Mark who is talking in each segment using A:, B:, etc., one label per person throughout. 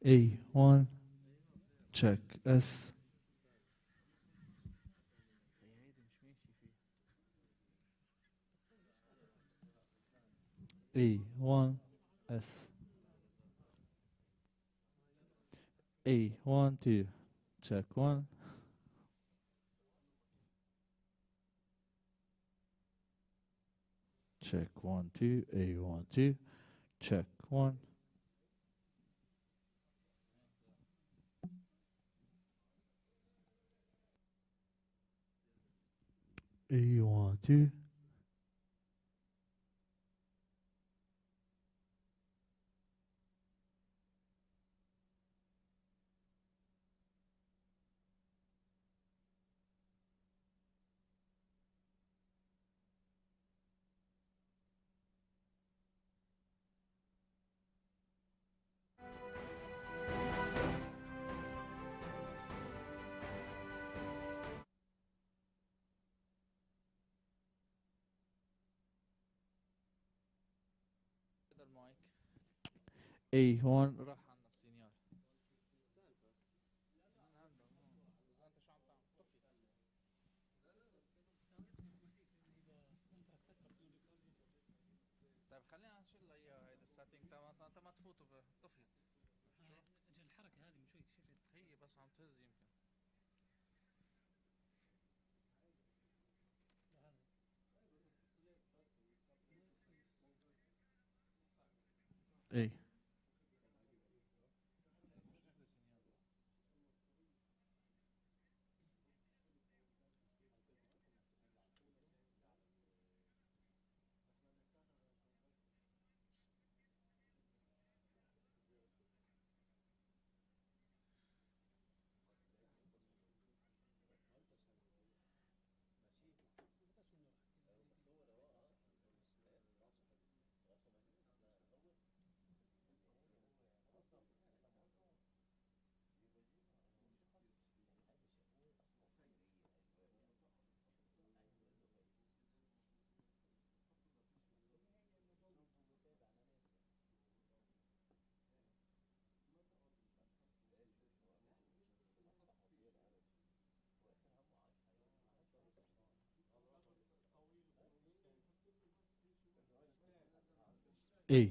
A: A1 check S A1 S A1 2 check 1 check 1 2 A1 2 check 1 A1 2 اي هون راح عنا السينيال. طيب خلينا نشيل اياها هيدا السيتنج تما ما تفوتوا طفيت.
B: اجل الحركه هذه من شوي شفت
A: هي بس عم تهز يمكن. اي اي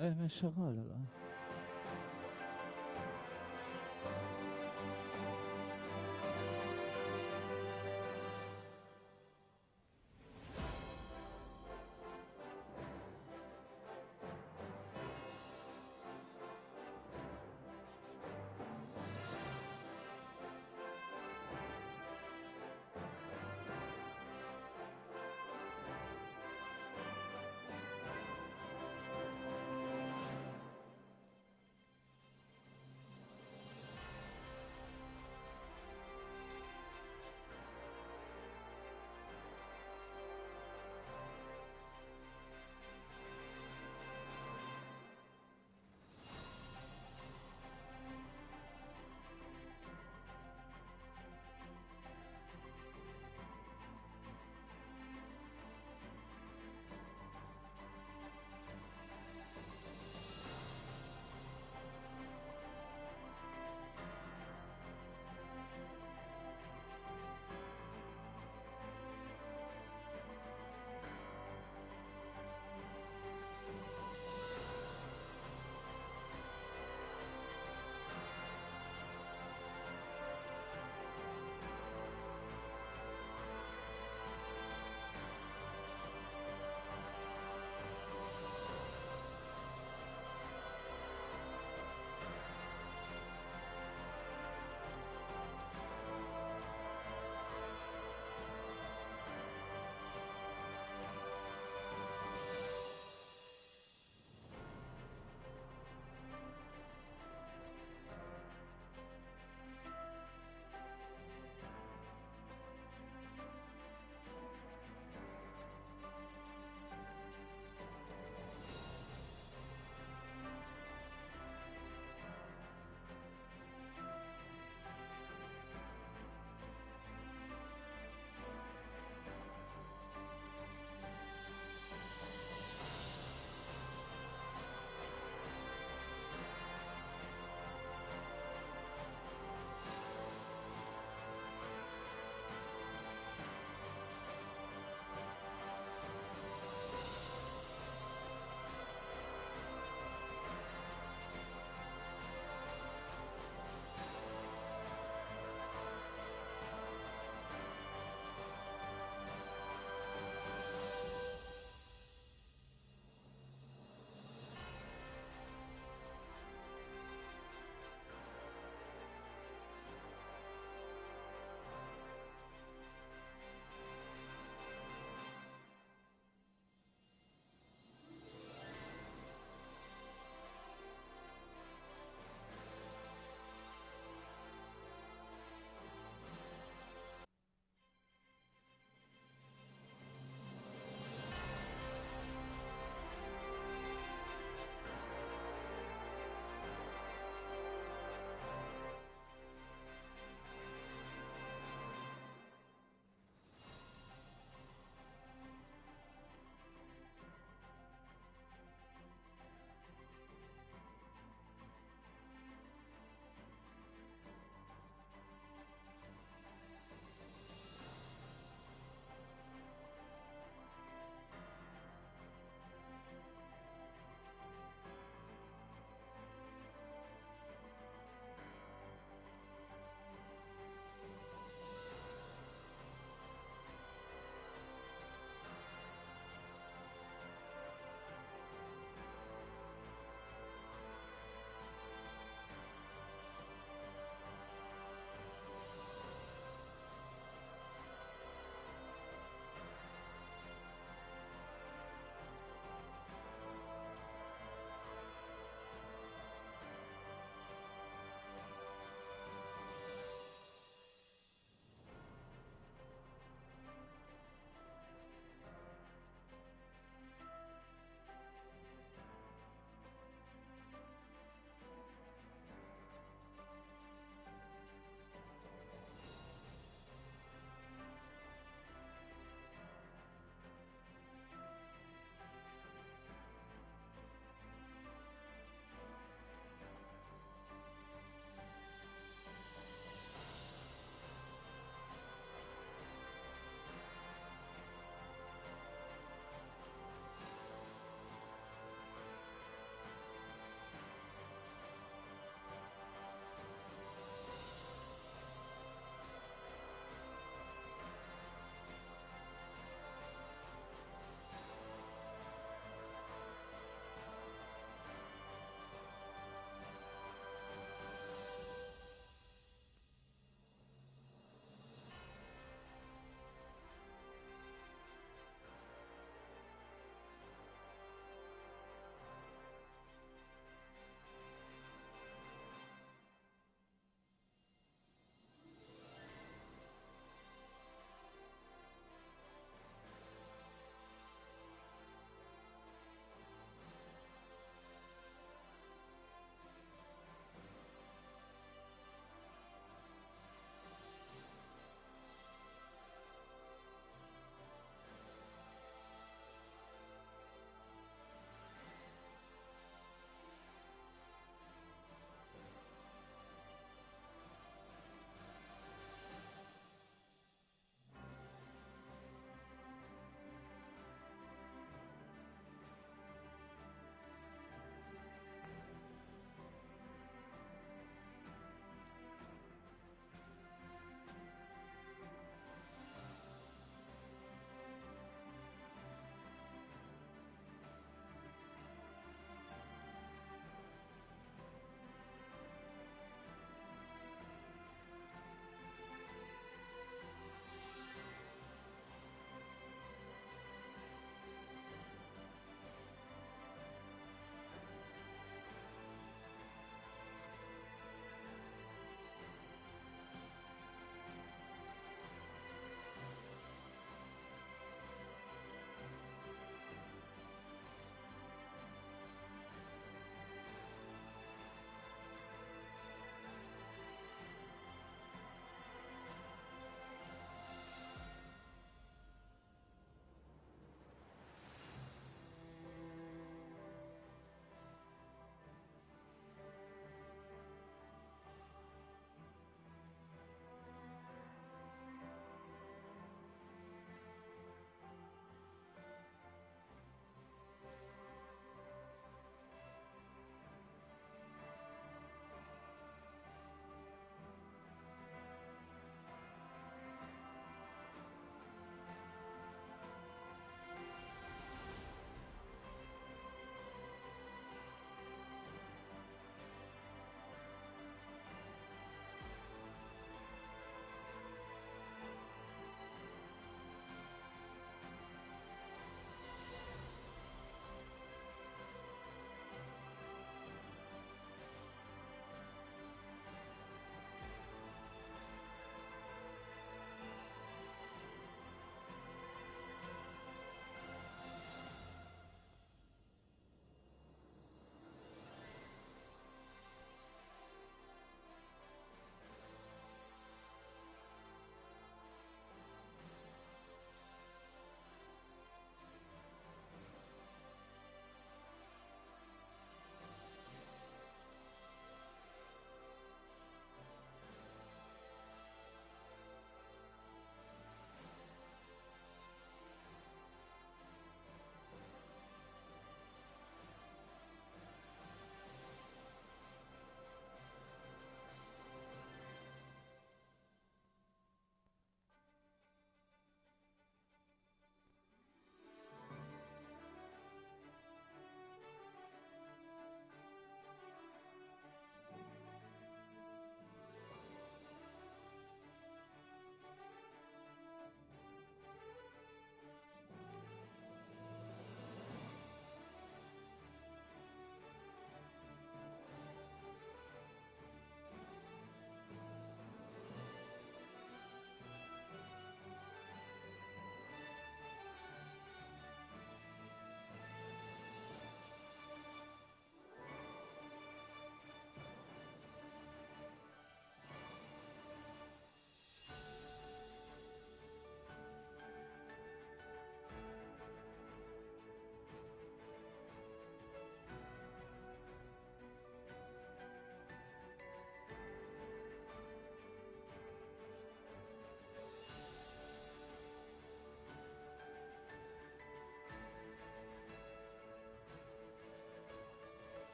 A: ايه مش شغال الان.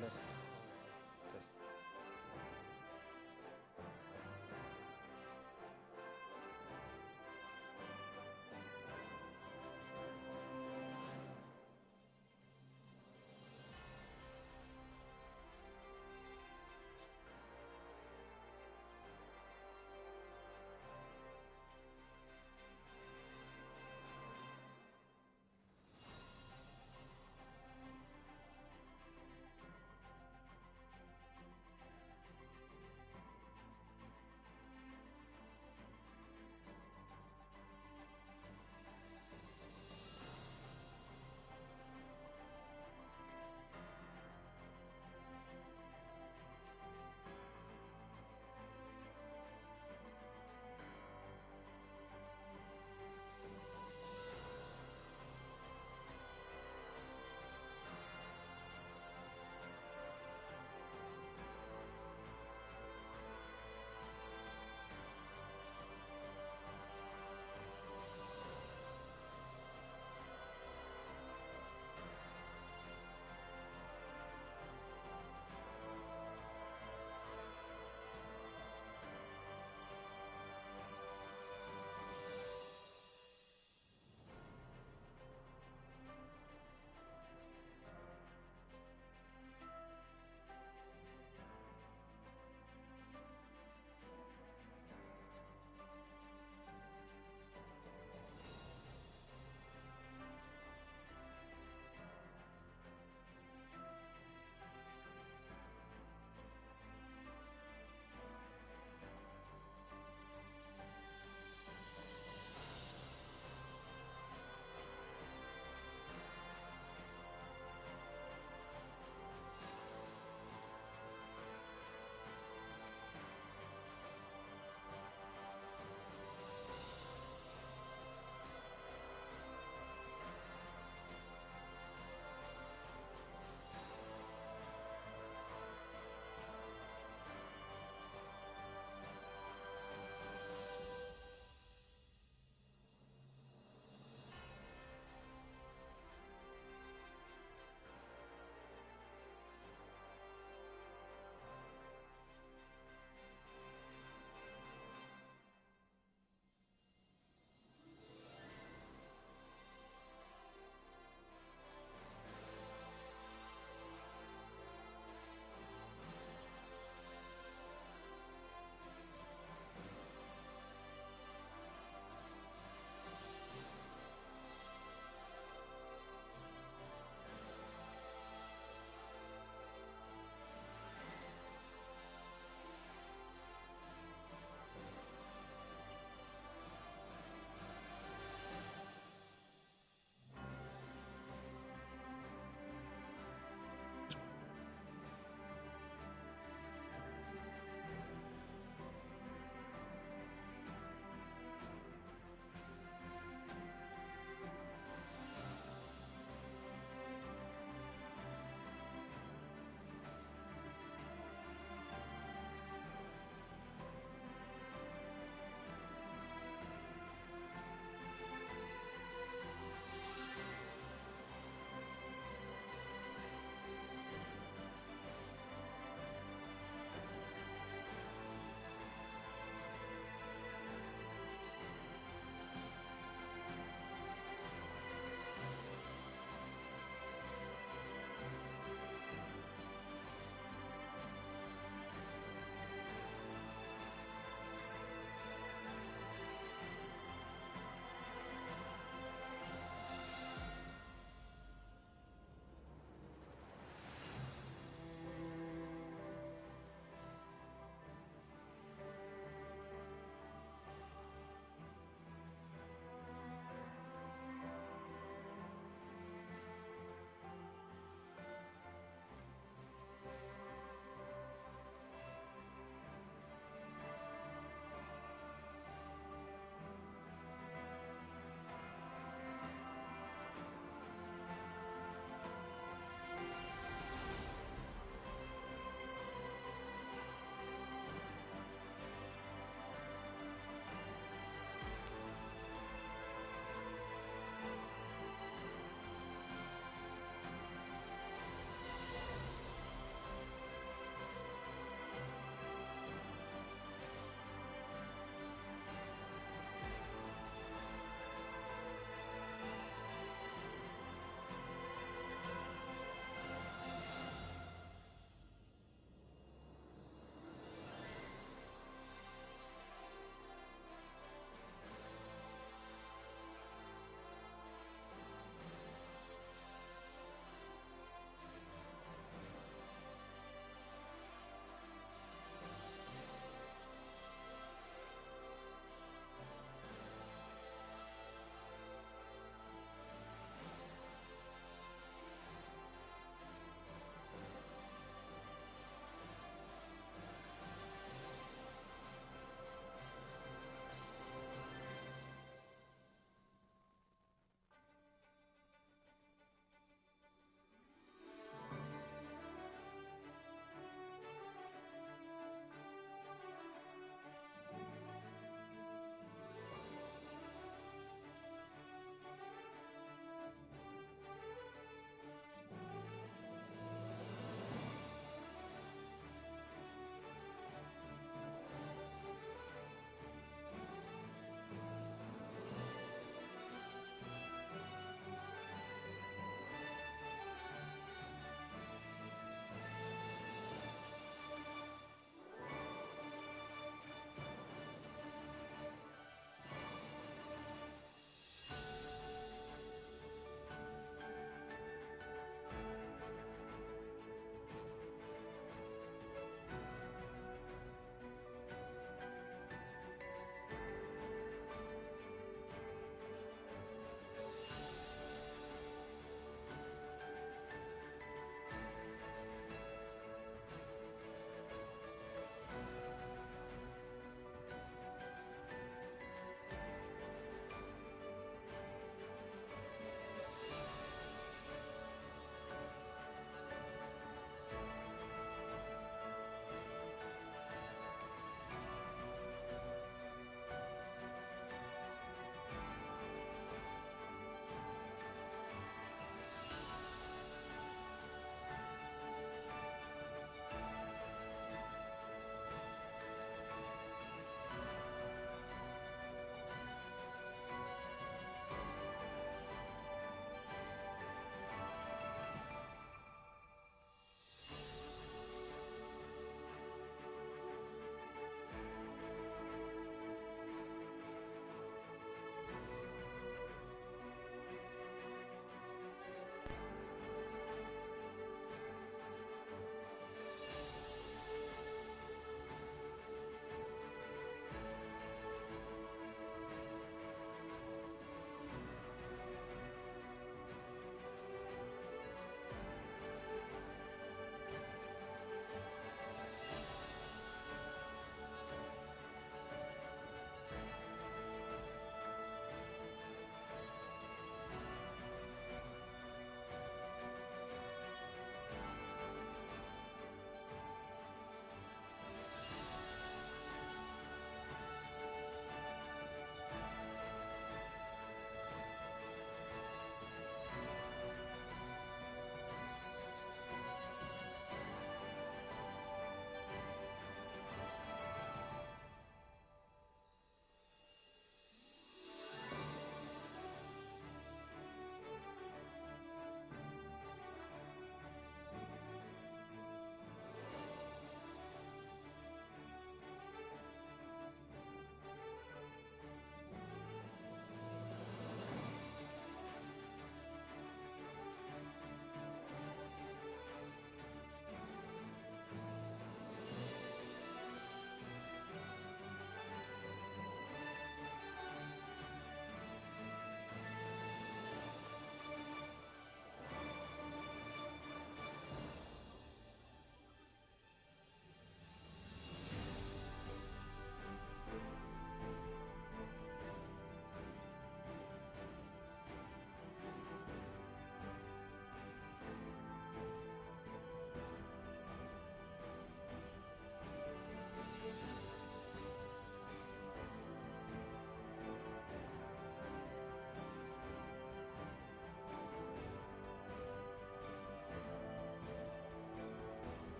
C: ناس تست.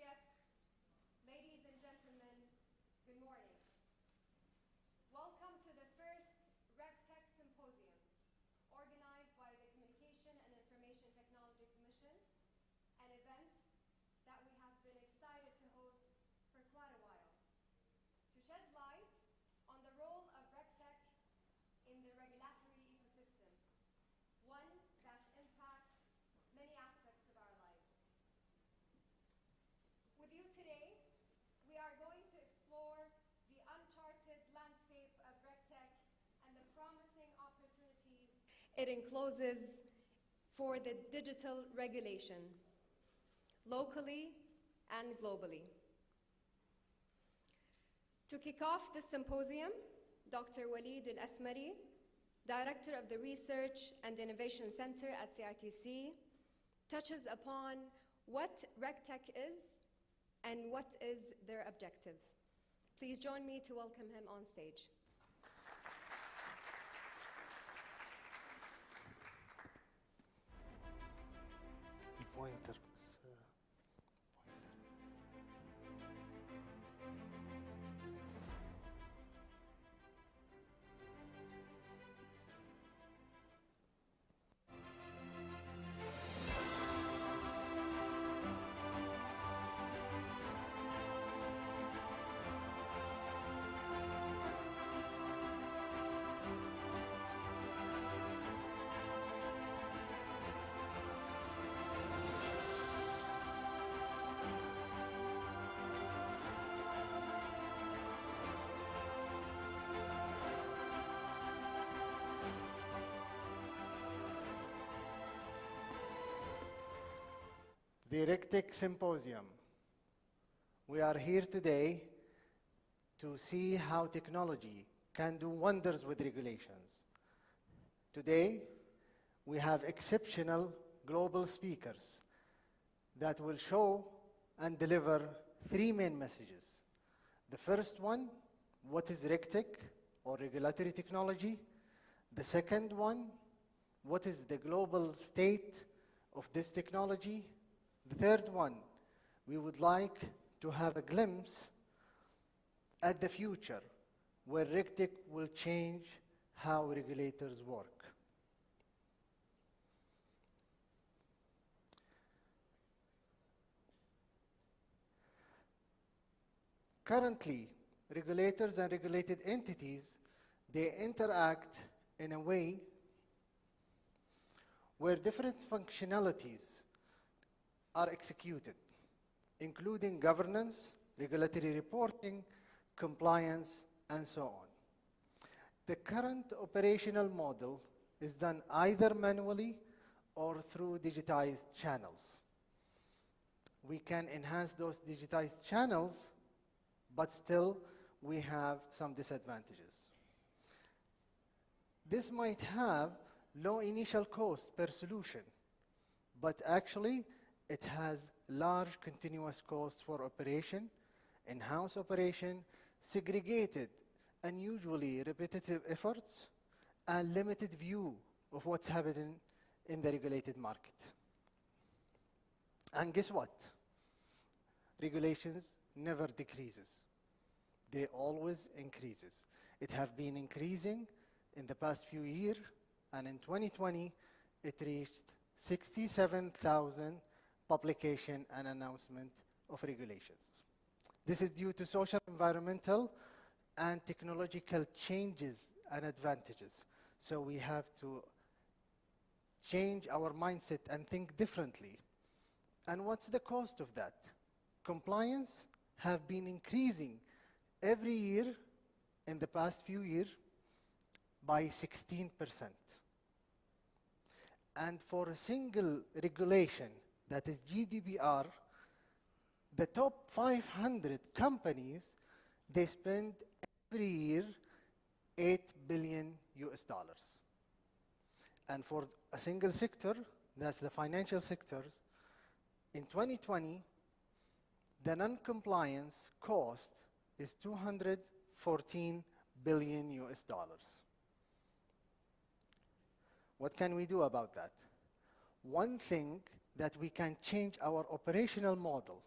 D: guests, ladies and gentlemen, good morning. Welcome to the first RegTech Symposium, organized by the Communication and Information Technology Commission, an event that we have been excited to host for quite a while, to shed light on the role of RegTech in the regulatory ecosystem, one that impacts many aspects of our lives. With you today, we are going to explore the uncharted landscape of RegTech and the promising opportunities it encloses for the digital regulation, locally and globally. To kick off this symposium, Dr. Walid Al-Asmari, Director of the Research and Innovation Center at CITC, touches upon what RegTech is and what is their objective. Please join me to welcome him on stage.
C: pointer. The RegTech Symposium. We are here today to see how technology can do wonders with regulations. Today, we have exceptional global speakers that will show and deliver three main messages. The first one, what is RegTech or regulatory technology? The second one, what is the global state of this technology? The third one, we would like to have a glimpse at the future where RegTech will change how regulators work. Currently, regulators and regulated entities, they interact in a way where different functionalities are executed, including governance, regulatory reporting, compliance, and so on. The current operational model is done either manually or through digitized channels. We can enhance those digitized channels, but still we have some disadvantages. This might have low initial cost per solution, but actually it has large continuous cost for operation, in-house operation, segregated and usually repetitive efforts, and limited view of what's happening in the regulated market. And guess what? Regulations never decreases. They always increases. It have been increasing in the past few years, and in 2020, it reached 67,000 publication and announcement of regulations. This is due to social, environmental, and technological changes and advantages. So we have to change our mindset and think differently. And what's the cost of that? Compliance have been increasing every year in the past few years by 16%. And for a single regulation, that is GDPR, the top 500 companies, they spend every year $8 billion. And for a single sector, that's the financial sectors, in 2020, the non-compliance cost is $214 billion. What can we do about that? One thing that we can change our operational model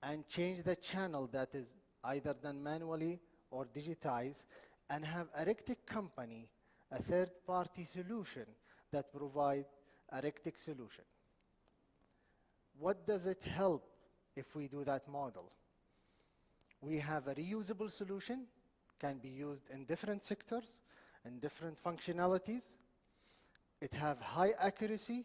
C: and change the channel that is either done manually or digitized, and have a RegTech company, a third-party solution that provides a RegTech solution. What does it help if we do that model? We have a reusable solution, can be used in different sectors and different functionalities. It have high accuracy,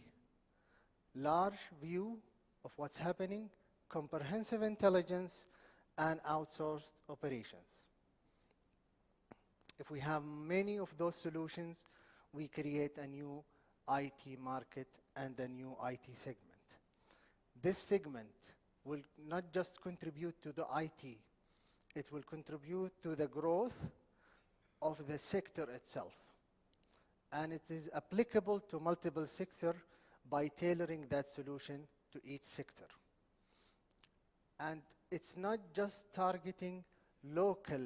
C: large view of what's happening, comprehensive intelligence, and outsourced operations. If we have many of those solutions, we create a new IT market and a new IT segment. This segment will not just contribute to the IT, it will contribute to the growth of the sector itself. And it is applicable to multiple sectors by tailoring that solution to each sector. And it's not just targeting local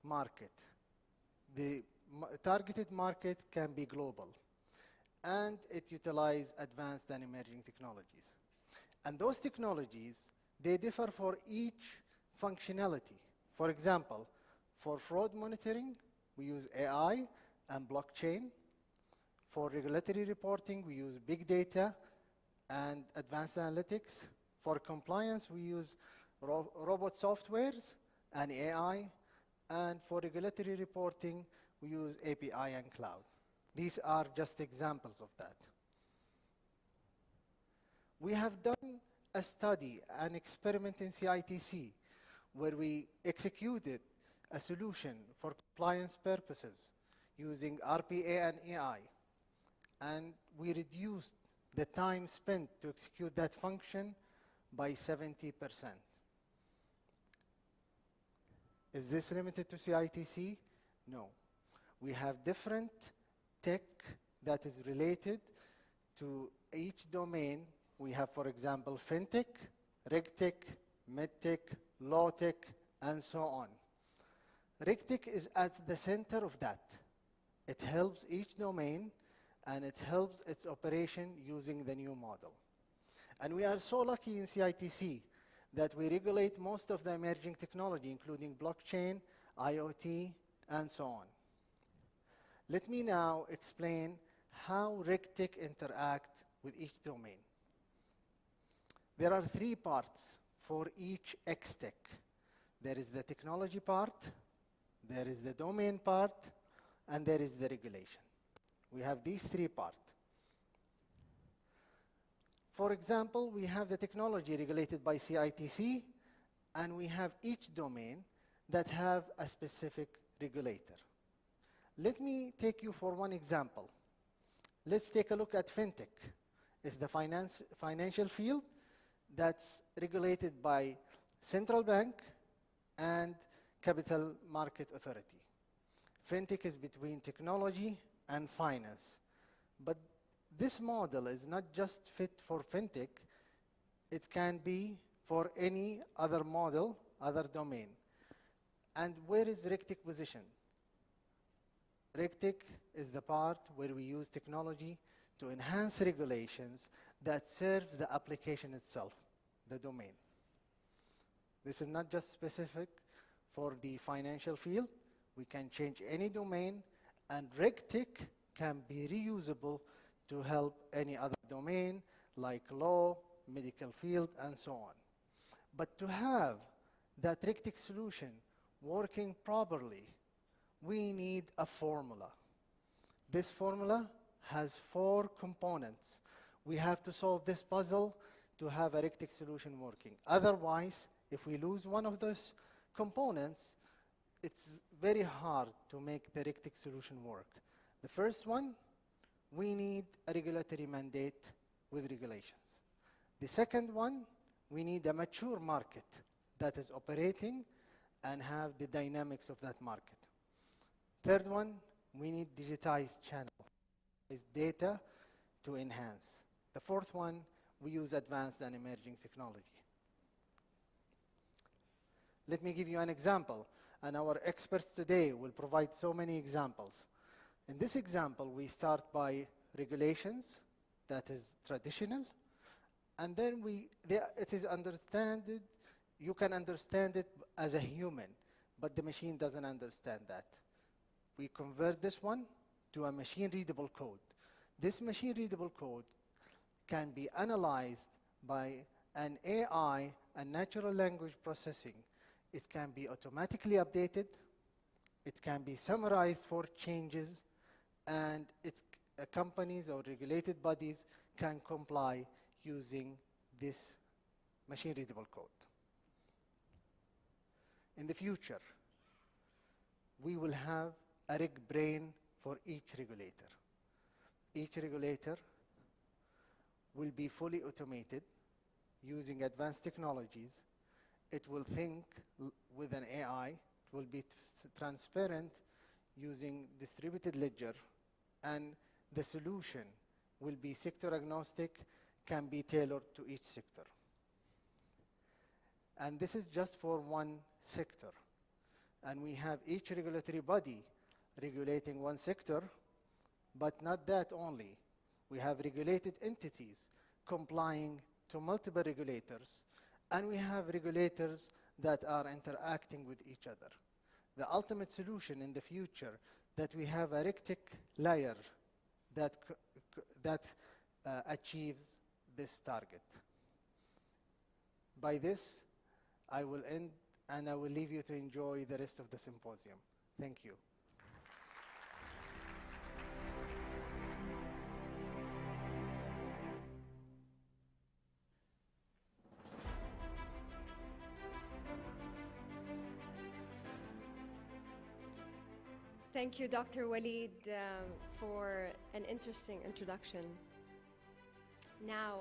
C: market. The targeted market can be global. And it utilizes advanced and emerging technologies. And those technologies, they differ for each functionality. For example, for fraud monitoring, we use AI and blockchain. For regulatory reporting, we use big data and advanced analytics. For compliance, we use robot softwares and AI. And for regulatory reporting, we use API and cloud. These are just examples of that. We have done a study, an experiment in CITC, where we executed a solution for compliance purposes using RPA and AI. And we reduced the time spent to execute that function by 70%. Is this limited to CITC? No. We have different tech that is related to each domain. We have, for example, FinTech, RegTech, MedTech, LawTech, and so on. RegTech is at the center of that. It helps each domain, and it helps its operation using the new model. And we are so lucky in CITC that we regulate most of the emerging technology, including blockchain, IoT, and so on. Let me now explain how RegTech interact with each domain. There are three parts for each XTech. There is the technology part, there is the domain part, and there is the regulation. We have these three parts. For example, we have the technology regulated by CITC, and we have each domain that have a specific regulator. Let me take you for one example. Let's take a look at FinTech. It's the financial field that's regulated by central bank and capital market authority. FinTech is between technology and finance. But this model is not just fit for FinTech, it can be for any other model, other domain. And where is RegTech positioned? RegTech is the part where we use technology to enhance regulations that serves the application itself, the domain. This is not just specific for the financial field. We can change any domain, and RegTech can be reusable to help any other domain like law, medical field, and so on. But to have that RegTech solution working properly, we need a formula. This formula has 4 components. We have to solve this puzzle to have a RegTech solution working. Otherwise, if we lose one of those components, it's very hard to make the RegTech solution work. The first one, we need a regulatory mandate with regulations. The second one, we need a mature market that is operating and have the dynamics of that market. Third one, we need digitized channel, is data to enhance. The fourth one, we use advanced and emerging technology. Let me give you an example, and our experts today will provide so many examples. In this example, we start by regulations, that is traditional, and then it is understood you can understand it as a human, but the machine doesn't understand that. We convert this one to a machine-readable code. This machine-readable code can be analyzed by an AI, a natural language processing. It can be automatically updated, it can be summarized for changes, and companies or regulated bodies can comply using this machine-readable code. In the future, we will have a reg brain for each regulator. Each regulator will be fully automated using advanced technologies. It will think with an AI. It will be transparent using distributed ledger, and the solution will be sector agnostic, can be tailored to each sector. And this is just for one sector. And we have each regulatory body regulating one sector, but not that only. We have regulated entities complying to multiple regulators, and we have regulators that are interacting with each other. The ultimate solution in the future, that we have a RegTech layer that achieves this target. By this, I will end, and I will leave you to enjoy the rest of the symposium. Thank you.
D: Thank you, Dr. Walid, for an interesting introduction. Now,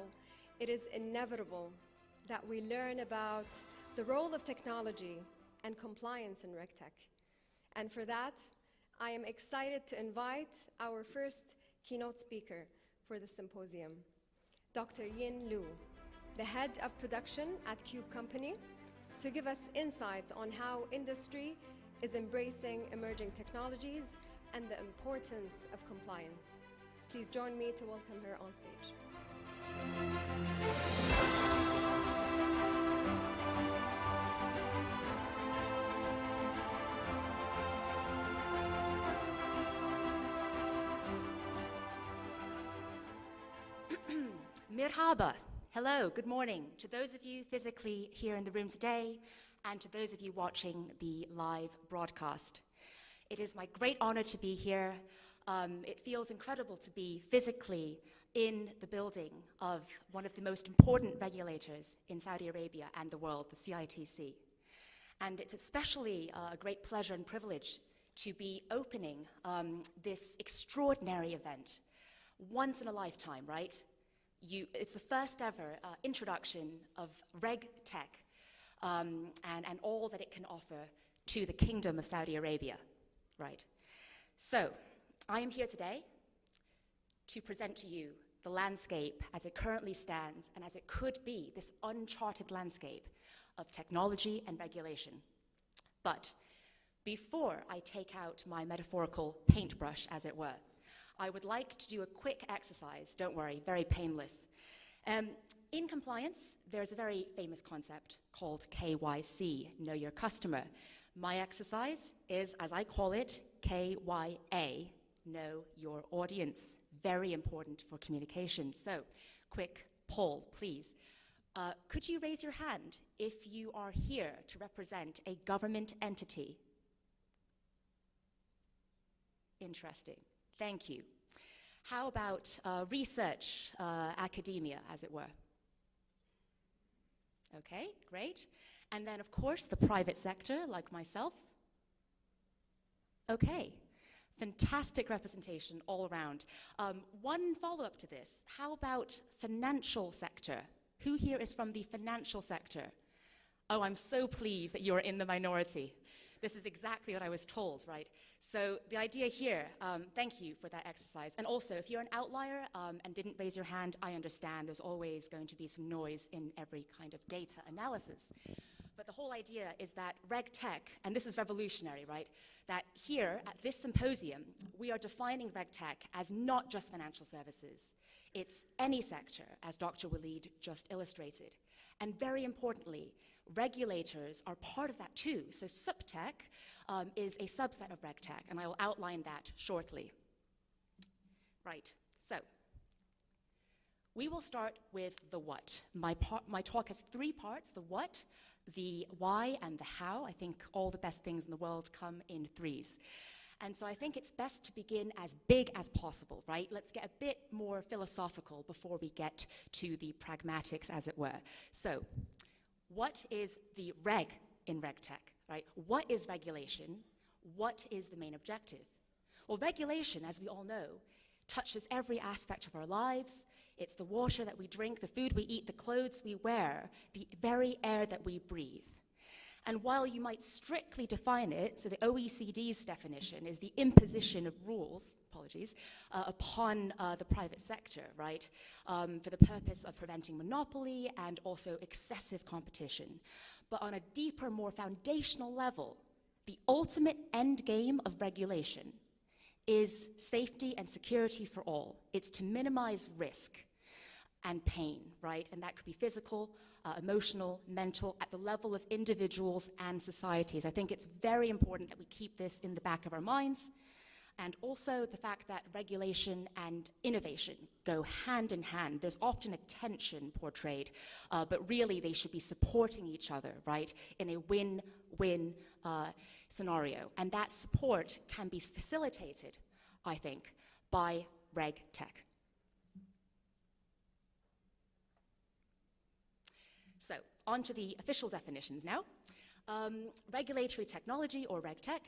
D: it is inevitable that we learn about the role of technology and compliance in RegTech. And for that, I am excited to invite our first keynote speaker for the symposium, Dr. Yin Liu, the head of production at Cube Company, to give us insights on how industry is embracing emerging technologies and the importance of compliance. Please join me to welcome her on stage.
E: Mirhaba. Hello, good morning to those of you physically here in the room today and to those of you watching the live broadcast. It is my great honor to be here. It feels incredible to be physically in the building of one of the most important regulators in Saudi Arabia and the world, the CITC. And it's especially a great pleasure and privilege to be opening this extraordinary event. Once in a lifetime, right? It's the first ever introduction of RegTech and all that it can offer to the Kingdom of Saudi Arabia, right? So, I am here today to present to you the landscape as it currently stands and as it could be, this uncharted landscape of technology and regulation. But before I take out my metaphorical paintbrush, as it were, I would like to do a quick exercise, don't worry, very painless. In compliance, there's a very famous concept called KYC, Know Your Customer. My exercise is, as I call it, KYA, Know Your Audience. Very important for communication. So, quick poll, please. Could you raise your hand if you are here to represent a government entity? Interesting. Thank you. How about research, academia, as it were? Okay, great. And then, of course, the private sector, like myself. Okay, fantastic representation all around. One follow-up to this, how about financial sector? Who here is from the financial sector? Oh, I'm so pleased that you're in the minority. This is exactly what I was told, right? So the idea here, thank you for that exercise. And also, if you're an outlier and didn't raise your hand, I understand there's always going to be some noise in every kind of data analysis. But the whole idea is that RegTech, and this is revolutionary, right? That here at this symposium, we are defining RegTech as not just financial services. It's any sector, as Dr. Waleed just illustrated. And very importantly, regulators are part of that too. So SupTech is a subset of RegTech, and I will outline that shortly. Right, so we will start with the what. My talk has 3 parts: the what, the why, and the how. I think all the best things in the world come in 3s. And so I think it's best to begin as big as possible, right? Let's get a bit more philosophical before we get to the pragmatics, as it were. So, what is the reg in RegTech, right? What is regulation? What is the main objective? Well, regulation, as we all know, touches every aspect of our lives. It's the water that we drink, the food we eat, the clothes we wear, the very air that we breathe. And while you might strictly define it, so the OECD's definition is the imposition of rules, upon the private sector, right, for the purpose of preventing monopoly and also excessive competition. But on a deeper, more foundational level, the ultimate end game of regulation is safety and security for all. It's to minimize risk and pain, right? And that could be physical, emotional, mental, at the level of individuals and societies. I think it's very important that we keep this in the back of our minds. And also the fact that regulation and innovation go hand in hand. There's often a tension portrayed, but really they should be supporting each other, right, in a win-win scenario. And that support can be facilitated, I think, by RegTech. So, on to the official definitions now. Regulatory technology, or RegTech,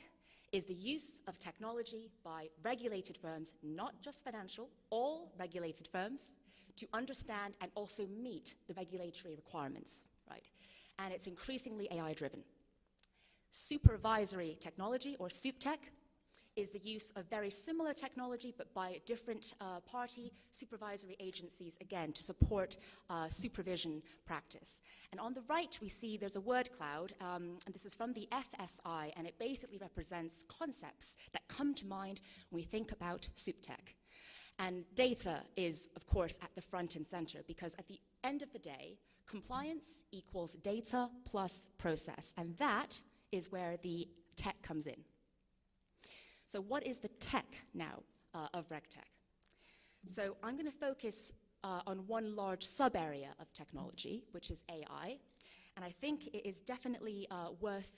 E: is the use of technology by regulated firms, not just financial, all regulated firms, to understand and also meet the regulatory requirements, right? And it's increasingly AI-driven. Supervisory technology, or SupTech, is the use of very similar technology, but by different party supervisory agencies, again, to support supervision practice. And on the right, we see there's a word cloud, and this is from the FSI, and it basically represents concepts that come to mind when we think about SupTech. And data is, of course, at the front and center, because at the end of the day, compliance equals data plus process, and that is where the tech comes in. So what is the tech now of RegTech? So I'm going to focus on one large sub-area of technology, which is AI. And I think it is definitely worth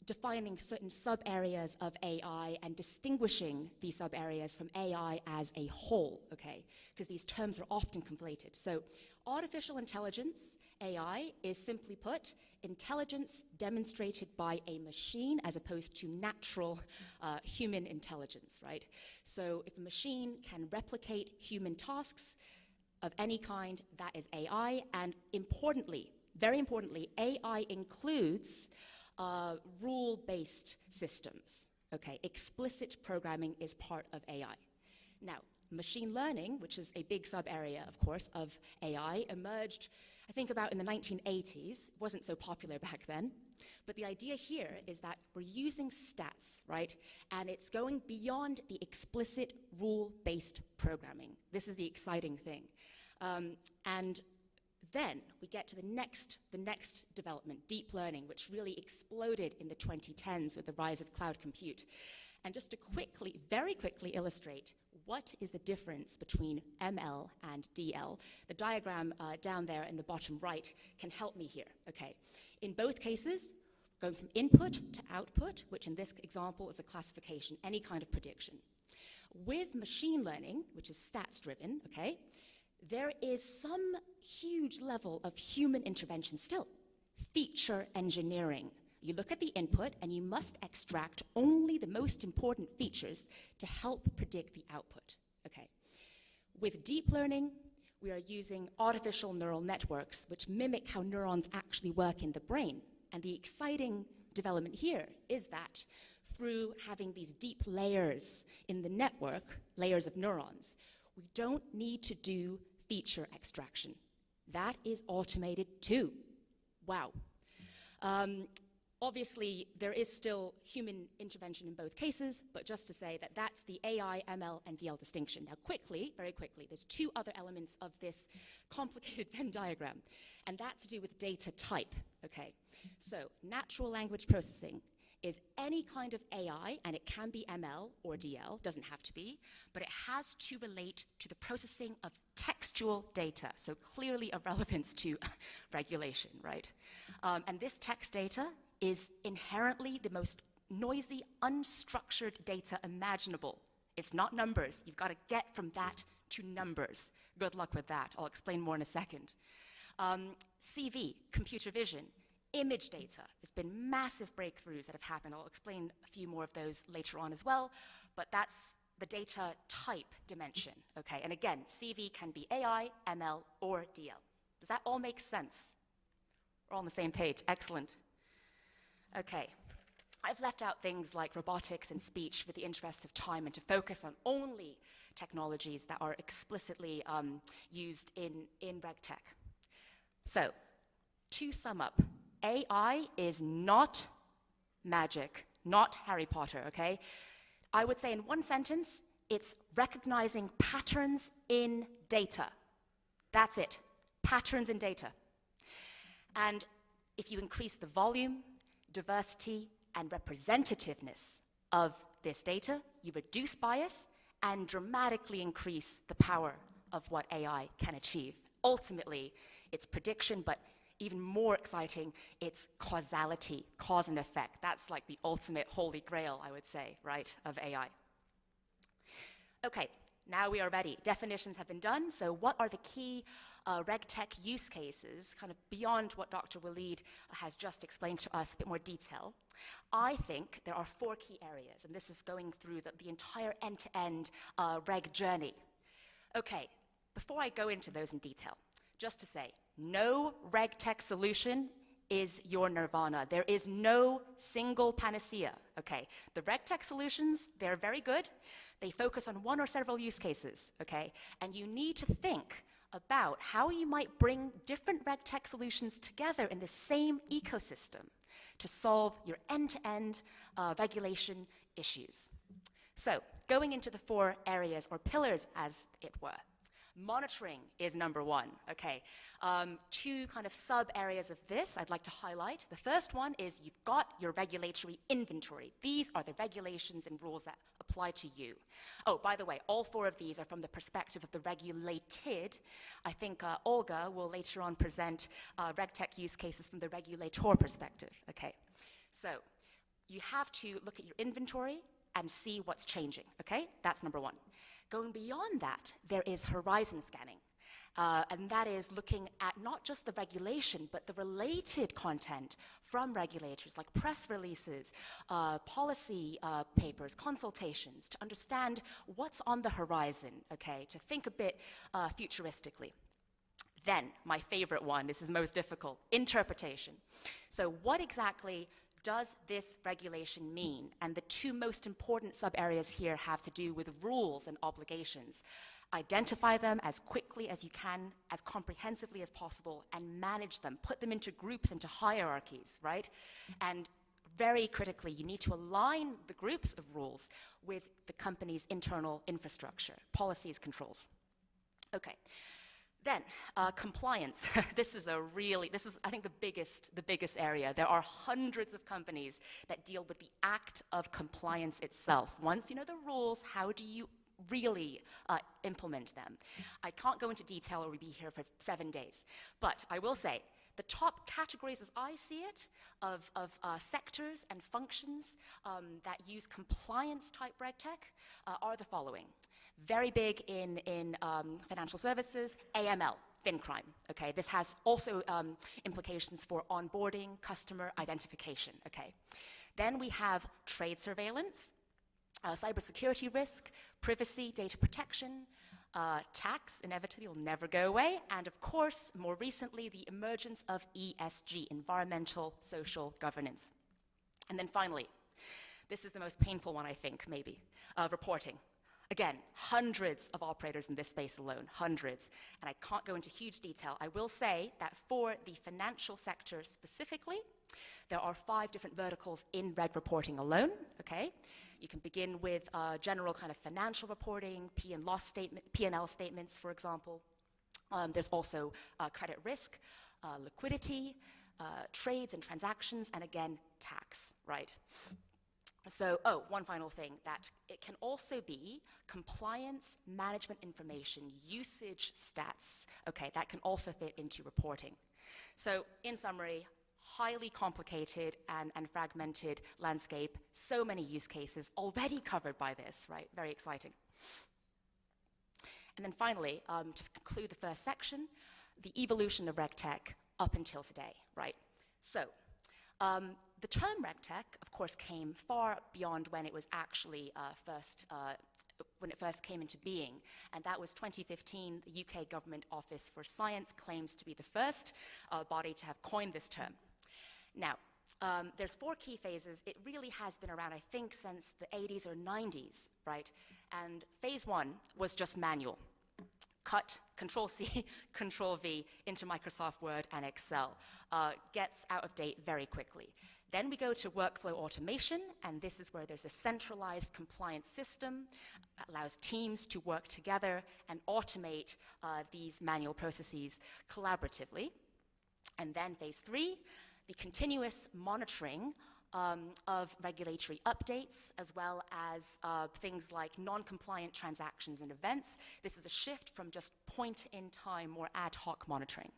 E: defining certain sub-areas of AI and distinguishing these sub-areas from AI as a whole, okay? Because these terms are often conflated. So artificial intelligence, AI, is simply put, intelligence demonstrated by a machine as opposed to natural human intelligence, right? So if a machine can replicate human tasks of any kind, that is AI. And importantly, very importantly, AI includes rule-based systems, okay? Explicit programming is part of AI. Now, machine learning, which is a big sub-area, of course, of AI, emerged, I think, about in the 1980s. It wasn't so popular back then. But the idea here is that we're using stats, right? And it's going beyond the explicit rule-based programming. This is the exciting thing. And then we get to the next development, deep learning, which really exploded in the 2010s with the rise of cloud compute. And just to very quickly illustrate what is the difference between ML and DL, the diagram down there in the bottom right can help me here, okay? In both cases, going from input to output, which in this example is a classification, any kind of prediction. With machine learning, which is stats-driven, okay, there is some huge level of human intervention still. Feature engineering. You look at the input and you must extract only the most important features to help predict the output, okay? With deep learning, we are using artificial neural networks which mimic how neurons actually work in the brain. And the exciting development here is that through having these deep layers in the network, layers of neurons, we don't need to do feature extraction. That is automated too. Wow. Obviously, there is still human intervention in both cases, but just to say that that's the AI, ML, and DL distinction. Now, quickly, very quickly, there's two other elements of this complicated Venn diagram, and that's to do with data type, okay? So, natural language processing is any kind of AI, and it can be ML or DL, doesn't have to be, but it has to relate to the processing of textual data, so clearly of relevance to regulation, right? And this text data is inherently the most noisy, unstructured data imaginable. It's not numbers. You've got to get from that to numbers. Good luck with that. I'll explain more in a second. CV, computer vision, image data. There's been massive breakthroughs that have happened. I'll explain a few more of those later on as well, but that's the data type dimension, okay? And again, CV can be AI, ML, or DL. Does that all make sense? We're all on the same page. Excellent. Okay. I've left out things like robotics and speech for the interest of time and to focus on only technologies that are explicitly used in RegTech. So, to sum up, AI is not magic, not Harry Potter, okay? I would say in one sentence, it's recognizing patterns in data. That's it, patterns in data. And if you increase the volume, diversity, and representativeness of this data, you reduce bias and dramatically increase the power of what AI can achieve. Ultimately, it's prediction, but even more exciting, it's causality, cause and effect. That's like the ultimate holy grail, I would say, right, of AI. Okay, now we are ready. Definitions have been done, so what are the key RegTech use cases, kind of beyond what Dr. Walid has just explained to us, a bit more detail? I think there are 4 key areas, and this is going through the entire end-to-end reg journey. Okay, before I go into those in detail, just to say, no RegTech solution is your nirvana. There is no single panacea, okay? The RegTech solutions, they're very good. They focus on one or several use cases, okay? And you need to think about how you might bring different RegTech solutions together in the same ecosystem to solve your end-to-end regulation issues. So, going into the 4 areas or pillars, as it were. Monitoring is number 1, okay? 2 kind of sub-areas of this I'd like to highlight. The first one is you've got your regulatory inventory. These are the regulations and rules that apply to you. Oh, by the way, all 4 of these are from the perspective of the regulated. I think Olga will later on present RegTech use cases from the regulator perspective, okay? So, you have to look at your inventory and see what's changing, okay? That's number 1. Going beyond that, there is horizon scanning, and that is looking at not just the regulation, but the related content from regulators, like press releases, policy papers, consultations, to understand what's on the horizon, okay, to think a bit futuristically. Then, my favorite one, this is most difficult, interpretation. So what exactly does this regulation mean? And the 2 most important sub-areas here have to do with rules and obligations. Identify them as quickly as you can, as comprehensively as possible, and manage them. Put them into groups, into hierarchies, right? And very critically, you need to align the groups of rules with the company's internal infrastructure, policies, controls. Okay. Then, compliance. This is, I think, the biggest area. There are hundreds of companies that deal with the act of compliance itself. Once you know the rules, how do you really implement them? I can't go into detail or we'll be here for 7 days. But I will say, the top categories, as I see it, of sectors and functions that use compliance-type RegTech are the following. Very big in financial services, AML, FinCrime, okay? This has also implications for onboarding, customer identification, okay? Then we have trade surveillance, cybersecurity risk, privacy, data protection, tax, inevitably will never go away, and of course, more recently, the emergence of ESG, environmental, social governance. And then finally, this is the most painful one, I think, maybe, reporting. Again, hundreds of operators in this space alone, hundreds. And I can't go into huge detail. I will say that for the financial sector specifically, there are 5 different verticals in reg reporting alone, okay? You can begin with general kind of financial reporting, P&L statements, for example. There's also credit risk, liquidity, trades and transactions, and again, tax, right? So, one final thing, that it can also be compliance management information, usage stats, okay, that can also fit into reporting. So, in summary, highly complicated and fragmented landscape, so many use cases already covered by this, right? Very exciting. And then finally, to conclude the first section, the evolution of RegTech up until today, right? So, the term RegTech, of course, came far beyond when it was actually when it first came into being, and that was 2015. The UK Government Office for Science claims to be the first body to have coined this term. Now, there's 4 key phases. It really has been around, I think, since the 80s or 90s, right? And phase 1 was just manual. Cut, Control-C, Control-V into Microsoft Word and Excel. Gets out of date very quickly. Then we go to workflow automation, and this is where there's a centralized compliance system, allows teams to work together and automate these manual processes collaboratively. And then phase 3, the continuous monitoring of regulatory updates, as well as things like non-compliant transactions and events. This is a shift from just point-in-time, more ad hoc monitoring.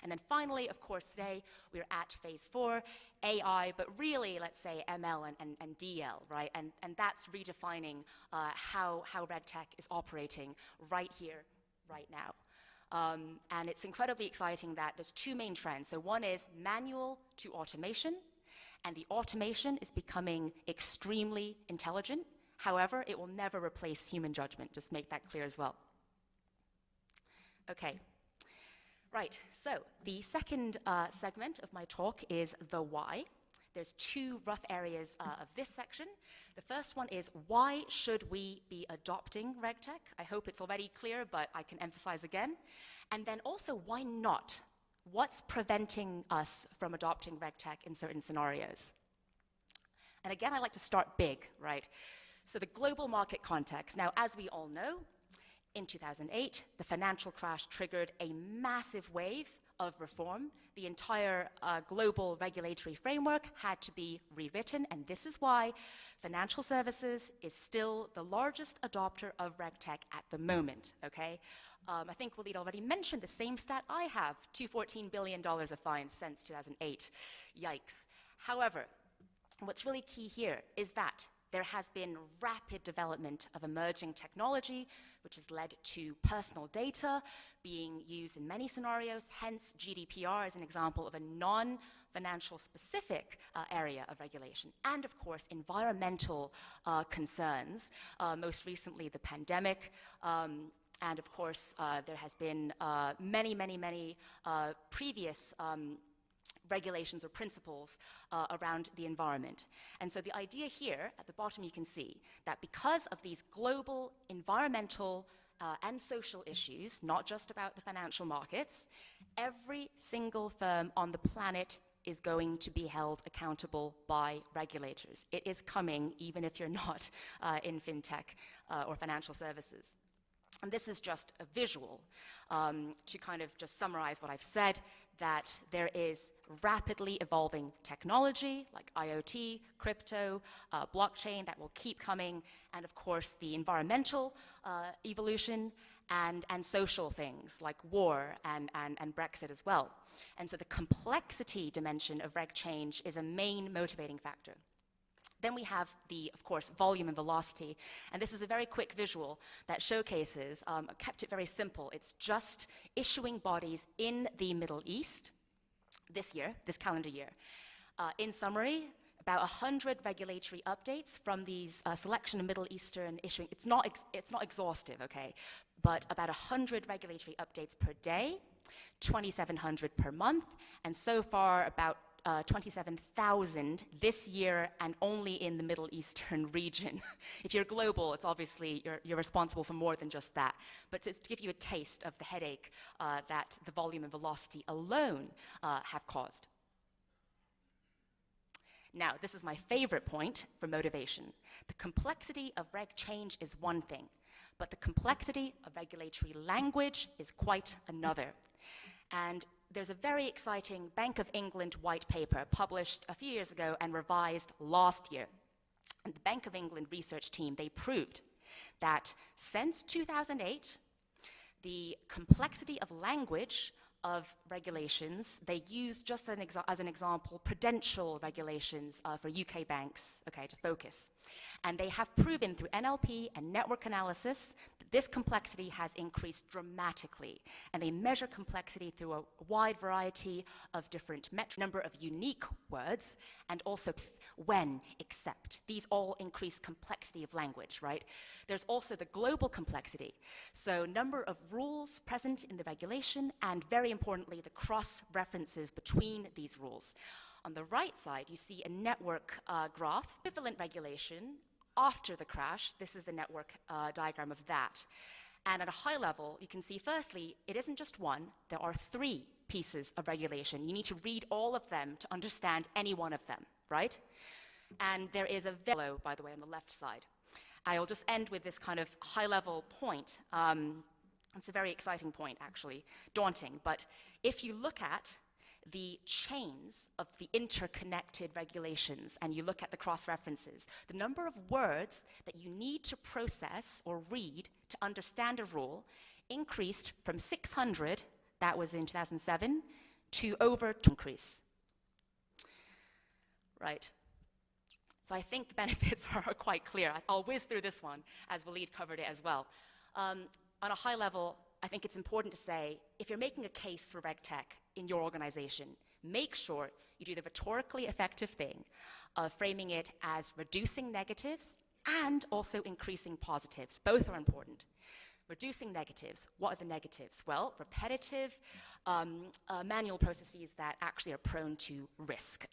E: And then finally, of course, today we're at phase 4, AI, but really, let's say, ML and DL, right? And that's redefining how RegTech is operating right here, right now. And it's incredibly exciting that there's 2 main trends. So one is manual to automation, and the automation is becoming extremely intelligent. However, it will never replace human judgment, just make that clear as well. Okay, right, so the second segment of my talk is the why. There's 2 rough areas of this section. The first one is, why should we be adopting RegTech? I hope it's already clear, but I can emphasize again. And then also, why not? What's preventing us from adopting RegTech in certain scenarios? And again, I like to start big, right? So the global market context. Now, as we all know, in 2008, the financial crash triggered a massive wave of reform. The entire global regulatory framework had to be rewritten, and this is why financial services is still the largest adopter of RegTech at the moment, okay? I think Walid already mentioned the same stat I have, $214 billion of fines since 2008. Yikes. However, what's really key here is that there has been rapid development of emerging technology, which has led to personal data being used in many scenarios. Hence, GDPR is an example of a non-financial specific area of regulation. And of course, environmental concerns, most recently the pandemic. And of course, there has been many previous regulations or principles around the environment. And so the idea here, at the bottom you can see, that because of these global environmental and social issues, not just about the financial markets, every single firm on the planet is going to be held accountable by regulators. It is coming, even if you're not in fintech or financial services. And this is just a visual to kind of just summarize what I've said, that there is rapidly evolving technology like IoT, crypto, blockchain that will keep coming, and of course the environmental evolution and social things like war and Brexit as well. And so the complexity dimension of reg change is a main motivating factor. Then we have the, of course, volume and velocity. And this is a very quick visual that showcases, kept it very simple. It's just issuing bodies in the Middle East this year, this calendar year. In summary, about 100 regulatory updates from these selection of Middle Eastern issuing. It's not exhaustive, okay? But about 100 regulatory updates per day, 2,700 per month, and so far about 27,000 this year, and only in the Middle Eastern region. If you're global, it's obviously, you're responsible for more than just that. But to give you a taste of the headache that the volume and velocity alone have caused. Now, this is my favorite point for motivation. The complexity of reg change is one thing, but the complexity of regulatory language is quite another. And there's a very exciting Bank of England white paper published a few years ago and revised last year. And the Bank of England research team, they proved that since 2008, the complexity of language of regulations, they use just as an example, prudential regulations for UK banks, okay, to focus. And they have proven through NLP and network analysis that this complexity has increased dramatically. And they measure complexity through a wide variety of different metrics, number of unique words, and also when, except. These all increase complexity of language, right? There's also the global complexity. So number of rules present in the regulation, and very importantly, the cross-references between these rules. On the right side, you see a network graph, equivalent regulation after the crash. This is the network diagram of that. And at a high level, you can see, firstly, it isn't just one, there are 3 pieces of regulation. You need to read all of them to understand any one of them, right? And there is a below, by the way, on the left side. I'll just end with this kind of high-level point. It's a very exciting point, actually, daunting. But if you look at the chains of the interconnected regulations and you look at the cross-references, the number of words that you need to process or read to understand a rule increased from 600, that was in 2007, to over 2 increase. Right. So I think the benefits are quite clear. I'll whiz through this one, as Walid covered it as well. On a high level, I think it's important to say, if you're making a case for RegTech in your organization, make sure you do the rhetorically effective thing of framing it as reducing negatives and also increasing positives. Both are important. Reducing negatives. What are the negatives? Well, repetitive manual processes that actually are prone to risk,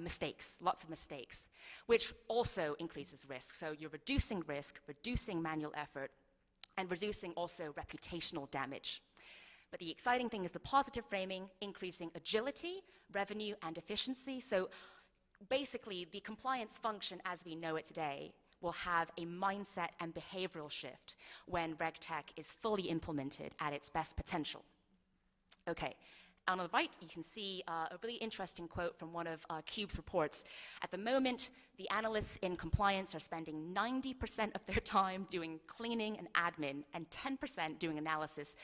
E: mistakes, lots of mistakes, which also increases risk. So you're reducing risk, reducing manual effort, and reducing also reputational damage. But the exciting thing is the positive framing, increasing agility, revenue, and efficiency. So basically, the compliance function as we know it today will have a mindset and behavioral shift when RegTech is fully implemented at its best potential. Okay, on the right, you can see a really interesting quote from one of CUBE's reports. At the moment, the analysts in compliance are spending 90% of their time doing cleaning and admin and 10% doing analysis.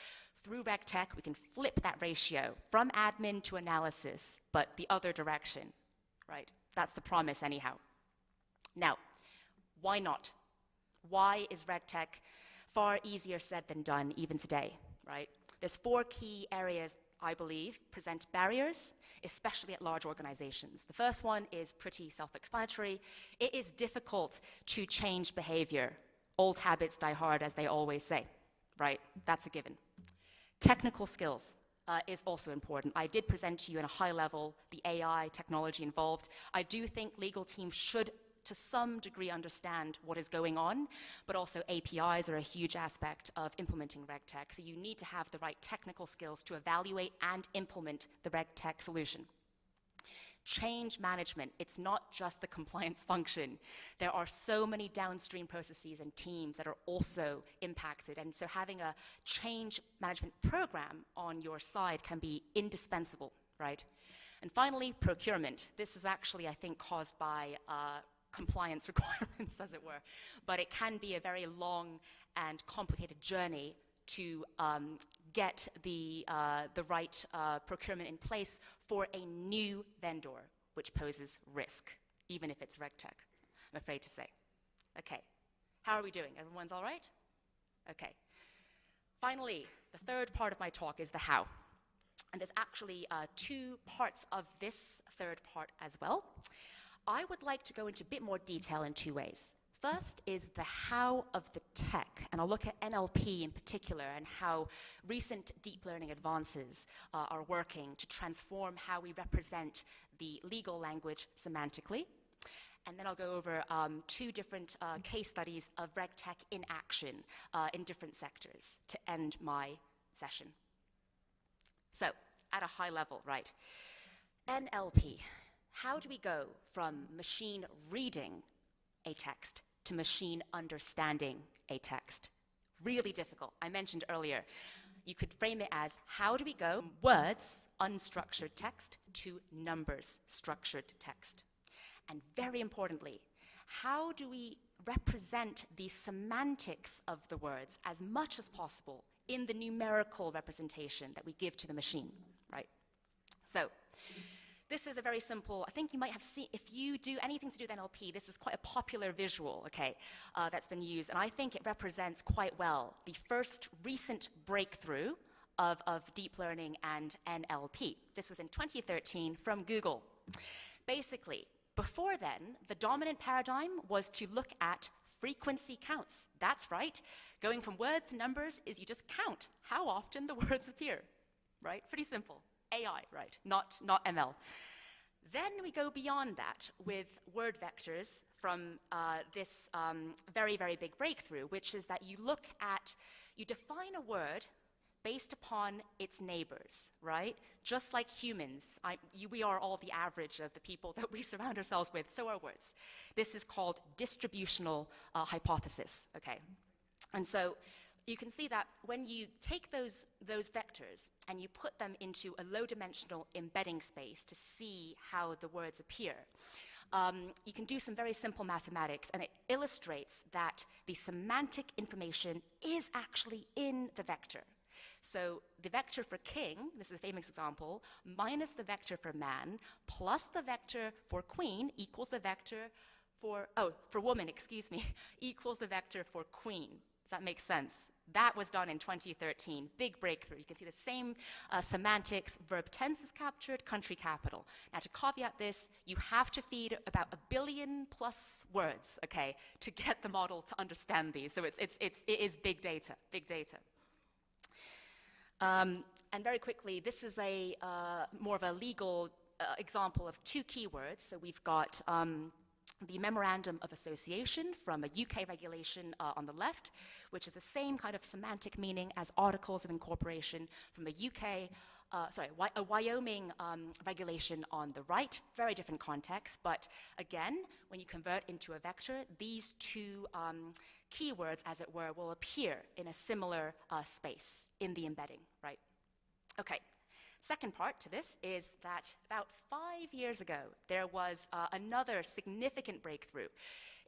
E: Through RegTech, we can flip that ratio from admin to analysis, but the other direction, right? That's the promise anyhow. Now, why not? Why is RegTech far easier said than done even today, right? There's 4 key areas, I believe, present barriers, especially at large organizations. The first one is pretty self-explanatory. It is difficult to change behavior. Old habits die hard, as they always say, right? That's a given. Technical skills is also important. I did present to you in a high level the AI technology involved. I do think legal teams should to some degree understand what is going on, but also APIs are a huge aspect of implementing RegTech. So you need to have the right technical skills to evaluate and implement the RegTech solution. Change management, it's not just the compliance function. There are so many downstream processes and teams that are also impacted, and so having a change management program on your side can be indispensable, right? And finally, procurement. This is actually, I think, caused by compliance requirements, as it were, but it can be a very long and complicated journey to get the right procurement in place for a new vendor, which poses risk, even if it's RegTech, I'm afraid to say. Okay, how are we doing? Everyone's all right? Okay. Finally, the third part of my talk is the how. And there's actually 2 parts of this third part as well. I would like to go into a bit more detail in 2 ways. First is the how of the tech, and I'll look at NLP in particular and how recent deep learning advances are working to transform how we represent the legal language semantically. And then I'll go over 2 different case studies of RegTech in action in different sectors to end my session. So, at a high level, right? NLP. How do we go from machine reading a text to machine understanding a text? Really difficult. I mentioned earlier, you could frame it as how do we go from words, unstructured text, to numbers, structured text? And very importantly, how do we represent the semantics of the words as much as possible in the numerical representation that we give to the machine, right? So, this is a very simple, I think you might have seen, if you do anything to do with NLP, this is quite a popular visual, okay, that's been used, and I think it represents quite well the first recent breakthrough of deep learning and NLP. This was in 2013 from Google. Basically, before then, the dominant paradigm was to look at frequency counts. That's right. Going from words to numbers is you just count how often the words appear, right? Pretty simple. AI, right? Not ML. Then we go beyond that with word vectors from this very, very big breakthrough, which is that you define a word based upon its neighbors, right? Just like humans, we are all the average of the people that we surround ourselves with, so are words. This is called distributional hypothesis, okay? And so you can see that when you take those vectors and you put them into a low-dimensional embedding space to see how the words appear, you can do some very simple mathematics, and it illustrates that the semantic information is actually in the vector. So the vector for king, this is a famous example, minus the vector for man, plus the vector for queen equals the vector for woman, excuse me, equals the vector for queen. Does that make sense? That was done in 2013, big breakthrough. You can see the same semantics, verb tense is captured, country capital. Now to caveat this, you have to feed about 1 billion plus words, okay, to get the model to understand these. So it is big data, big data. And very quickly, this is more of a legal example of 2 keywords. So we've got the Memorandum of Association from a UK regulation on the left, which is the same kind of semantic meaning as Articles of Incorporation from a Wyoming regulation on the right. Very different context, but again, when you convert into a vector, these 2 keywords, as it were, will appear in a similar space in the embedding, right? Okay. Second part to this is that about 5 years ago, there was another significant breakthrough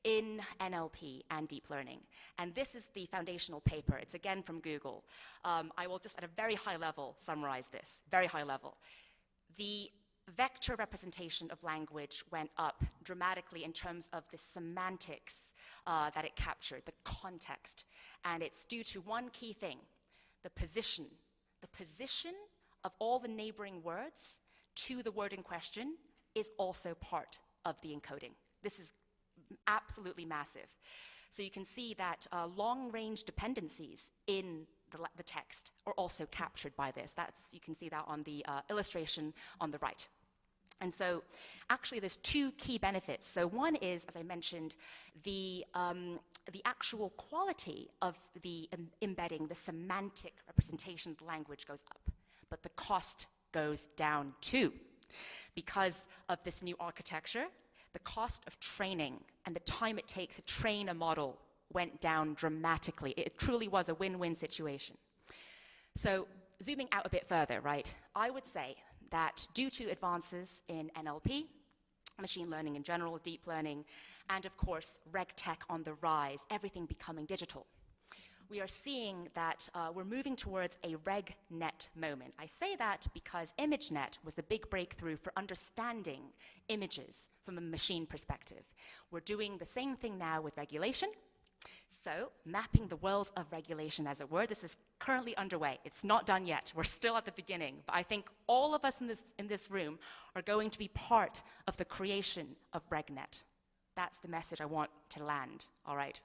E: in NLP and deep learning. And this is the foundational paper. It's again from Google. I will just at a very high level summarize this, very high level. The vector representation of language went up dramatically in terms of the semantics that it captured, the context. And it's due to one key thing, the position. The position of all the neighboring words to the word in question is also part of the encoding. This is absolutely massive. So you can see that long-range dependencies in the text are also captured by this. You can see that on the illustration on the right. And so actually there's 2 key benefits. So one is, as I mentioned, the actual quality of the embedding, the semantic representation of the language goes up, but the cost goes down too. Because of this new architecture, the cost of training and the time it takes to train a model went down dramatically. It truly was a win-win situation. So zooming out a bit further, right, I would say that due to advances in NLP, machine learning in general, deep learning, and of course, RegTech on the rise, everything becoming digital, we are seeing that we're moving towards a RegNet moment. I say that because ImageNet was the big breakthrough for understanding images from a machine perspective. We're doing the same thing now with regulation. So, mapping the world of regulation, as it were, this is currently underway. It's not done yet. We're still at the beginning. But I think all of us in this room are going to be part of the creation of RegNet. That's the message I want to land, all right?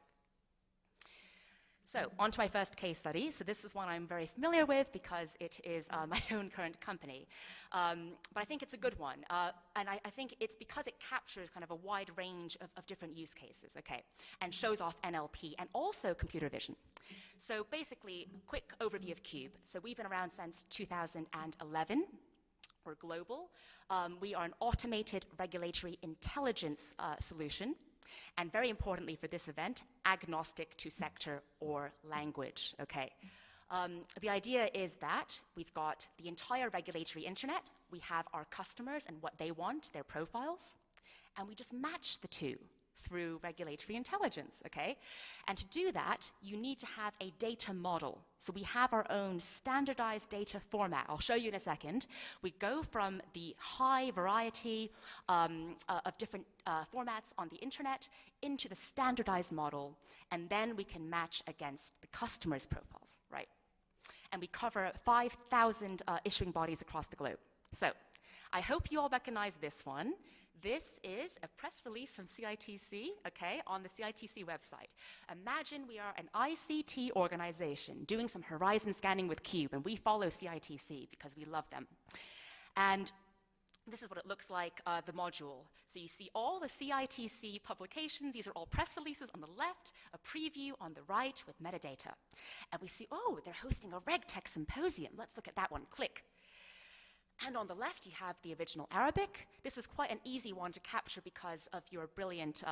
E: So, on to my first case study. So this is one I'm very familiar with because it is my own current company. But I think it's a good one. And I think it's because it captures kind of a wide range of different use cases, okay, and shows off NLP and also computer vision. So basically, quick overview of Cube. So we've been around since 2011. We're global. We are an automated regulatory intelligence solution. And very importantly for this event, agnostic to sector or language, okay? The idea is that we've got the entire regulatory internet, we have our customers and what they want, their profiles, and we just match the two through regulatory intelligence, okay? And to do that, you need to have a data model. So we have our own standardized data format. I'll show you in a second. We go from the high variety of different formats on the internet into the standardized model, and then we can match against the customer's profiles, right? And we cover 5,000 issuing bodies across the globe. So I hope you all recognize this one. This is a press release from CITC, okay, on the CITC website. Imagine we are an ICT organization doing some horizon scanning with Cube, and we follow CITC because we love them. And this is what it looks like, the module. So you see all the CITC publications. These are all press releases on the left, a preview on the right with metadata. And we see, oh, they're hosting a RegTech symposium. Let's look at that one. Click. And on the left, you have the original Arabic. This was quite an easy one to capture because of your brilliant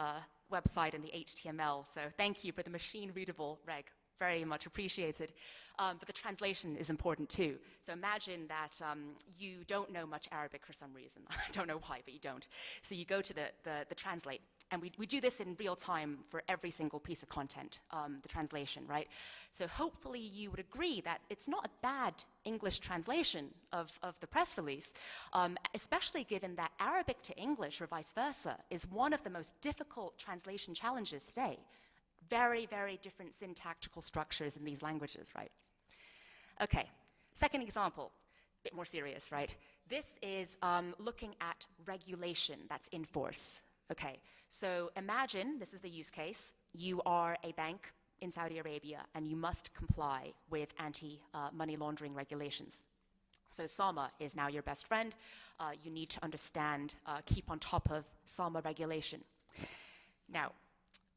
E: website and the HTML. So thank you for the machine-readable reg. Very much appreciated. But the translation is important too. So imagine that you don't know much Arabic for some reason. I don't know why, but you don't. So you go to the translate. And we do this in real time for every single piece of content, the translation, right? So hopefully you would agree that it's not a bad English translation of the press release, especially given that Arabic to English or vice versa is one of the most difficult translation challenges today. Very, very different syntactical structures in these languages, right? Okay, second example, a bit more serious, right? This is looking at regulation that's in force. Okay, so imagine, this is the use case, you are a bank in Saudi Arabia and you must comply with anti-money laundering regulations. So SAMA is now your best friend. You need to understand, keep on top of SAMA regulation. Now,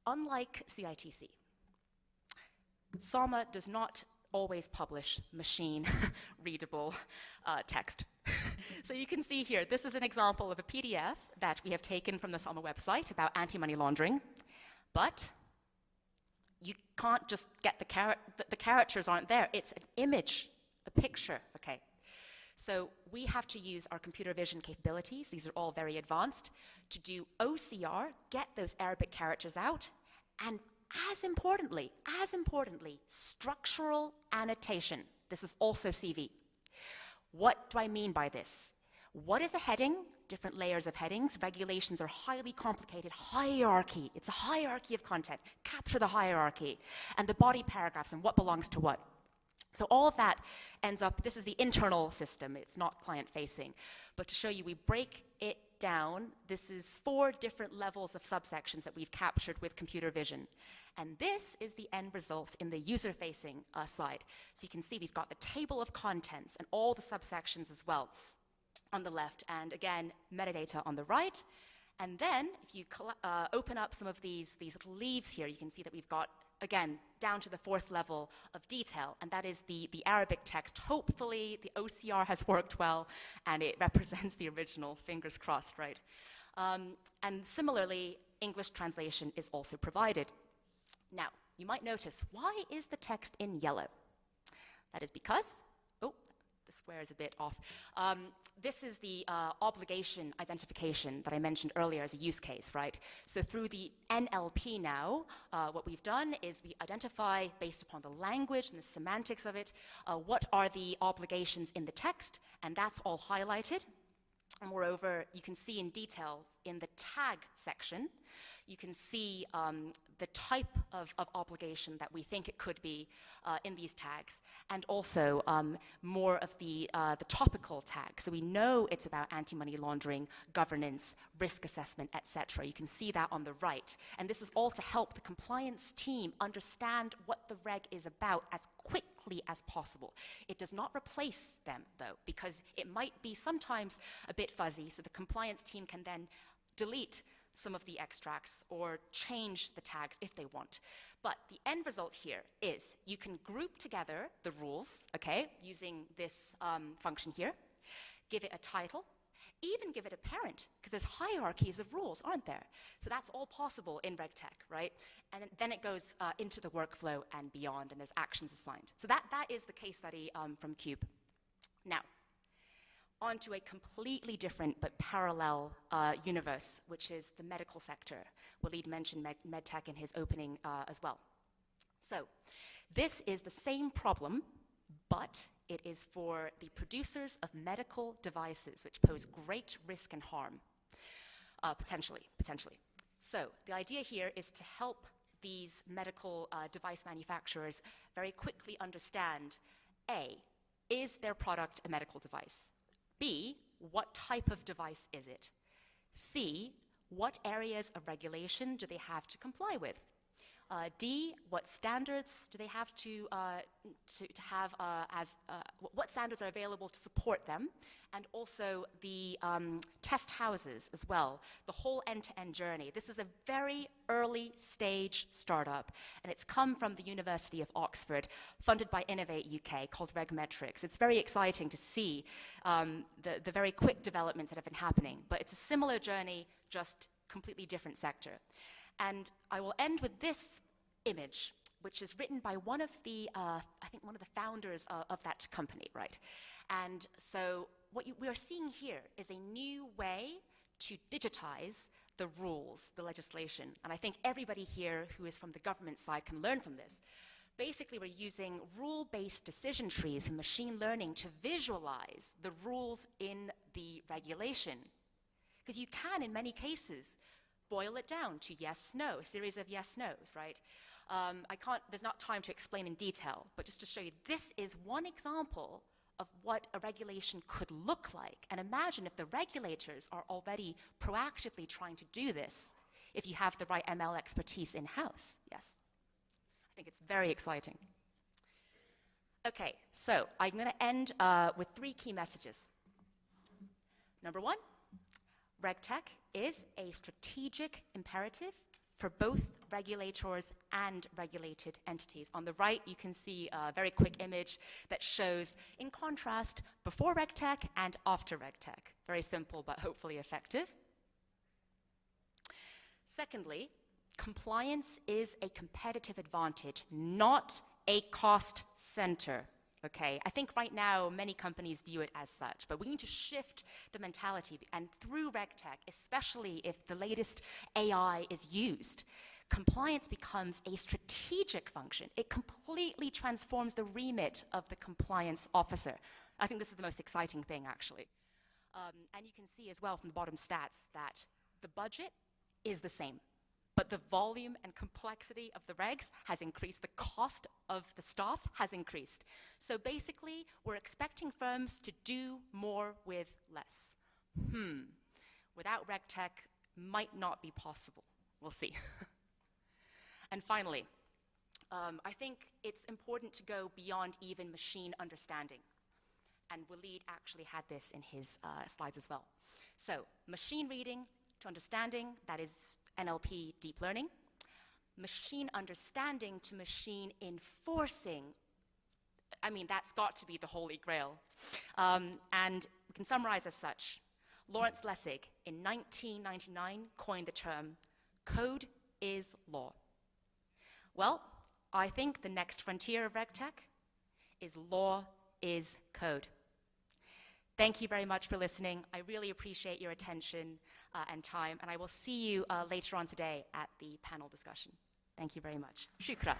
E: unlike CITC, SAMA does not always publish machine-readable text. So you can see here, this is an example of a PDF that we have taken from the SAMA website about anti-money laundering, but you can't just get the characters aren't there. It's an image, a picture, okay? So we have to use our computer vision capabilities, these are all very advanced, to do OCR, get those Arabic characters out, and as importantly, structural annotation. This is also CV. What do I mean by this? What is a heading? Different layers of headings. Regulations are highly complicated. Hierarchy. It's a hierarchy of content. Capture the hierarchy. And the body paragraphs and what belongs to what. So all of that ends up, this is the internal system. It's not client-facing. But to show you, we break it down. This is 4 different levels of subsections that we've captured with computer vision. And this is the end result in the user-facing side. So you can see we've got the table of contents and all the subsections as well on the left. And again, metadata on the right. And then if you open up some of these little leaves here, you can see that we've got, again, down to the 4th level of detail, and that is the Arabic text. Hopefully the OCR has worked well and it represents the original, fingers crossed, right? And similarly, English translation is also provided. Now, you might notice, why is the text in yellow? That is because, oh, the square is a bit off. This is the obligation identification that I mentioned earlier as a use case, right? So through the NLP now, what we've done is we identify, based upon the language and the semantics of it, what are the obligations in the text, and that's all highlighted. Moreover, you can see in detail in the tag section, you can see the type of obligation that we think it could be in these tags, and also more of the topical tags. So we know it's about anti-money laundering, governance, risk assessment, etc. You can see that on the right. And this is all to help the compliance team understand what the reg is about as quickly as possible. It does not replace them, though, because it might be sometimes a bit fuzzy, so the compliance team can then delete some of the extracts or change the tags if they want. But the end result here is you can group together the rules, okay, using this function here, give it a title, even give it a parent, because there's hierarchies of rules, aren't there? So that's all possible in RegTech, right? And then it goes into the workflow and beyond, and there's actions assigned. So that is the case study from Cube. Now, on to a completely different but parallel universe, which is the medical sector. Waleed mentioned medtech in his opening as well. So this is the same problem, but it is for the producers of medical devices, which pose great risk and harm, potentially. So the idea here is to help these medical device manufacturers very quickly understand, A, is their product a medical device? B, what type of device is it? C, what areas of regulation do they have to comply with? D, what standards do they have to have what standards are available to support them? And also the test houses as well, the whole end-to-end journey. This is a very early stage startup, and it's come from the University of Oxford, funded by Innovate UK, called RegMetrics. It's very exciting to see the very quick developments that have been happening, but it's a similar journey, just completely different sector. And I will end with this image, which is written by one of the, I think one of the founders of that company, right? And so what we are seeing here is a new way to digitize the rules, the legislation. And I think everybody here who is from the government side can learn from this. Basically, we're using rule-based decision trees and machine learning to visualize the rules in the regulation. Because you can, in many cases, boil it down to yes, no, a series of yes, no's, right? There's not time to explain in detail, but just to show you, this is one example of what a regulation could look like. And imagine if the regulators are already proactively trying to do this, if you have the right ML expertise in-house, yes. I think it's very exciting. Okay, so I'm gonna end with 3 key messages. Number 1, RegTech is a strategic imperative for both regulators and regulated entities. On the right, you can see a very quick image that shows, in contrast, before RegTech and after RegTech. Very simple, but hopefully effective. Secondly, compliance is a competitive advantage, not a cost center. Okay, I think right now many companies view it as such, but we need to shift the mentality, and through RegTech, especially if the latest AI is used, compliance becomes a strategic function. It completely transforms the remit of the compliance officer. I think this is the most exciting thing, actually. And you can see as well from the bottom stats that the budget is the same, but the volume and complexity of the regs has increased. The cost of the staff has increased. So basically, we're expecting firms to do more with less. Without RegTech, might not be possible. We'll see. And finally, I think it's important to go beyond even machine understanding. And Waleed actually had this in his slides as well. So machine reading to understanding, that is NLP deep learning. Machine understanding to machine enforcing, I mean, that's got to be the holy grail. And we can summarize as such. Lawrence Lessig, in 1999, coined the term, code is law. Well, I think the next frontier of RegTech is law is code. Thank you very much for listening. I really appreciate your attention and time, and I will see you later on today at the panel discussion. Thank you very much. Shukra.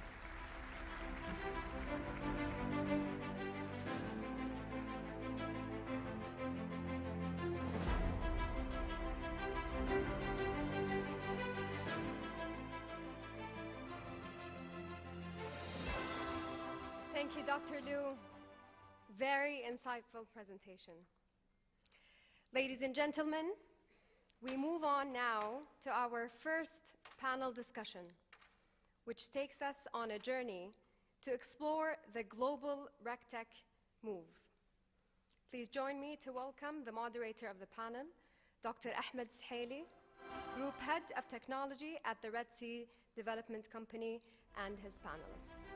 D: Thank you, Dr. Liu. Very insightful presentation. Ladies and gentlemen, we move on now to our first panel discussion, which takes us on a journey to explore the global RegTech move. Please join me to welcome the moderator of the panel, Dr. Ahmed Saheli, Group Head of Technology at the Red Sea Development Company, and his panelists.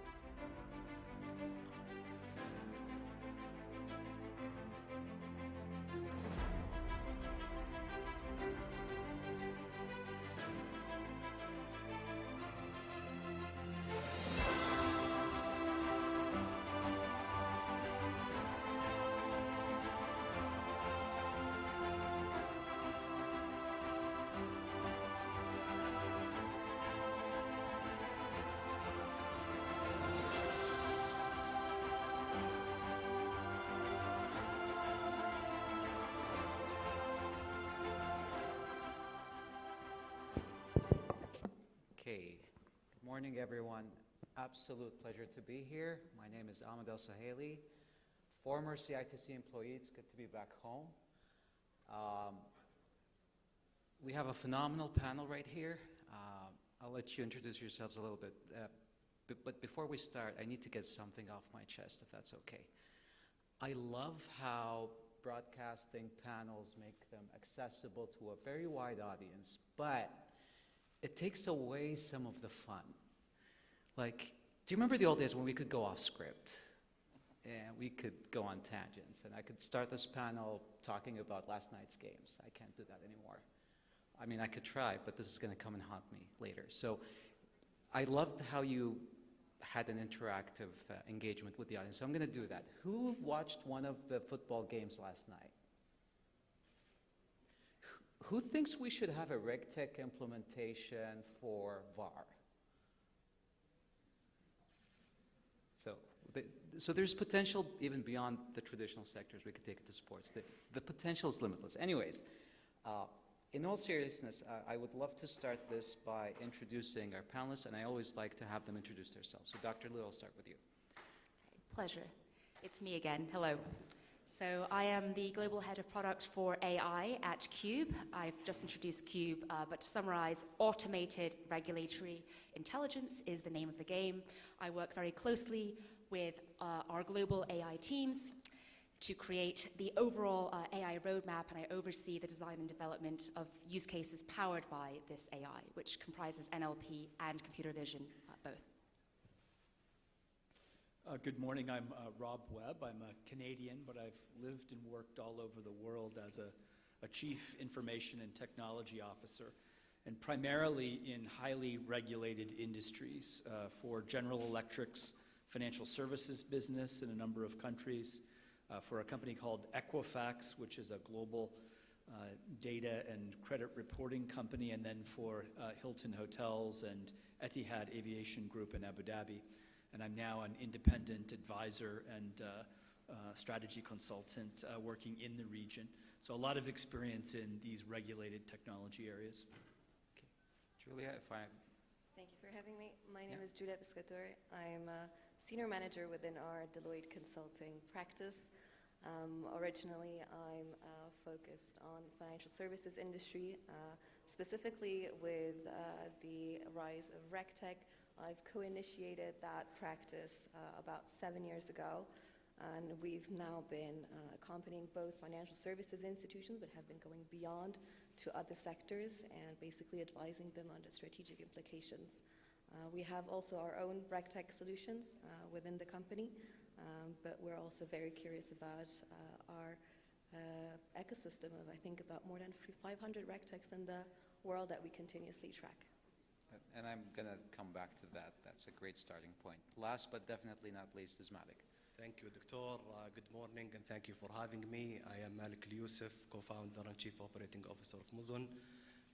F: Okay, good morning everyone. Absolute pleasure to be here. My name is Ahmed El-Saheli, former CITC employee. It's good to be back home. We have a phenomenal panel right here. I'll let you introduce yourselves a little bit. But before we start, I need to get something off my chest, if that's okay. I love how broadcasting panels make them accessible to a very wide audience, but it takes away some of the fun. Like, do you remember the old days when we could go off script and we could go on tangents and I could start this panel talking about last night's games? I can't do that anymore. I mean, I could try, but this is going to come and haunt me later. So I loved how you had an interactive engagement with the audience. So I'm going to do that. Who watched one of the football games last night? Who thinks we should have a RegTech implementation for VAR? So there's potential even beyond the traditional sectors. We could take it to sports. The potential is limitless. Anyways, in all seriousness, I would love to start this by introducing our panelists, and I always like to have them introduce themselves. So Dr. Liu, I'll start with you.
E: Pleasure. It's me again. Hello. So I am the Global Head of Product for AI at Cube. I've just introduced Cube, but to summarize, automated regulatory intelligence is the name of the game. I work very closely with our global AI teams to create the overall AI roadmap, and I oversee the design and development of use cases powered by this AI, which comprises NLP and computer vision, both.
G: Good morning, I'm Rob Webb. I'm a Canadian, but I've lived and worked all over the world as a Chief Information and Technology Officer, and primarily in highly regulated industries for General Electric's financial services business in a number of countries, for a company called Equifax, which is a global data and credit reporting company, and then for Hilton Hotels and Etihad Aviation Group in Abu Dhabi. And I'm now an independent advisor and strategy consultant working in the region. So a lot of experience in these regulated technology areas.
F: Okay. Julia, if I...
H: Thank you for having me. My name is Julia Pescatore. I'm a senior manager within our Deloitte consulting practice. Originally, I'm focused on the financial services industry, specifically with the rise of RegTech. I've co-initiated that practice about 7 years ago, and we've now been accompanying both financial services institutions, but have been going beyond to other sectors and basically advising them on the strategic implications. We have also our own RegTech solutions within the company, but we're also very curious about our ecosystem of, I think, about more than 500 RegTechs in the world that we continuously track.
F: And I'm going to come back to that. That's a great starting point. Last but definitely not least is Malik.
I: Thank you, Doctor. Good morning, and thank you for having me. I am Malik Al-Yusuf, co-founder and chief operating officer of Muzun.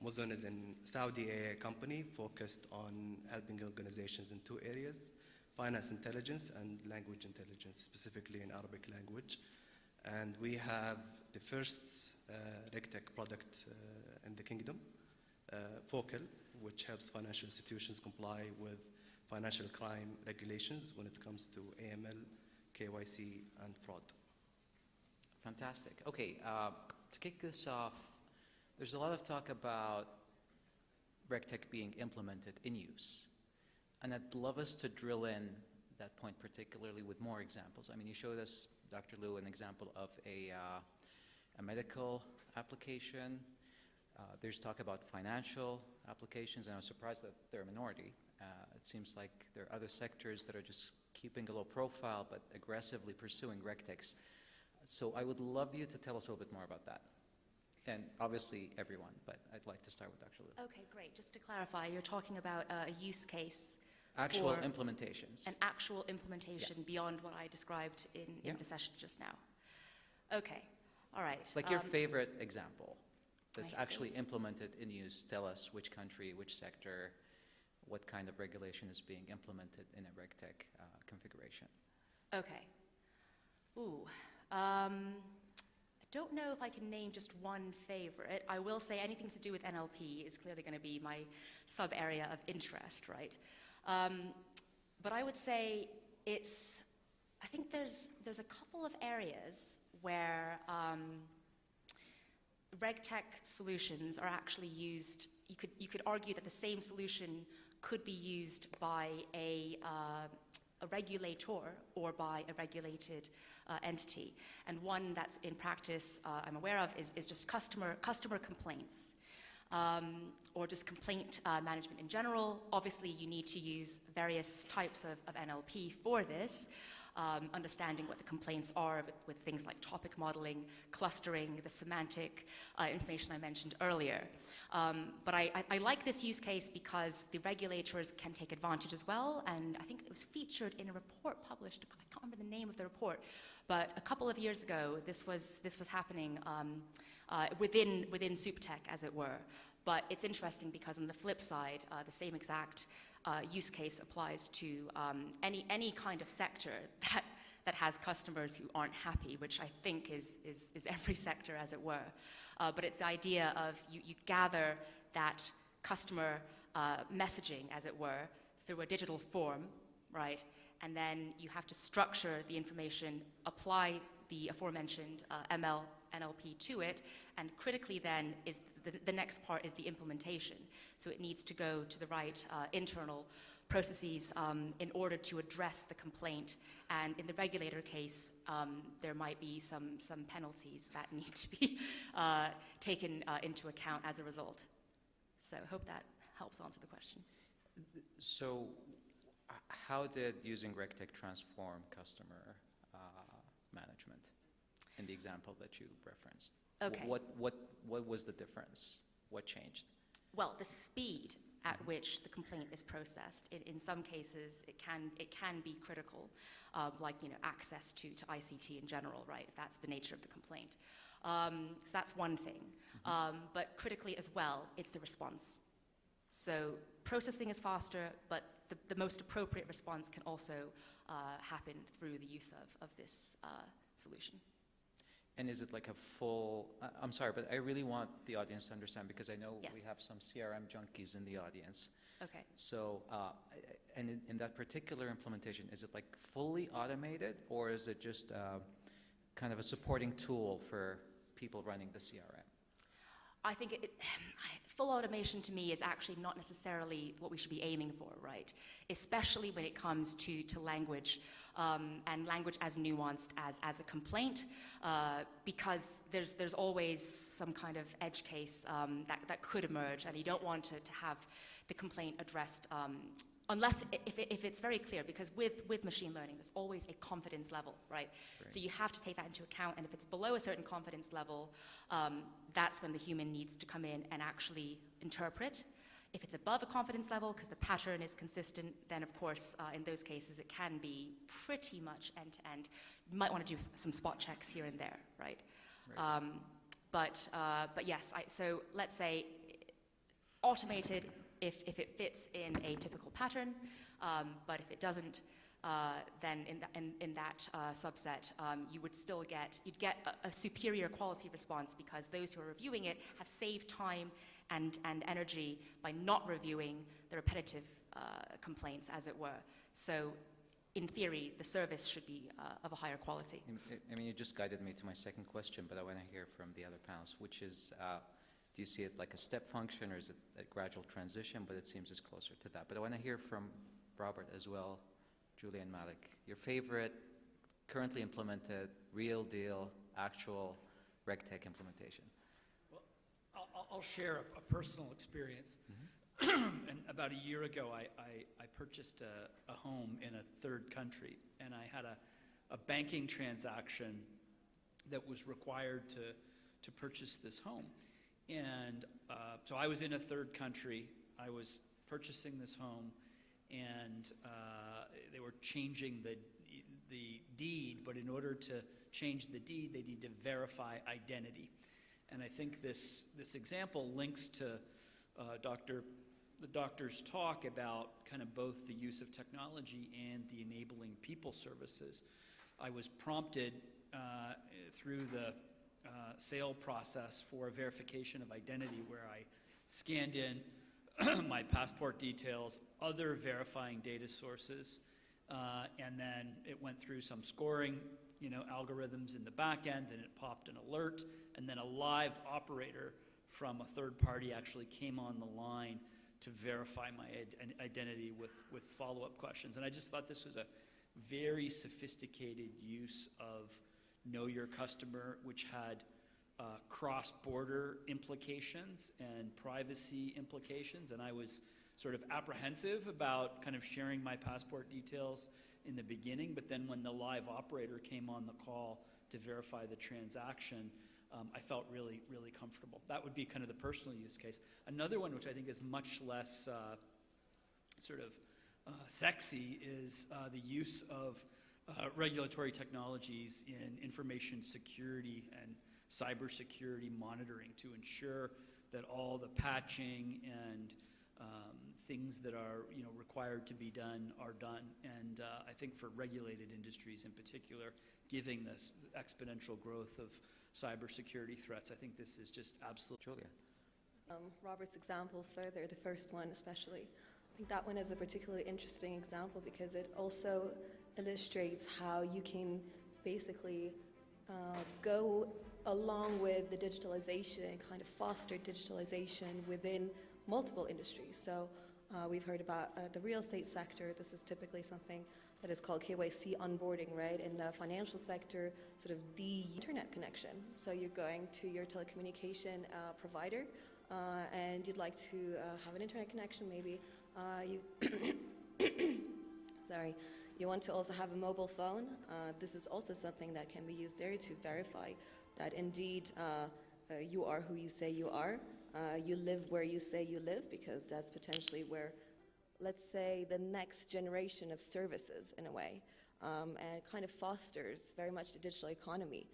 I: Muzun is a Saudi AI company focused on helping organizations in two areas: finance intelligence and language intelligence, specifically in Arabic language. And we have the first RegTech product in the kingdom, Focal, which helps financial institutions comply with financial crime regulations when it comes to AML, KYC, and fraud.
F: Fantastic. Okay, to kick this off, there's a lot of talk about RegTech being implemented in use. And I'd love us to drill in that point particularly with more examples. I mean, you showed us, Dr. Liu, an example of a medical application. There's talk about financial applications, and I was surprised that they're a minority. It seems like there are other sectors that are just keeping a low profile but aggressively pursuing RegTechs. So I would love you to tell us a little bit more about that. And obviously everyone, but I'd like to start with Dr. Liu.
E: Okay, great. Just to clarify, you're talking about a use case.
F: Actual
E: for
F: implementations.
E: An actual implementation beyond what I described in the session just now. Okay, all right.
F: Like your favorite example that's
E: My
F: actually implemented in use. Tell us which country, which sector, what kind of regulation is being implemented in a RegTech configuration.
E: Okay. Ooh. I don't know if I can name just one favorite. I will say anything to do with NLP is clearly going to be my sub-area of interest, right? But I would say I think there's a couple of areas where RegTech solutions are actually used. You could argue that the same solution could be used by a regulator or by a regulated entity. And one that's in practice I'm aware of is just customer complaints. Or just complaint management in general. Obviously, you need to use various types of NLP for this, understanding what the complaints are with things like topic modeling, clustering, the semantic information I mentioned earlier. But I like this use case because the regulators can take advantage as well, and I think it was featured in a report published, I can't remember the name of the report, but a couple of years ago, this was happening within SupTech, as it were. But it's interesting because on the flip side, the same exact use case applies to any kind of sector that has customers who aren't happy, which I think is every sector, as it were. But it's the idea of you gather that customer messaging, as it were, through a digital form, right? And then you have to structure the information, apply the aforementioned NLP to it, and critically then is the next part is the implementation. So it needs to go to the right internal processes in order to address the complaint. And in the regulator case, there might be some penalties that need to be taken into account as a result. So I hope that helps answer the question.
F: So how did using RegTech transform customer management in the example that you referenced?
E: Okay.
F: What was the difference? What changed?
E: Well, the speed at which the complaint is processed. In some cases, it can be critical, like access to ICT in general, right? If that's the nature of the complaint. So that's one thing. But critically as well, it's the response. So processing is faster, but the most appropriate response can also happen through the use of this solution.
F: And is it like a full, I'm sorry, but I really want the audience to understand because I know we have some CRM junkies in the audience.
E: Okay.
F: So, and in that particular implementation, is it like fully automated or is it just kind of a supporting tool for people running the CRM?
E: I think full automation to me is actually not necessarily what we should be aiming for, right? Especially when it comes to language, and language as nuanced as a complaint, because there's always some kind of edge case that could emerge, and you don't want to have the complaint addressed unless if it's very clear, because with machine learning, there's always a confidence level, right? So you have to take that into account, and if it's below a certain confidence level, that's when the human needs to come in and actually interpret. If it's above a confidence level, because the pattern is consistent, then of course, in those cases, it can be pretty much end-to-end. You might want to do some spot checks here and there, right? But yes, so let's say automated if it fits in a typical pattern, but if it doesn't, then in that subset, you'd get a superior quality response because those who are reviewing it have saved time and energy by not reviewing the repetitive complaints, as it were. So in theory, the service should be of a higher quality.
F: I mean, you just guided me to my second question, but I want to hear from the other panels, which is, do you see it like a step function, or is it a gradual transition? But it seems it's closer to that. But I want to hear from Robert as well, Julia and Malik. Your favorite, currently implemented, real deal, actual RegTech implementation.
G: Well, I'll share a personal experience. And about a year ago, I purchased a home in a third country, and I had a banking transaction that was required to purchase this home. And so I was in a third country, I was purchasing this home, and they were changing the deed, but in order to change the deed, they need to verify identity. And I think this example links to the doctor's talk about kind of both the use of technology and the enabling people services. I was prompted through the sale process for a verification of identity, where I scanned in my passport details, other verifying data sources, and then it went through some scoring, algorithms in the back end, and it popped an alert, and then a live operator from a third party actually came on the line to verify my identity with follow-up questions. And I just thought this was a very sophisticated use of Know Your Customer, which had cross-border implications and privacy implications. And I was sort of apprehensive about kind of sharing my passport details in the beginning, but then when the live operator came on the call to verify the transaction, I felt really, really comfortable. That would be kind of the personal use case. Another one, which I think is much less sexy, is the use of regulatory technologies in information security and cybersecurity monitoring to ensure that all the patching and things that are required to be done are done. And I think for regulated industries in particular, given this exponential growth of cybersecurity threats, I think this is just absolute.
F: Julia.
H: Robert's example further, the first one especially, I think that one is a particularly interesting example because it also illustrates how you can basically go along with the digitalization and kind of foster digitalization within multiple industries. So we've heard about the real estate sector. This is typically something that is called KYC onboarding, right? In the financial sector, sort of the internet connection. So you're going to your telecommunication provider and you'd like to have an internet connection, maybe. You want to also have a mobile phone. This is also something that can be used there to verify that indeed you are who you say you are. You live where you say you live, because that's potentially where, let's say, the next generation of services, in a way, and it kind of fosters very much the digital economy.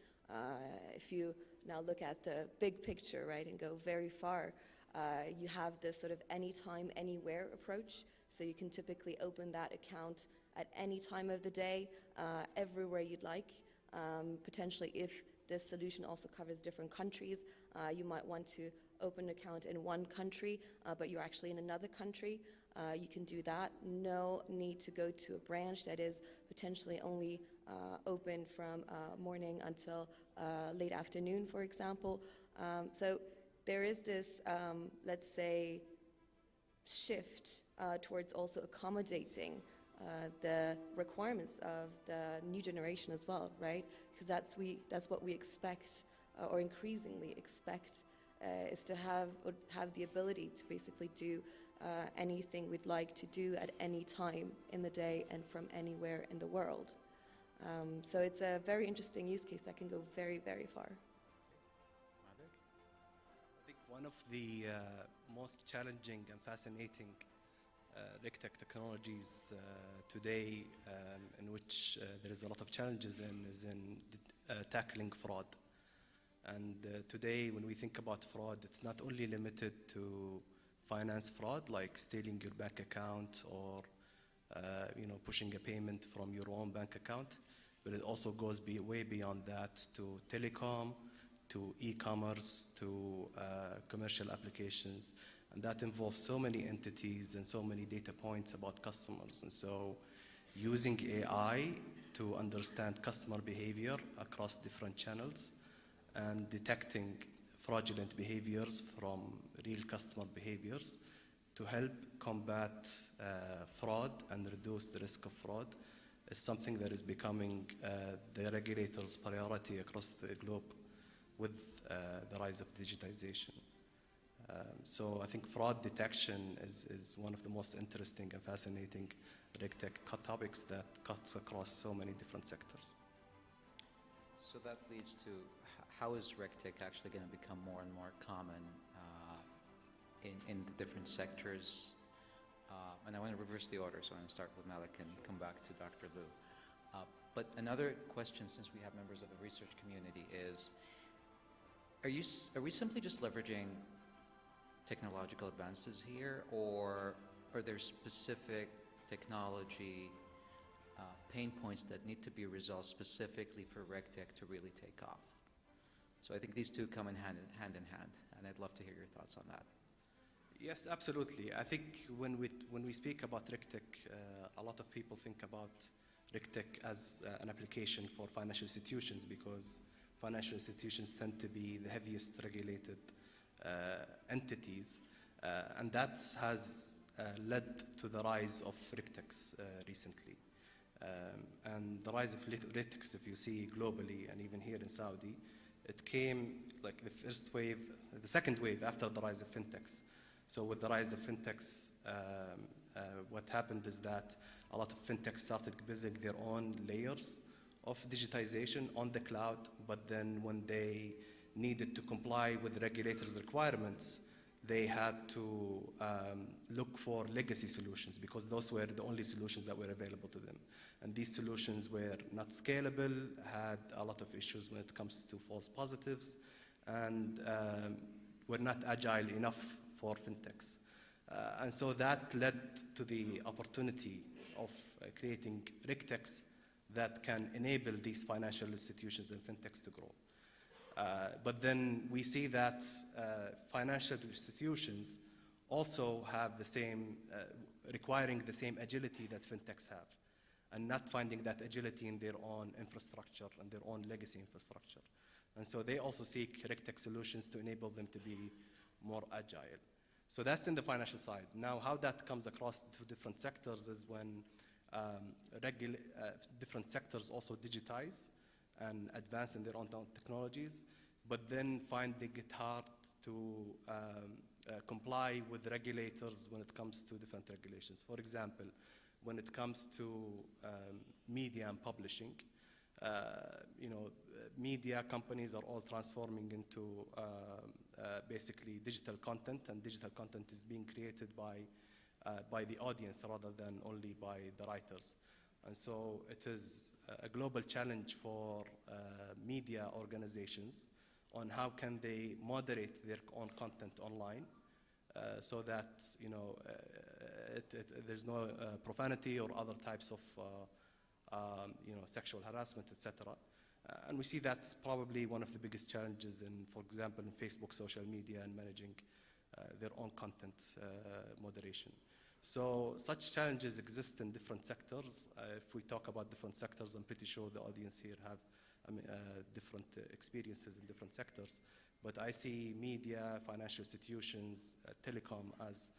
H: If you now look at the big picture, right, and go very far, you have this sort of anytime, anywhere approach. So you can typically open that account at any time of the day, everywhere you'd like. Potentially, if this solution also covers different countries, you might want to open an account in one country, but you're actually in another country. You can do that. No need to go to a branch that is potentially only open from morning until late afternoon, for example. So there is this, let's say, shift towards also accommodating the requirements of the new generation as well, right? Because that's what we expect, or increasingly expect, is to have the ability to basically do anything we'd like to do at any time in the day and from anywhere in the world. So it's a very interesting use case that can go very, very far.
I: I think one of the most challenging and fascinating RegTech technologies today, in which there is a lot of challenges in, is in tackling fraud. And today, when we think about fraud, it's not only limited to finance fraud, like stealing your bank account or pushing a payment from your own bank account, but it also goes way beyond that, to telecom, to e-commerce, to commercial applications, And that involves so many entities and so many data points about customers. And so using AI to understand customer behavior across different channels and detecting fraudulent behaviors from real customer behaviors to help combat fraud and reduce the risk of fraud is something that is becoming the regulators' priority across the globe with the rise of digitization. So I think fraud detection is one of the most interesting and fascinating RegTech topics that cuts across so many different sectors.
F: So that leads to how is RegTech actually going to become more and more common in the different sectors? And I want to reverse the order, so I'm going to start with Malik and come back to Dr. Liu. But another question, since we have members of the research community, is are we simply just leveraging technological advances here, or are there specific technology pain points that need to be resolved specifically for RegTech to really take off? So I think these two come in hand in hand, and I'd love to hear your thoughts on that.
I: Yes, absolutely. I think when we speak about RegTech, a lot of people think about RegTech as an application for financial institutions, because financial institutions tend to be the heaviest regulated entities, and that has led to the rise of RegTechs recently. And the rise of RegTechs, if you see globally and even here in Saudi, it came like the first wave, the second wave after the rise of fintechs. So with the rise of fintechs, what happened is that a lot of fintechs started building their own layers of digitization on the cloud, but then when they needed to comply with regulators' requirements, they had to look for legacy solutions, because those were the only solutions that were available to them. And these solutions were not scalable, had a lot of issues when it comes to false positives, and were not agile enough for fintechs. And so that led to the opportunity of creating RegTechs that can enable these financial institutions and fintechs to grow. But then we see that financial institutions also have the same, requiring the same agility that fintechs have, and not finding that agility in their own infrastructure and their own legacy infrastructure. And so they also seek RegTech solutions to enable them to be more agile. So that's in the financial side. Now, how that comes across to different sectors is when different sectors also digitize and advance in their own technologies, but then finding it hard to comply with regulators when it comes to different regulations. For example, when it comes to media and publishing, media companies are all transforming into basically digital content, and digital content is being created by the audience rather than only by the writers. And so it is a global challenge for media organizations on how can they moderate their own content online so that there's no profanity or other types of sexual harassment, etc. And we see that's probably one of the biggest challenges in, for example, in Facebook social media and managing their own content moderation. So such challenges exist in different sectors. If we talk about different sectors, I'm pretty sure the audience here have different experiences in different sectors. But I see media, financial institutions, telecom as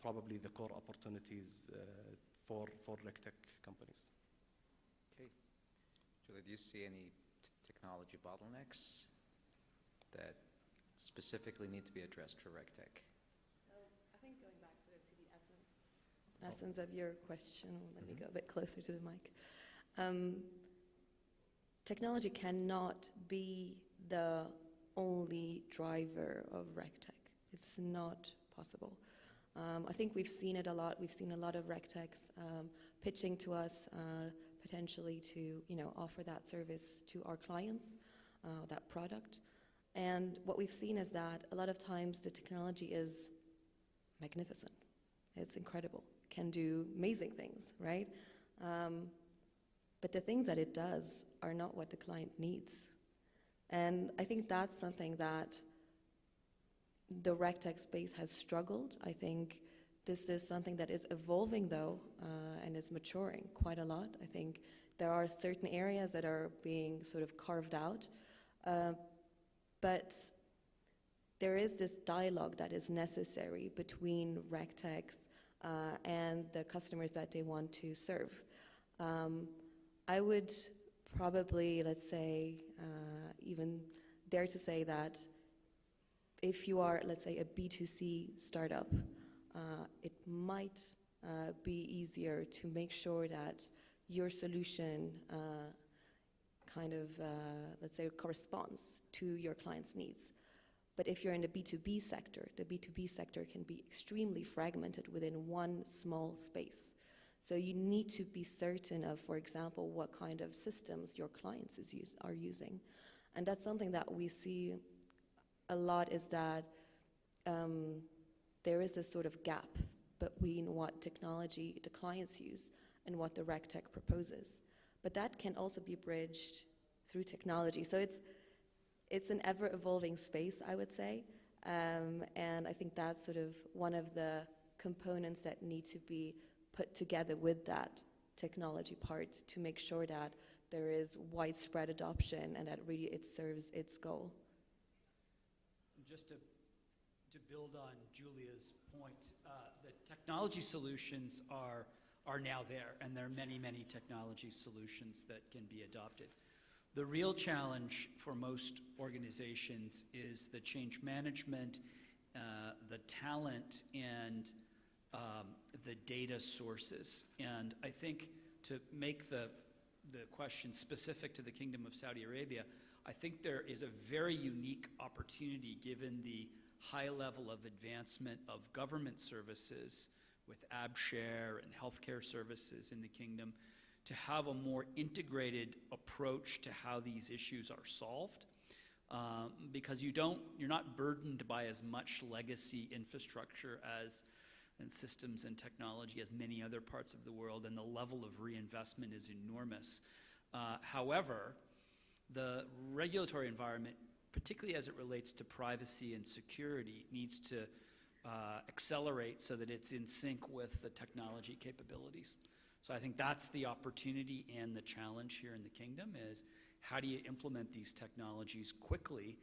I: probably the core opportunities for RegTech companies.
F: Okay. Julia, do you see any technology bottlenecks that specifically need to be addressed for RegTech?
H: So I think going back sort of to the essence of your question, let me go a bit closer to the mic. Technology cannot be the only driver of RegTech. It's not possible. I think we've seen it a lot. We've seen a lot of RegTechs pitching to us potentially to offer that service to our clients, that product. And what we've seen is that a lot of times the technology is magnificent. It's incredible. It can do amazing things, right? But the things that it does are not what the client needs. And I think that's something that the RegTech space has struggled. I think this is something that is evolving, though, and is maturing quite a lot. I think there are certain areas that are being sort of carved out, but there is this dialogue that is necessary between RegTechs and the customers that they want to serve. I would probably, let's say, even dare to say that if you are, let's say, a B2C startup, it might be easier to make sure that your solution let's say, corresponds to your client's needs. But if you're in the B2B sector can be extremely fragmented within one small space. So you need to be certain of, for example, what kind of systems your clients are using. And that's something that we see a lot, is that there is this sort of gap between what technology the clients use and what the RegTech proposes. But that can also be bridged through technology. So it's an ever-evolving space, I would say. And I think that's sort of one of the components that need to be put together with that technology part to make sure that there is widespread adoption and that really it serves its goal.
G: Just to build on Julia's point, the technology solutions are now there, and there are many, many technology solutions that can be adopted. The real challenge for most organizations is the change management, the talent, and the data sources. And I think to make the question specific to the Kingdom of Saudi Arabia, I think there is a very unique opportunity, given the high level of advancement of government services with AbShare and healthcare services in the kingdom, to have a more integrated approach to how these issues are solved, because you're not burdened by as much legacy infrastructure and systems and technology as many other parts of the world, and the level of reinvestment is enormous. However, the regulatory environment, particularly as it relates to privacy and security, needs to accelerate so that it's in sync with the technology capabilities. So I think that's the opportunity and the challenge here in the kingdom, is how do you implement these technologies quickly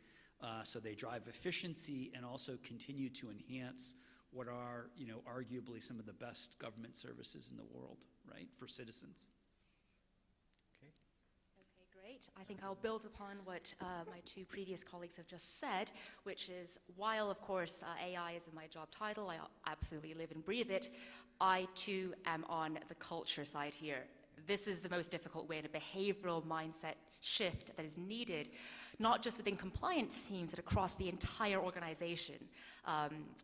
G: so they drive efficiency and also continue to enhance what are, arguably some of the best government services in the world, right, for citizens.
E: Okay, great. I think I'll build upon what my two previous colleagues have just said, which is, while, of course, AI is in my job title, I absolutely live and breathe it, I, too, am on the culture side here. This is the most difficult way, and a behavioral mindset shift that is needed, not just within compliance teams, but across the entire organization.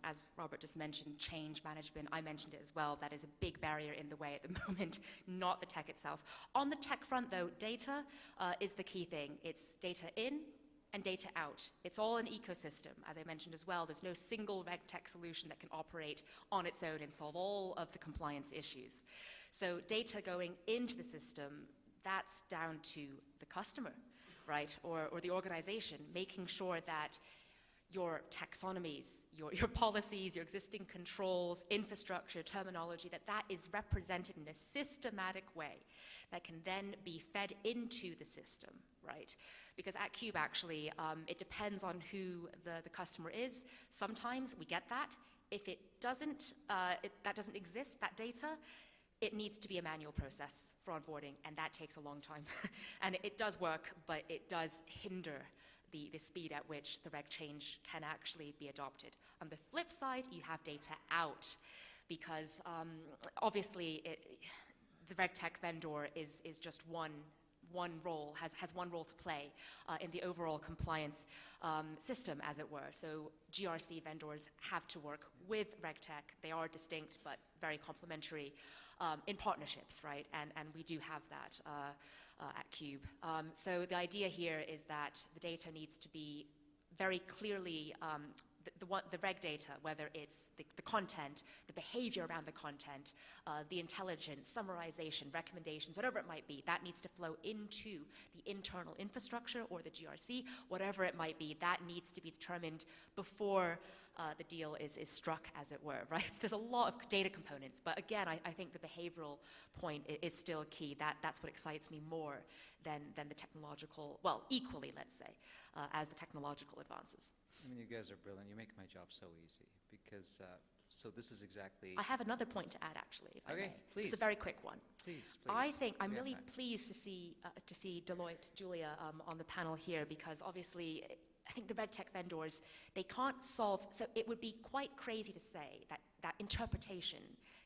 E: As Robert just mentioned, change management, I mentioned it as well, that is a big barrier in the way at the moment, not the tech itself. On the tech front, though, data is the key thing. It's data in and data out. It's all an ecosystem, as I mentioned as well. There's no single RegTech solution that can operate on its own and solve all of the compliance issues. So data going into the system, that's down to the customer, right, or the organization, making sure that your taxonomies, your policies, your existing controls, infrastructure, terminology, that is represented in a systematic way that can then be fed into the system, right? Because at Cube, actually, it depends on who the customer is. Sometimes we get that. If it doesn't, that doesn't exist, that data, it needs to be a manual process for onboarding, and that takes a long time. And it does work, but it does hinder the speed at which the reg change can actually be adopted. On the flip side, you have data out, because obviously the RegTech vendor is just one role, has one role to play in the overall compliance system, as it were. So GRC vendors have to work with RegTech. They are distinct but very complementary in partnerships, right? And we do have that at Cube. So the idea here is that the data needs to be very clearly the reg data, whether it's the content, the behavior around the content, the intelligence, summarization, recommendations, whatever it might be, that needs to flow into the internal infrastructure or the GRC, whatever it might be, that needs to be determined before the deal is struck, as it were, right? So there's a lot of data components, but again, I think the behavioral point is still key. That's what excites me more than the technological, well, equally, let's say, as the technological advances.
F: I mean, you guys are brilliant. You make my job so easy because, so this is exactly...
E: I have another point to add, actually, if I may.
F: Please.
E: It's a very quick one.
F: Please.
E: I think I'm
F: We have
E: really
F: time.
E: pleased to see Deloitte, Julia, on the panel here, because obviously I think the RegTech vendors, they can't solve, so it would be quite crazy to say that interpretation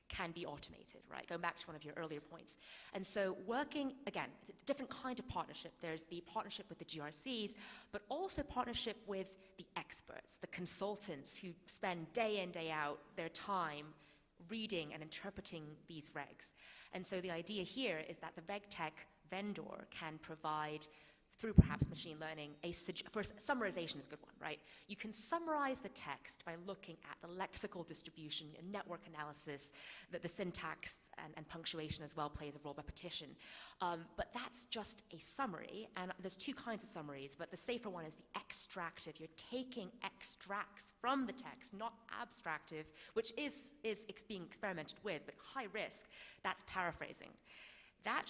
E: can be automated, right? Going back to one of your earlier points. And so working, again, it's a different kind of partnership. There's the partnership with the GRCs, but also partnership with the experts, the consultants who spend day in, day out their time reading and interpreting these regs. And so the idea here is that the RegTech vendor can provide, through perhaps machine learning, first, summarization is a good one, right? You can summarize the text by looking at the lexical distribution and network analysis, that the syntax and punctuation as well plays a role, repetition. But that's just a summary, and there's two kinds of summaries, but the safer one is the extractive. You're taking extracts from the text, not abstractive, which is being experimented with, but high risk, that's paraphrasing. That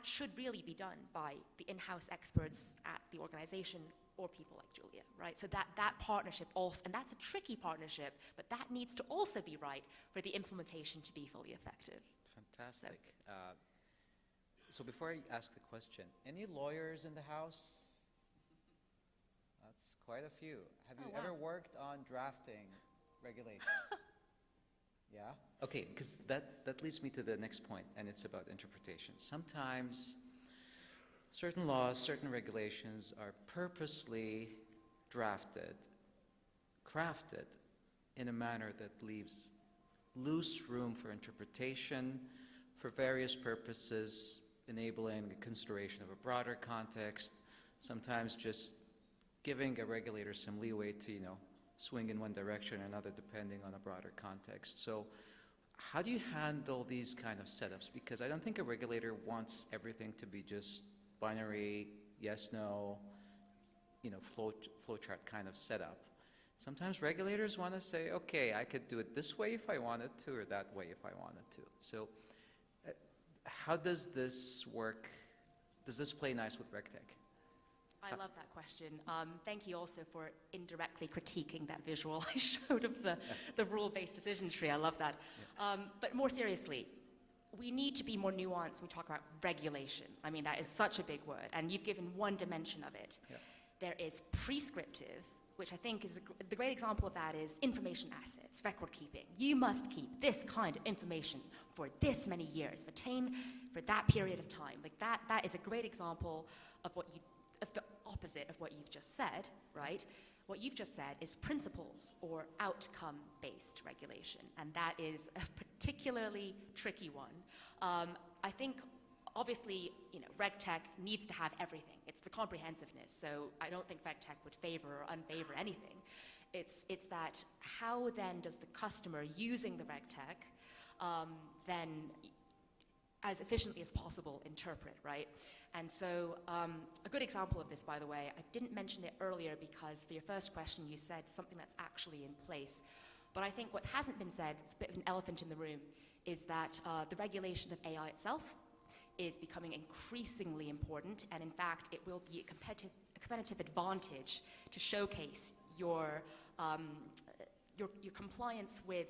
E: should really be done by the in-house experts at the organization or people like Julia, right? So that partnership also, and that's a tricky partnership, but that needs to also be right for the implementation to be fully effective.
F: Fantastic. So before I ask the question, any lawyers in the house? That's quite a few. Have you ever worked on drafting regulations? Yeah? Okay, because that leads me to the next point, and it's about interpretation. Sometimes certain laws, certain regulations are purposely drafted, crafted in a manner that leaves loose room for interpretation for various purposes, enabling the consideration of a broader context, sometimes just giving a regulator some leeway to, swing in one direction or another depending on a broader context. So how do you handle these kind of setups? Because I don't think a regulator wants everything to be just binary, yes, no, flowchart kind of setup. Sometimes regulators want to say, okay, I could do it this way if I wanted to, or that way if I wanted to. So how does this work? Does this play nice with RegTech?
E: I love that question. Thank you also for indirectly critiquing that visual I showed of the rule-based decision tree. I love that.
F: Yeah.
E: But more seriously, we need to be more nuanced when we talk about regulation. I mean, that is such a big word, and you've given one dimension of it.
F: Yeah.
E: There is prescriptive, which I think is the great example of that is information assets, record keeping. You must keep this kind of information for this many years, for that period of time. Like that is a great example of the opposite of what you've just said, right? What you've just said is principles or outcome-based regulation, and that is a particularly tricky one. I think, obviously, RegTech needs to have everything. It's the comprehensiveness, so I don't think RegTech would favor or unfavor anything. It's that how then does the customer using the RegTech then as efficiently as possible interpret, right? And so a good example of this, by the way, I didn't mention it earlier because for your first question you said something that's actually in place. But I think what hasn't been said, it's a bit of an elephant in the room, is that the regulation of AI itself is becoming increasingly important, and in fact it will be a competitive advantage to showcase your compliance with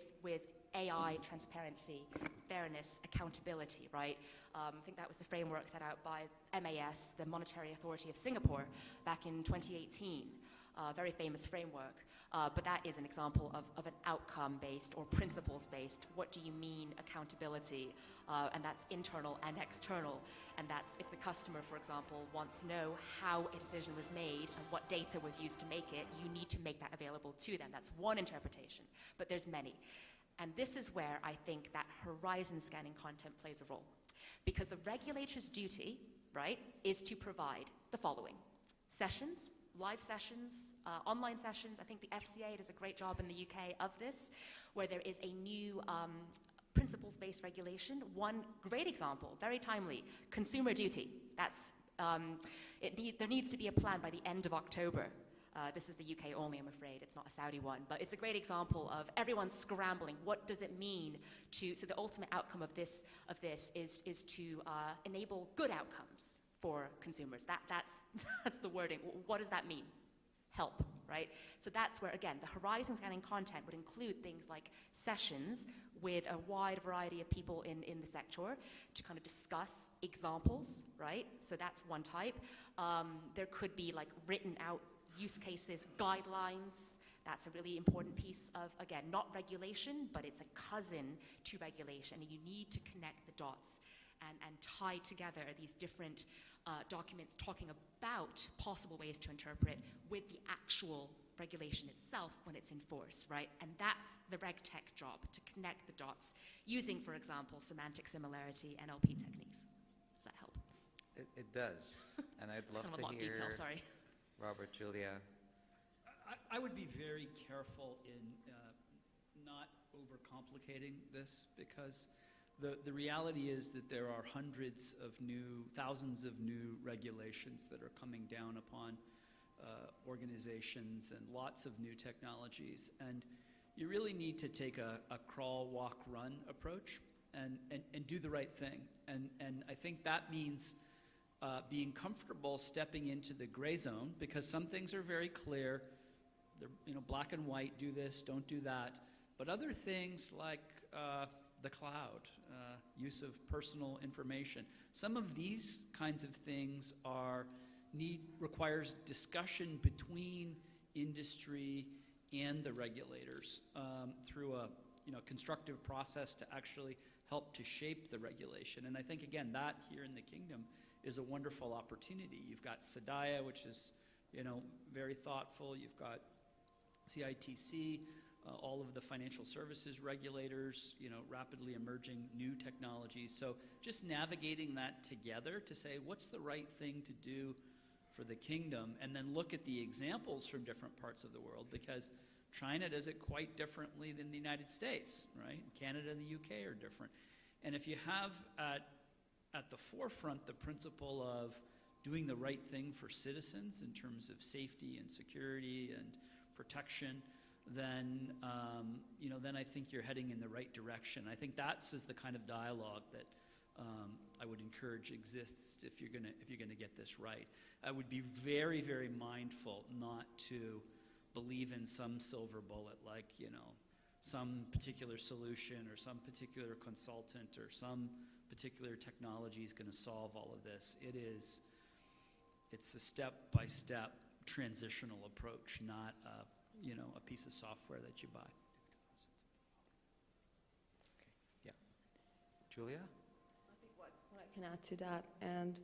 E: AI, transparency, fairness, accountability, right? I think that was the framework set out by MAS, the Monetary Authority of Singapore, back in 2018. Very famous framework. But that is an example of an outcome-based or principles-based. What do you mean accountability? And that's internal and external. And that's if the customer, for example, wants to know how a decision was made and what data was used to make it, you need to make that available to them. That's one interpretation, but there's many. And this is where I think that horizon scanning content plays a role. Because the regulator's duty, right, is to provide the following: sessions, live sessions, online sessions. I think the FCA does a great job in the UK of this, where there is a new principles-based regulation. One great example, very timely, consumer duty. That's, there needs to be a plan by the end of October This is the UK only, I'm afraid. It's not a Saudi one. But it's a great example of everyone scrambling. What does it mean to, so the ultimate outcome of this is to enable good outcomes for consumers. That's the wording. What does that mean? Help, right? So that's where, again, the horizon scanning content would include things like sessions with a wide variety of people in the sector to kind of discuss examples, right? So that's one type. There could be like written out use cases, guidelines. That's a really important piece of, again, not regulation, but it's a cousin to regulation. And you need to connect the dots and tie together these different documents talking about possible ways to interpret with the actual regulation itself when it's in force, right? And that's the RegTech job, to connect the dots using, for example, semantic similarity, NLP techniques. Does that help?
J: It does. And I'd love
E: kind of
J: to
E: a lot of
J: hear,
E: detail, sorry.
J: Robert, Julia.
G: I would be very careful in not overcomplicating this, because the reality is that there are thousands of new regulations that are coming down upon organizations and lots of new technologies. And you really need to take a crawl, walk, run approach and do the right thing. And I think that means being comfortable stepping into the gray zone, because some things are very clear. They're black and white, do this, don't do that. But other things like the cloud, use of personal information, some of these kinds of things requires discussion between industry and the regulators through a constructive process to actually help to shape the regulation. And I think, again, that here in the kingdom is a wonderful opportunity. You've got SEDAIA, which is very thoughtful. You've got CITC, all of the financial services regulators, rapidly emerging new technologies. So just navigating that together to say, what's the right thing to do for the kingdom, and then look at the examples from different parts of the world, because China does it quite differently than the United States, right? Canada and the UK are different. And if you have at the forefront the principle of doing the right thing for citizens in terms of safety and security and protection, then then I think you're heading in the right direction. I think that's the kind of dialogue that I would encourage exists if you're gonna get this right. I would be very, very mindful not to believe in some silver bullet, like some particular solution or some particular consultant or some particular technology is going to solve all of this. It's a step-by-step transitional approach, not a piece of software that you buy.
J: Okay. Yeah. Julia?
H: I think what I can add to that, and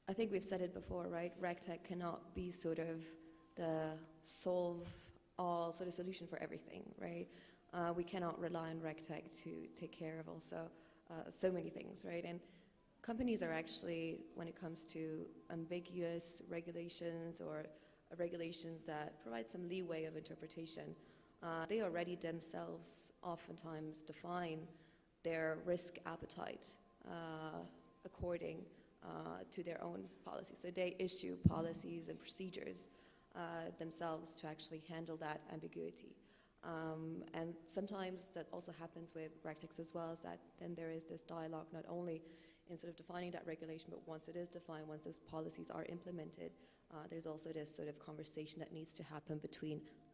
H: I think we've said it before, right? RegTech cannot be sort of the solve-all sort of solution for everything, right? We cannot rely on RegTech to take care of also so many things, right? And companies are actually, when it comes to ambiguous regulations or regulations that provide some leeway of interpretation, they already themselves oftentimes define their risk appetite according to their own policies. So they issue policies and procedures themselves to actually handle that ambiguity. And sometimes that also happens with RegTechs as well, is that then there is this dialogue not only in sort of defining that regulation, but once it is defined, once those policies are implemented, there's also this sort of conversation that needs to happen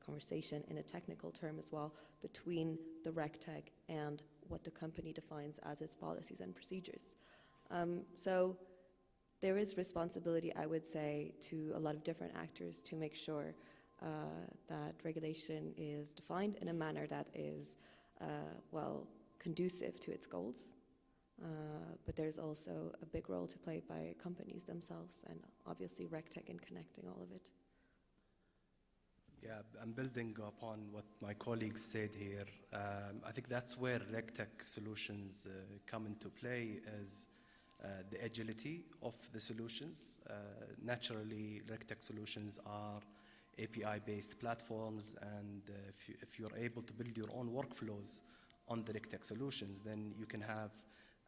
H: conversation in a technical term as well, between the RegTech and what the company defines as its policies and procedures. So there is responsibility, I would say, to a lot of different actors to make sure that regulation is defined in a manner that is, conducive to its goals. But there's also a big role to play by companies themselves, and obviously RegTech in connecting all of it.
I: Yeah, I'm building upon what my colleagues said here. I think that's where RegTech solutions come into play, as the agility of the solutions. Naturally, RegTech solutions are API-based platforms, and if you're able to build your own workflows on the RegTech solutions, then you can have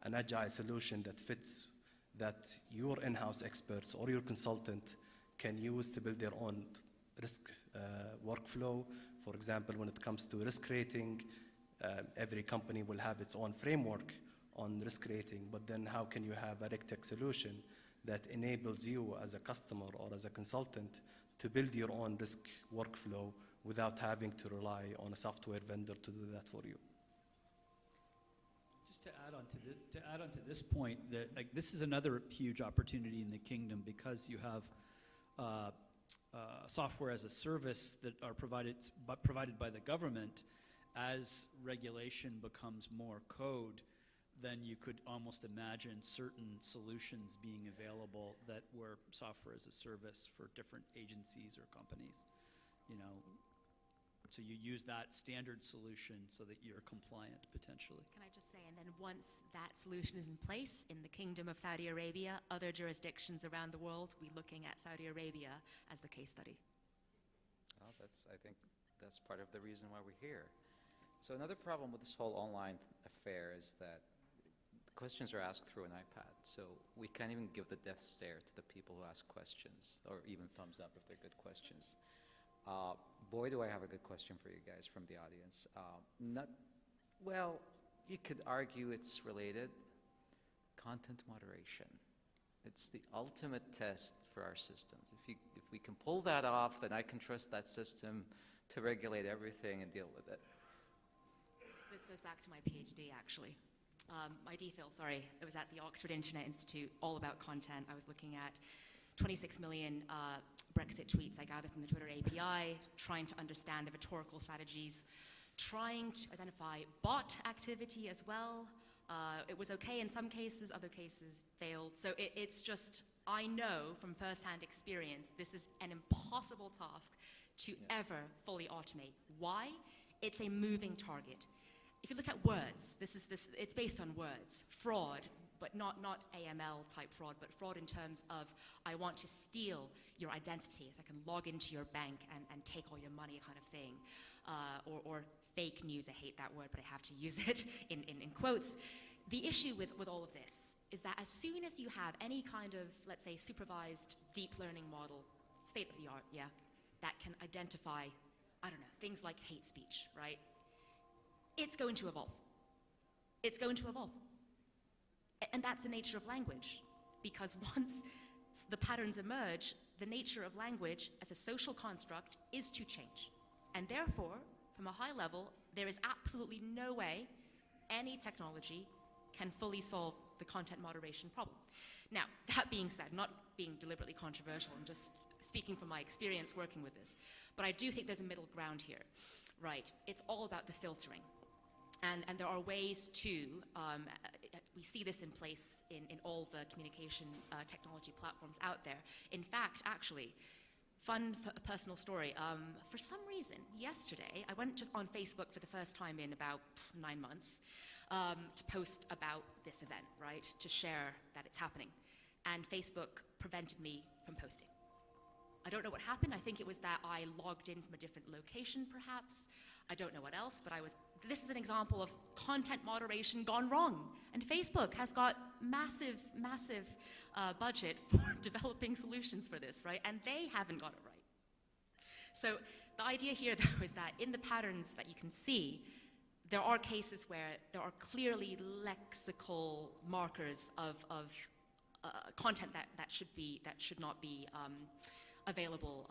I: an agile solution that fits, that your in-house experts or your consultant can use to build their own risk workflow. For example, when it comes to risk rating, every company will have its own framework on risk rating, but then how can you have a RegTech solution that enables you as a customer or as a consultant to build your own risk workflow without having to rely on a software vendor to do that for you?
G: Just to add on to this point, that like this is another huge opportunity in the kingdom because you have software as a service that are provided by the government. As regulation becomes more code, then you could almost imagine certain solutions being available that were software as a service for different agencies or companies, you know. So you use that standard solution so that you're compliant potentially.
E: Can I just say, and then once that solution is in place in the Kingdom of Saudi Arabia, other jurisdictions around the world will be looking at Saudi Arabia as the case study.
F: Well, I think that's part of the reason why we're here. So another problem with this whole online affair is that questions are asked through an iPad, so we can't even give the death stare to the people who ask questions, or even thumbs up if they're good questions. Boy, do I have a good question for you guys from the audience. Well, you could argue it's related. Content moderation. It's the ultimate test for our systems. If we can pull that off, then I can trust that system to regulate everything and deal with it.
E: This goes back to my PhD, actually. My DPhil, sorry, it was at the Oxford Internet Institute, all about content. I was looking at 26 million Brexit tweets I gathered from the Twitter API, trying to understand the rhetorical strategies, trying to identify bot activity as well. It was okay in some cases, other cases failed. So it's just, I know from firsthand experience, this is an impossible task to ever fully automate. Why? It's a moving target. If you look at words, it's based on words. Fraud, but not AML type fraud, but fraud in terms of I want to steal your identity so I can log into your bank and take all your money kind of thing. Or fake news, I hate that word, but I have to use it in quotes. The issue with all of this is that as soon as you have any kind of, let's say, supervised deep learning model, state of the art, yeah, that can identify, I don't know, things like hate speech, right? It's going to evolve. It's going to evolve. And that's the nature of language, because once the patterns emerge, the nature of language as a social construct is to change. And therefore, from a high level, there is absolutely no way any technology can fully solve the content moderation problem. Now, that being said, not being deliberately controversial, I'm just speaking from my experience working with this, but I do think there's a middle ground here, right? It's all about the filtering. And there are ways to, we see this in place in all the communication technology platforms out there. In fact, actually, a personal story. For some reason, yesterday, I went on Facebook for the first time in about 9 months to post about this event, right? To share that it's happening. And Facebook prevented me from posting. I don't know what happened. I think it was that I logged in from a different location, perhaps. I don't know what else, but this is an example of content moderation gone wrong. And Facebook has got massive budget for developing solutions for this, right? And they haven't got it right. So the idea here, though, is that in the patterns that you can see, there are cases where there are clearly lexical markers of content that should not be available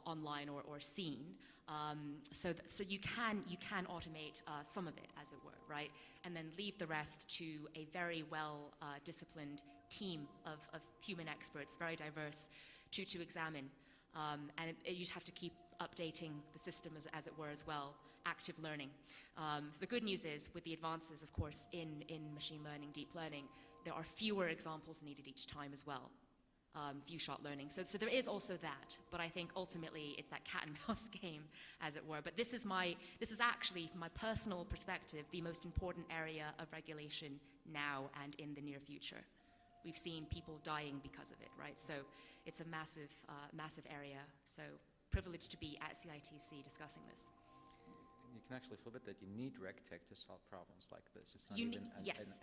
E: online or seen. So you can automate some of it, as it were, right? And then leave the rest to a very well disciplined team of human experts, very diverse, to examine. And you just have to keep updating the system, as it were, as well, active learning. So the good news is, with the advances, of course, in machine learning, deep learning, there are fewer examples needed each time as well. Few-shot learning. So there is also that, but I think ultimately it's that cat and mouse game, as it were. But this is actually, from my personal perspective, the most important area of regulation now and in the near future. We've seen people dying because of it, right? So it's a massive area. So privileged to be at CITC discussing this.
F: You can actually flip it that you need RegTech to solve problems like this. It's not
E: yes,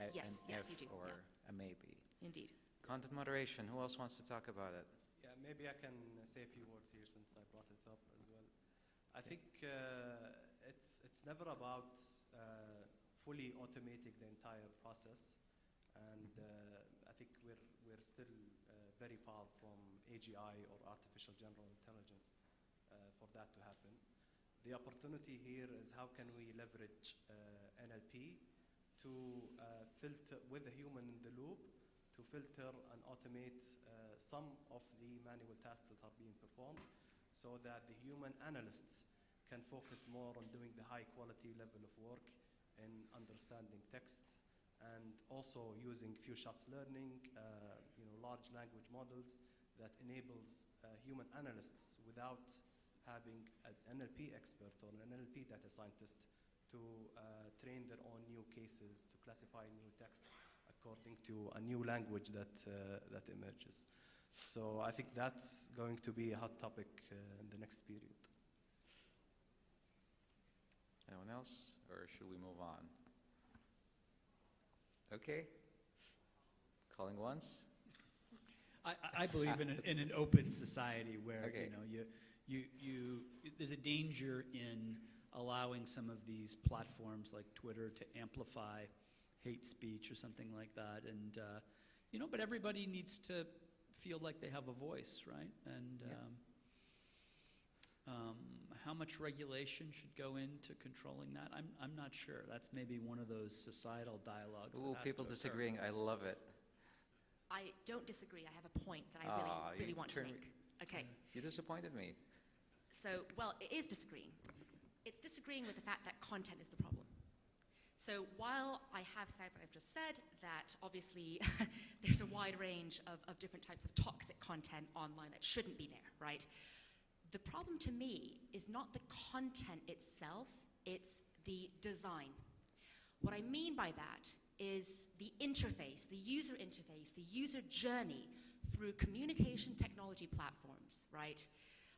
F: if
E: you do.
F: or
E: Yeah.
F: a maybe.
E: Indeed.
F: Content moderation, who else wants to talk about it?
I: Yeah, maybe I can say a few words here since I brought it up as well. I think it's never about fully automating the entire process, and I think we're still very far from AGI or artificial general intelligence for that to happen. The opportunity here is how can we leverage NLP to filter, with a human in the loop, to filter and automate some of the manual tasks that are being performed, so that the human analysts can focus more on doing the high quality level of work in understanding text, and also using few shots learning, large language models that enables human analysts without having an NLP expert or an NLP data scientist to train their own new cases, to classify new text according to a new language that emerges. So I think that's going to be a hot topic in the next period.
J: Anyone else, or should we move on? Okay. Calling once.
G: I believe in an open society where
J: Okay.
G: there's a danger in allowing some of these platforms like Twitter to amplify hate speech or something like that, and but everybody needs to feel like they have a voice, right? And how much regulation should go into controlling that? I'm not sure. That's maybe one of those societal dialogues.
J: Ooh, people disagreeing. I love it.
E: I don't disagree. I have a point that I really want to make. Okay.
J: You disappointed me.
E: So, well, it is disagreeing. It's disagreeing with the fact that content is the problem. So while I have said what I've just said, that obviously there's a wide range of different types of toxic content online that shouldn't be there, right? The problem to me is not the content itself, it's the design. What I mean by that is the interface, the user journey through communication technology platforms, right?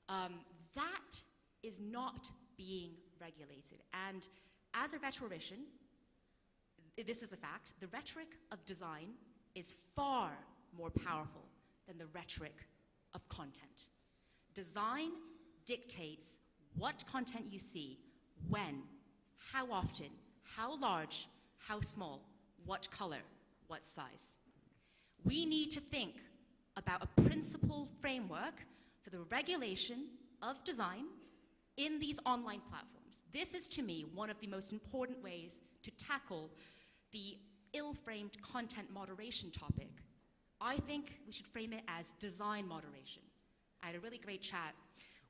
E: That is not being regulated. And as a rhetorician, this is a fact, the rhetoric of design is far more powerful than the rhetoric of content. Design dictates what content you see, when, how often, how large, how small, what color, what size. We need to think about a principled framework for the regulation of design in these online platforms. This is, to me, one of the most important ways to tackle the ill-framed content moderation topic. I think we should frame it as design moderation. I had a really great chat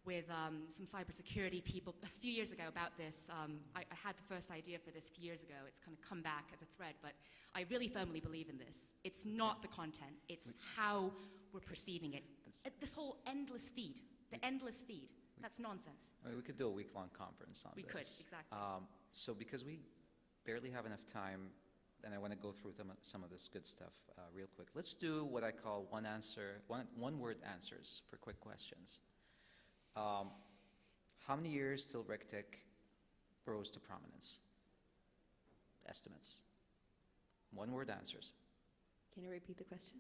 E: with some cybersecurity people a few years ago about this. I had the first idea for this a few years ago. It's kind of come back as a thread, but I really firmly believe in this. It's not the content, it's how we're perceiving it. This whole endless feed, that's nonsense.
J: I mean, we could do a week-long conference on this.
E: We could, exactly.
J: So because we barely have enough time, and I want to go through some of this good stuff real quick. Let's do what I call one-word answers for quick questions. How many years till RegTech rose to prominence? Estimates. One-word answers.
H: Can you repeat the question?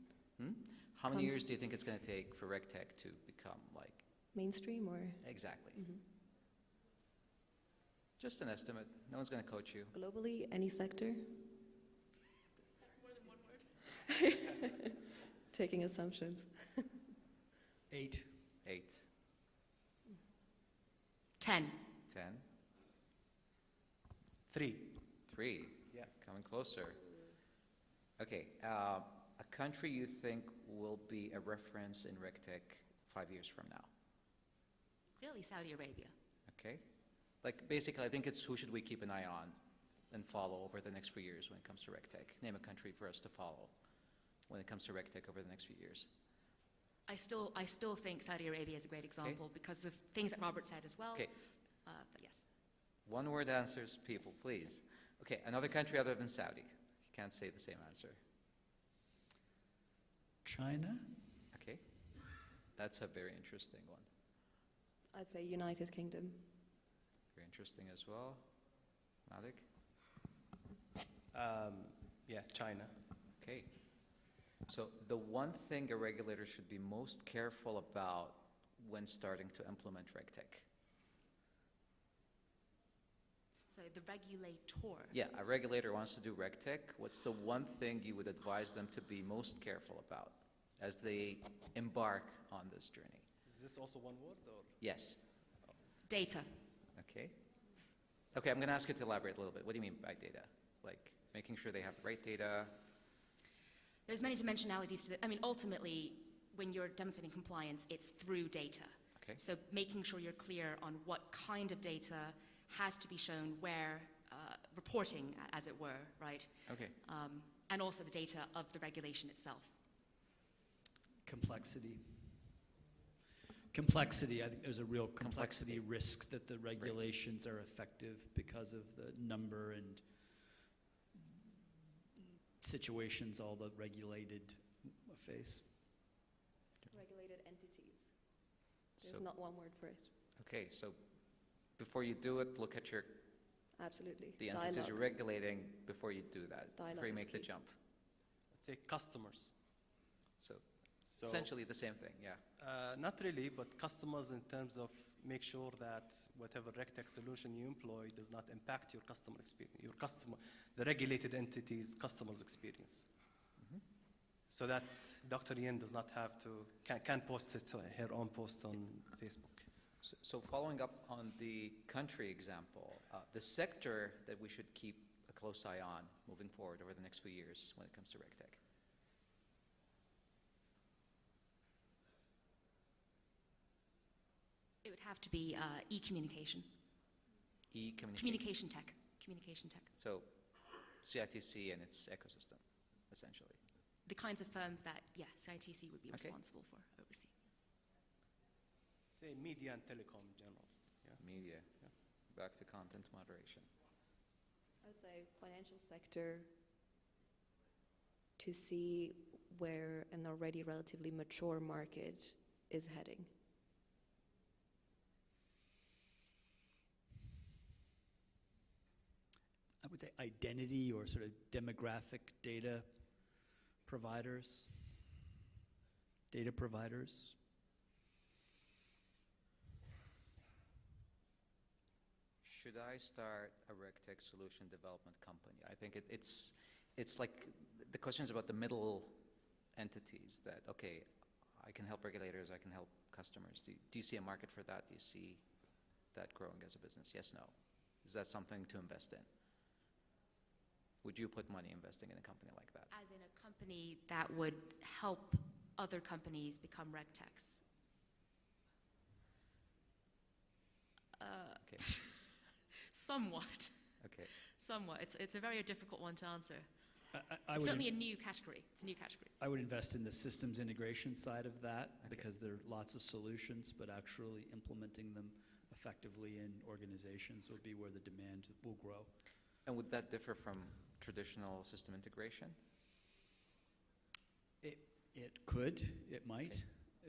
J: How many years do you think it's going to take for RegTech to become like
H: mainstream or?
J: Exactly. Just an estimate. No one's going to coach you.
H: Globally, any sector?
E: That's more than one word.
H: Taking assumptions.
G: 8.
E: 10.
I: 3.
J: Yeah. Coming closer. Okay. A country you think will be a reference in RegTech 5 years from now?
E: Clearly Saudi Arabia.
J: Okay. Like, basically, I think it's who should we keep an eye on and follow over the next few years when it comes to RegTech. Name a country for us to follow when it comes to RegTech over the next few years.
E: I still think Saudi Arabia is a great example because of things that Robert said as well.
J: Okay.
E: But yes.
J: One-word answers, people, please. Okay, another country other than Saudi. You can't say the same answer.
G: China?
J: Okay. That's a very interesting one.
H: I'd say United Kingdom.
J: Very interesting as well. Malik?
I: Yeah, China.
J: Okay. So the one thing a regulator should be most careful about when starting to implement RegTech.
E: So the regulator.
J: Yeah, a regulator wants to do RegTech. What's the one thing you would advise them to be most careful about as they embark on this journey?
I: Is this also one word or?
J: Yes.
E: Data.
J: Okay. Okay, I'm going to ask you to elaborate a little bit. What do you mean by data? Like making sure they have the right data?
E: There's many dimensionalities to it. I mean, ultimately, when you're demonstrating compliance, it's through data.
J: Okay.
E: So making sure you're clear on what kind of data has to be shown where, reporting, as it were, right?
J: Okay.
E: And also the data of the regulation itself.
G: Complexity. Complexity, I think there's a real complexity risk that the regulations are effective because of the number and situations all the regulated face.
H: Regulated entities. There's
J: So-
H: not one word for it.
J: Okay, so before you do it, look at
H: Absolutely.
J: the entities
H: Dialogue.
J: you're regulating before you do that, before
H: Dialogue
J: you
H: is
J: make the
H: key.
J: jump.
I: Let's say customers.
J: So
I: So,
J: essentially the same thing, yeah.
I: not really, but customers in terms of make sure that whatever RegTech solution you employ does not impact your customer experience, the regulated entity's customer's experience.
J: Mhm.
I: So that Dr. Yin does not have to, can post her own post on Facebook.
J: So following up on the country example, the sector that we should keep a close eye on moving forward over the next few years when it comes to RegTech.
E: It would have to be e-communication.
J: E-communication.
E: Communication tech. Communication tech.
J: So CITC and its ecosystem, essentially.
E: The kinds of firms that, yeah, CITC would be
J: Okay.
E: responsible for overseeing.
I: Say media and telecom in general.
J: Media. Back to content moderation.
H: I would say financial sector to see where an already relatively mature market is heading.
G: I would say identity or sort of demographic data providers. Data providers.
J: Should I start a RegTech solution development company? I think it's like the questions about the middle entities that, okay, I can help regulators, I can help customers. Do you see a market for that? Do you see that growing as a business? Yes, no. Is that something to invest in? Would you put money investing in a company like that?
E: As in a company that would help other companies become RegTechs.
J: Okay.
E: Somewhat.
J: Okay.
E: Somewhat. It's a very difficult one to answer.
G: I
E: It's
G: would
E: certainly a new category. It's a new category.
G: I would invest in the systems integration side of that
J: Okay.
G: because there are lots of solutions, but actually implementing them effectively in organizations would be where the demand will grow.
J: And would that differ from traditional system integration?
G: It could, it might.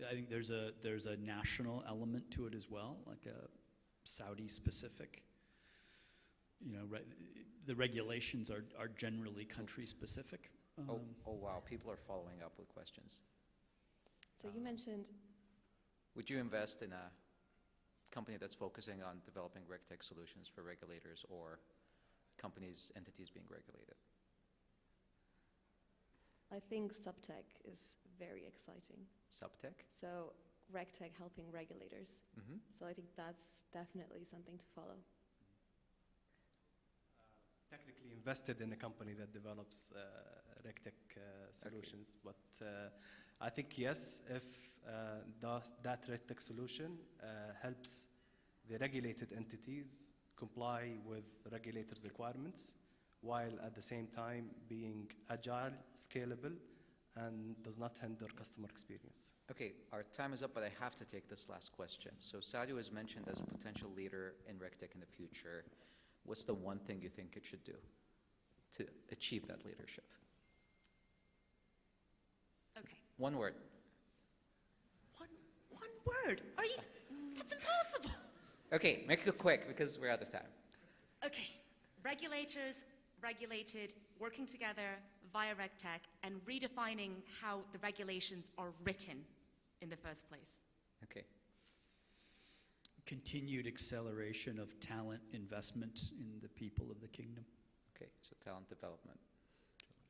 G: I think there's a national element to it as well, like a Saudi specific. You know, the regulations are generally country specific.
J: Oh wow, people are following up with questions.
H: So you mentioned
J: Would you invest in a company that's focusing on developing RegTech solutions for regulators or companies, entities being regulated?
H: I think subtech is very exciting.
J: Subtech?
H: So RegTech helping regulators.
J: Mm-hmm.
H: So I think that's definitely something to follow.
I: Technically invested in a company that develops RegTech solutions, but I think yes, if that RegTech solution helps the regulated entities comply with regulators' requirements, while at the same time being agile, scalable, and does not hinder customer experience.
J: Okay, our time is up, but I have to take this last question. So Saudi was mentioned as a potential leader in RegTech in the future. What's the one thing you think it should do to achieve that leadership?
E: Okay.
J: One word.
E: One word. Are you? That's impossible.
J: Okay, make it quick because we're out of time.
E: Okay. Regulators, regulated, working together via RegTech and redefining how the regulations are written in the first place.
J: Okay.
G: Continued acceleration of talent investment in the people of the kingdom.
J: Okay, so talent development.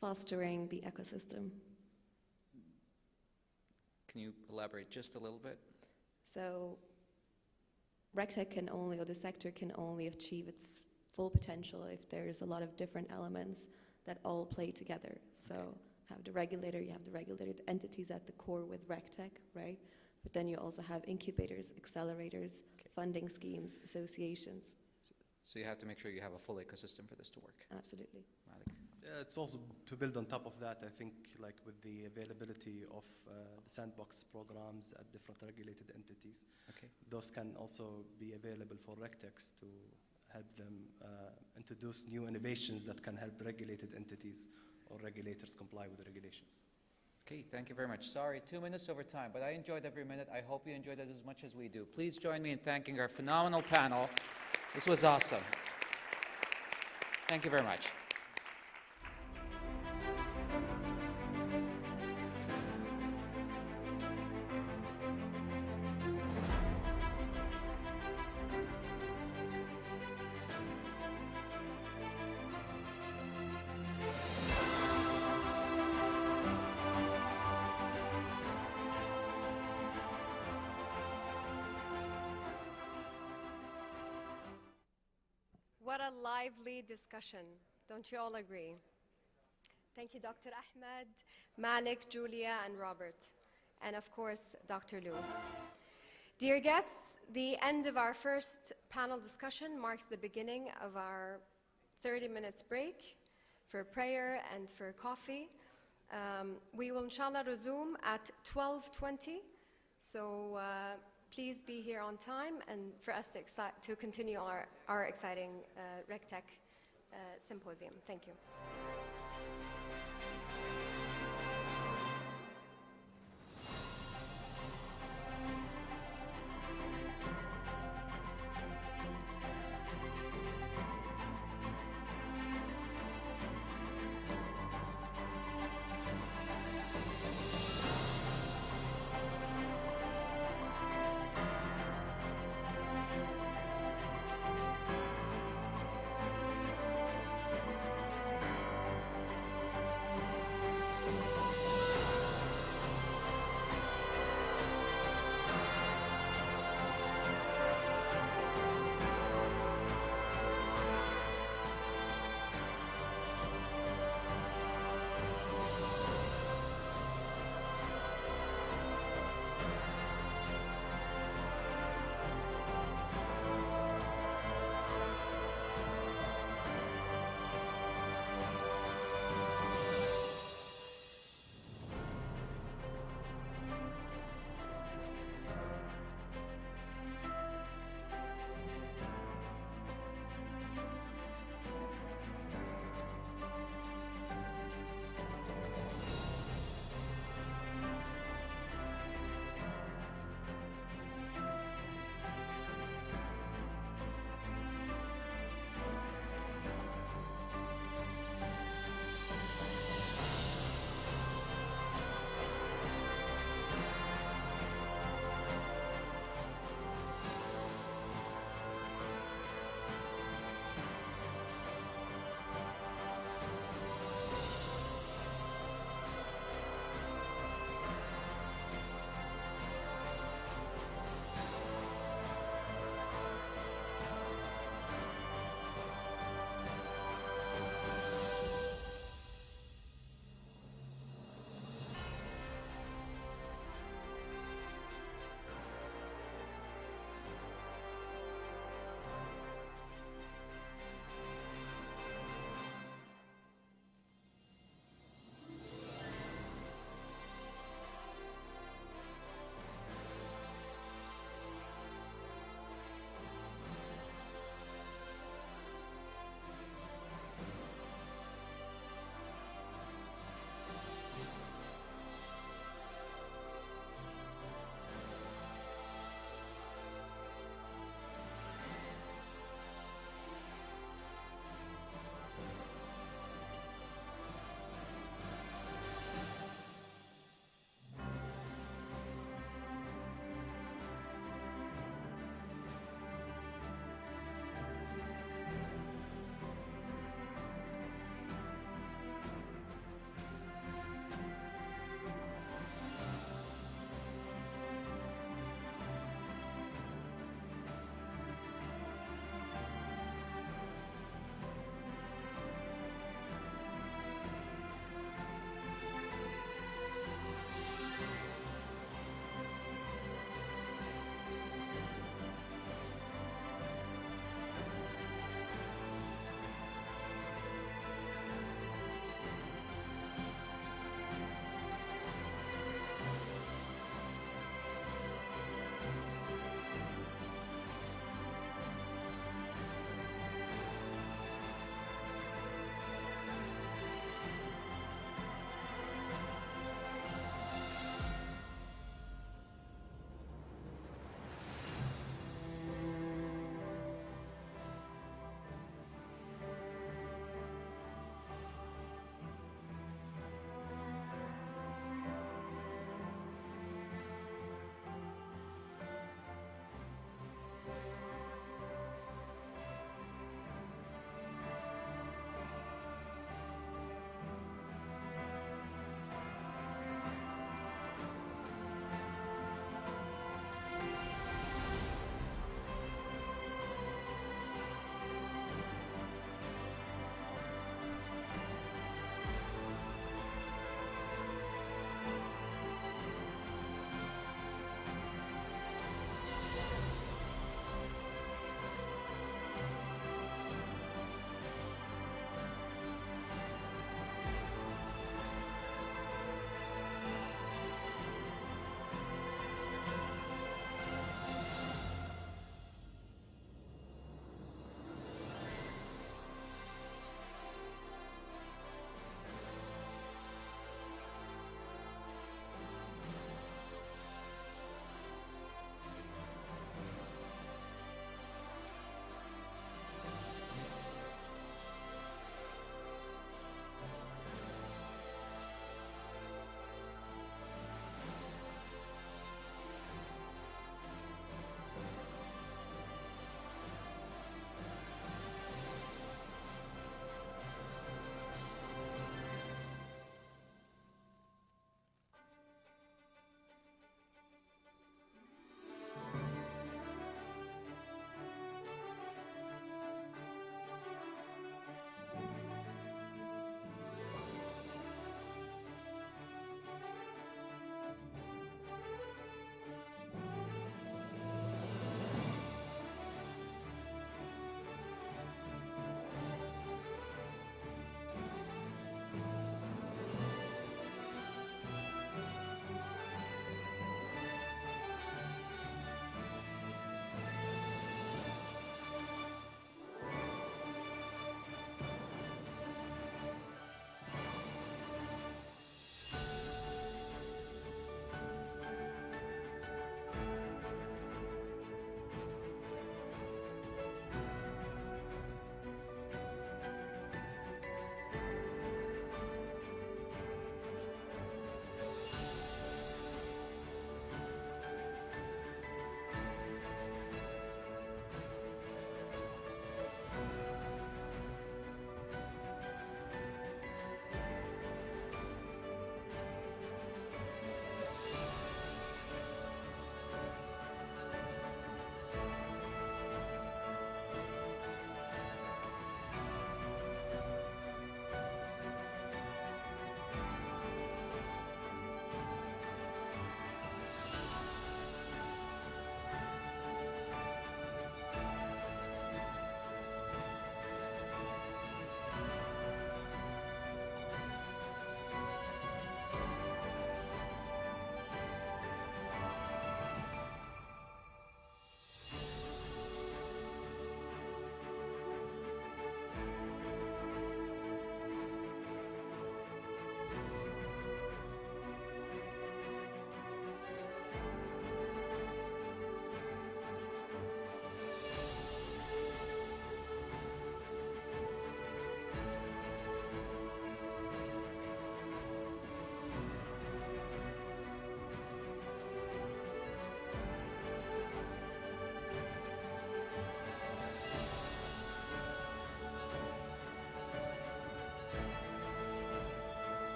H: Fostering the ecosystem.
J: Can you elaborate just a little bit?
H: So RegTech can only, or the sector can only achieve its full potential if there's a lot of different elements that all play together. So have the regulator, you have the regulated entities at the core with RegTech, right? But then you also have incubators, accelerators, funding schemes, associations.
J: So you have to make sure you have a full ecosystem for this to work.
H: Absolutely.
J: Malik.
I: Yeah, it's also to build on top of that, I think, like with the availability of the sandbox programs at different regulated entities,
J: Okay.
I: those can also be available for RegTechs to help them introduce new innovations that can help regulated entities or regulators comply with the regulations.
J: Okay, thank you very much. Sorry, 2 minutes over time, but I enjoyed every minute. I hope you enjoyed it as much as we do. Please join me in thanking our phenomenal panel. This was awesome. Thank you very much.
D: What a lively discussion. Don't you all agree? Thank you, Dr. Ahmed, Malik, Julia, and Robert. And of course, Dr. Lou. Dear guests, the end of our first panel discussion marks the beginning of our 30 minutes break for prayer and for coffee. We will inshallah resume at 12:20. So please be here on time and for us to continue our exciting RegTech symposium. Thank you.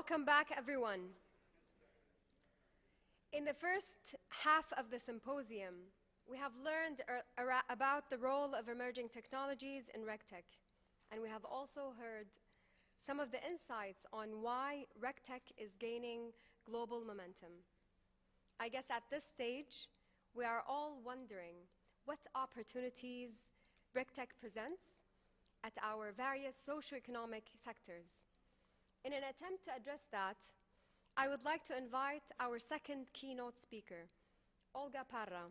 D: Welcome back, everyone. In the first half of the symposium, we have learned about the role of emerging technologies in RegTech, and we have also heard some of the insights on why RegTech is gaining global momentum. I guess at this stage, we are all wondering what opportunities RegTech presents at our various socioeconomic sectors. In an attempt to address that, I would like to invite our second keynote speaker, Olga Parra,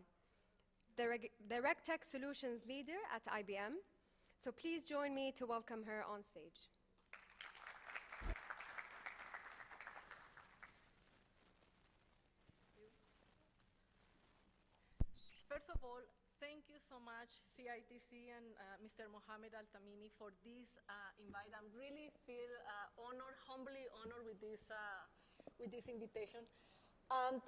D: the RegTech Solutions Leader at IBM. So please join me to welcome her on stage.
K: First of all, thank you so much, CITC and Mr. Mohammed Al-Tamimi, for this invite. I really feel honored, humbly honored with this invitation. And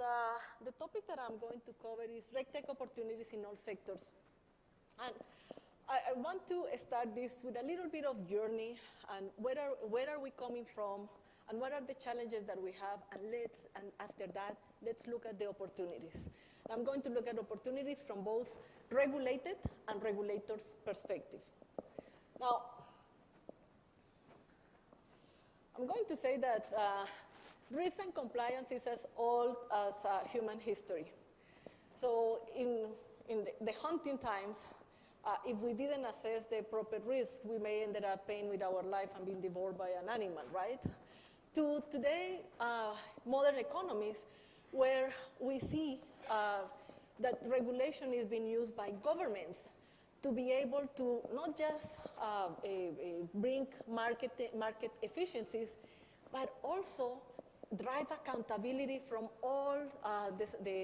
K: the topic that I'm going to cover is RegTech opportunities in all sectors. And I want to start this with a little bit of journey and where are we coming from and what are the challenges that we have, and after that, let's look at the opportunities. I'm going to look at opportunities from both regulated and regulators' perspective. Now, I'm going to say that risk and compliance is as old as human history. So in the hunting times, if we didn't assess the proper risk, we may end up paying with our life and being devoured by an animal, right? To today, modern economies, where we see that regulation is being used by governments to be able to not just bring market efficiencies, but also drive accountability from all the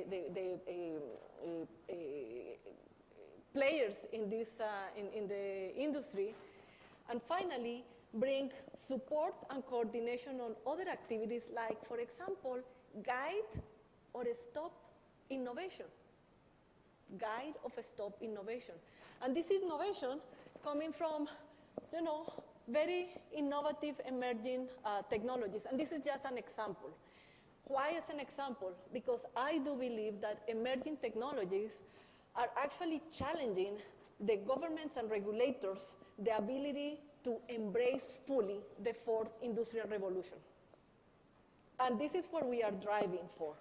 K: players in the industry, and finally bring support and coordination on other activities like, for example, guide or stop innovation. Guide of stop innovation. And this is innovation coming from, very innovative emerging technologies. And this is just an example. Why is an example? Because I do believe that emerging technologies are actually challenging the governments and regulators the ability to embrace fully the fourth industrial revolution. And this is what we are driving for.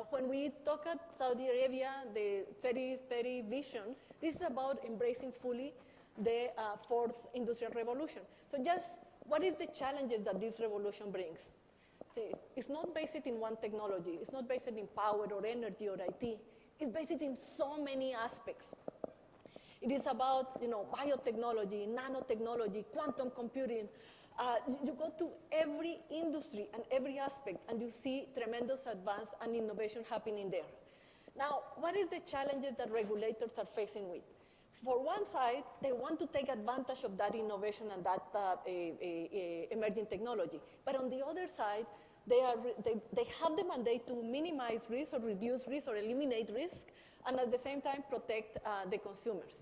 K: When we talk at Saudi Arabia, the 30-30 vision, this is about embracing fully the fourth industrial revolution. So just what is the challenges that this revolution brings? See, it's not based in one technology. It's not based in power or energy or IT. It's based in so many aspects. It is about, biotechnology, nanotechnology, quantum computing. You go to every industry and every aspect, and you see tremendous advance and innovation happening there. Now, what is the challenges that regulators are facing with? For one side, they want to take advantage of that innovation and that emerging technology. But on the other side, they have the mandate to minimize risk or reduce risk or eliminate risk, and at the same time protect the consumers.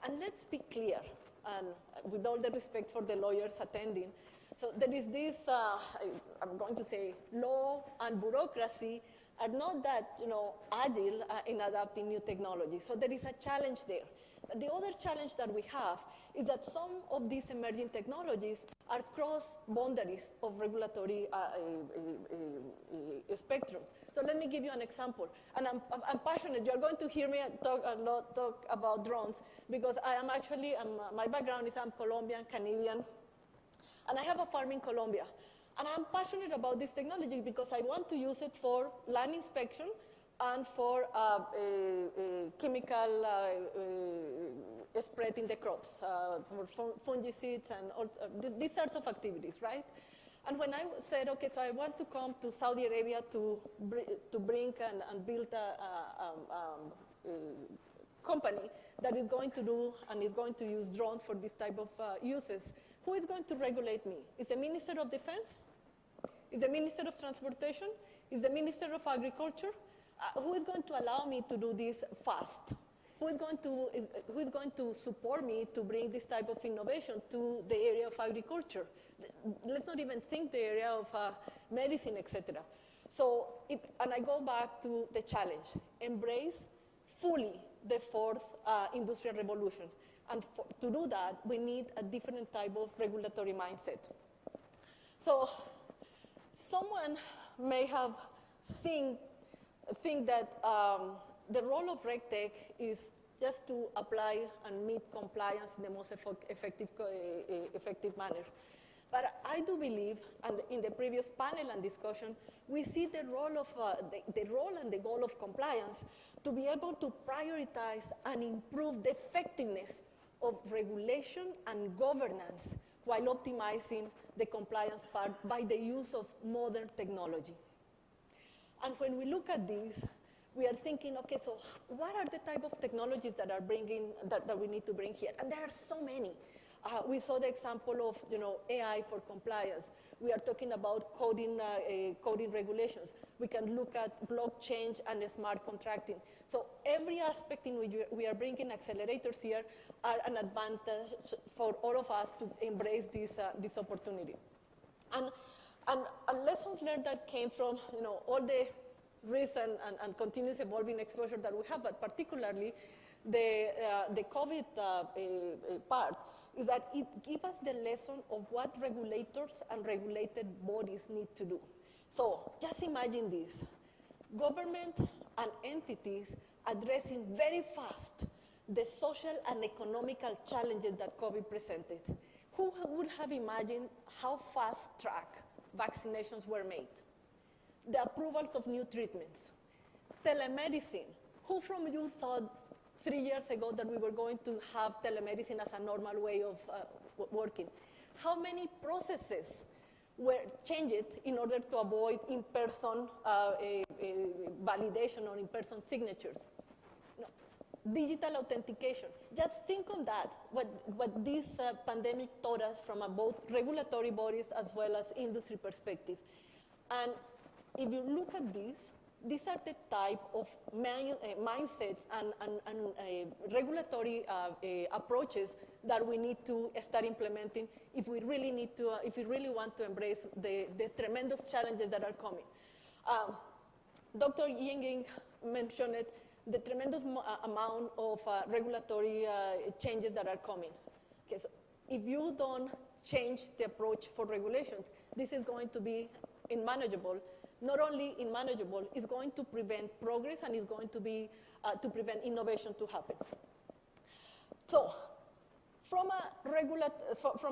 K: And let's be clear, and with all the respect for the lawyers attending, so there is this, I'm going to say, law and bureaucracy are not that agile in adapting new technology. So there is a challenge there. But the other challenge that we have is that some of these emerging technologies are cross boundaries of regulatory spectrums. So let me give you an example. And I'm passionate. You're going to hear me talk about drones because my background is I'm Colombian, Canadian, and I have a farm in Colombia. And I'm passionate about this technology because I want to use it for land inspection and for chemical spread in the crops, for fungicides and all, these sorts of activities, right? And when I said, okay, so I want to come to Saudi Arabia to bring and build a company that is going to do and is going to use drones for this type of uses, who is going to regulate me? Is the Minister of Defense? Is the Minister of Transportation? Is the Minister of Agriculture? Who is going to allow me to do this fast? who is going to support me to bring this type of innovation to the area of agriculture? Let's not even think the area of medicine, etc. So, and I go back to the challenge: embrace fully the fourth industrial revolution. And to do that, we need a different type of regulatory mindset. So, someone may have think that the role of RegTech is just to apply and meet compliance in the most effective manner. But I do believe, and in the previous panel and discussion, we see the role of the role and the goal of compliance to be able to prioritize and improve the effectiveness of regulation and governance while optimizing the compliance part by the use of modern technology. And when we look at this, we are thinking, okay, so what are the type of technologies that are that we need to bring here? And there are so many. We saw the example of AI for compliance. We are talking about coding regulations. We can look at blockchain and smart contracting. So every aspect in which we are bringing accelerators here are an advantage for all of us to embrace this opportunity. And lessons learned that came from all the recent and continuous evolving exposure that we have, but particularly the COVID part, is that it gives us the lesson of what regulators and regulated bodies need to do. So just imagine this: government and entities addressing very fast the social and economical challenges that COVID presented. Who would have imagined how fast-track vaccinations were made? The approvals of new treatments. Telemedicine. Who from you thought 3 years ago that we were going to have telemedicine as a normal way of working? How many processes were changed in order to avoid in-person validation or in-person signatures? Digital authentication. Just think on that, what this pandemic taught us from both regulatory bodies as well as industry perspective. And if you look at these are the type of mindsets and regulatory approaches that we need to start implementing if we really want to embrace the tremendous challenges that are coming. Dr. Yinging mentioned it, the tremendous amount of regulatory changes that are coming. Okay, so if you don't change the approach for regulations, this is going to be unmanageable. Not only unmanageable, it's going to prevent progress and it's going to be to prevent innovation to happen. So, from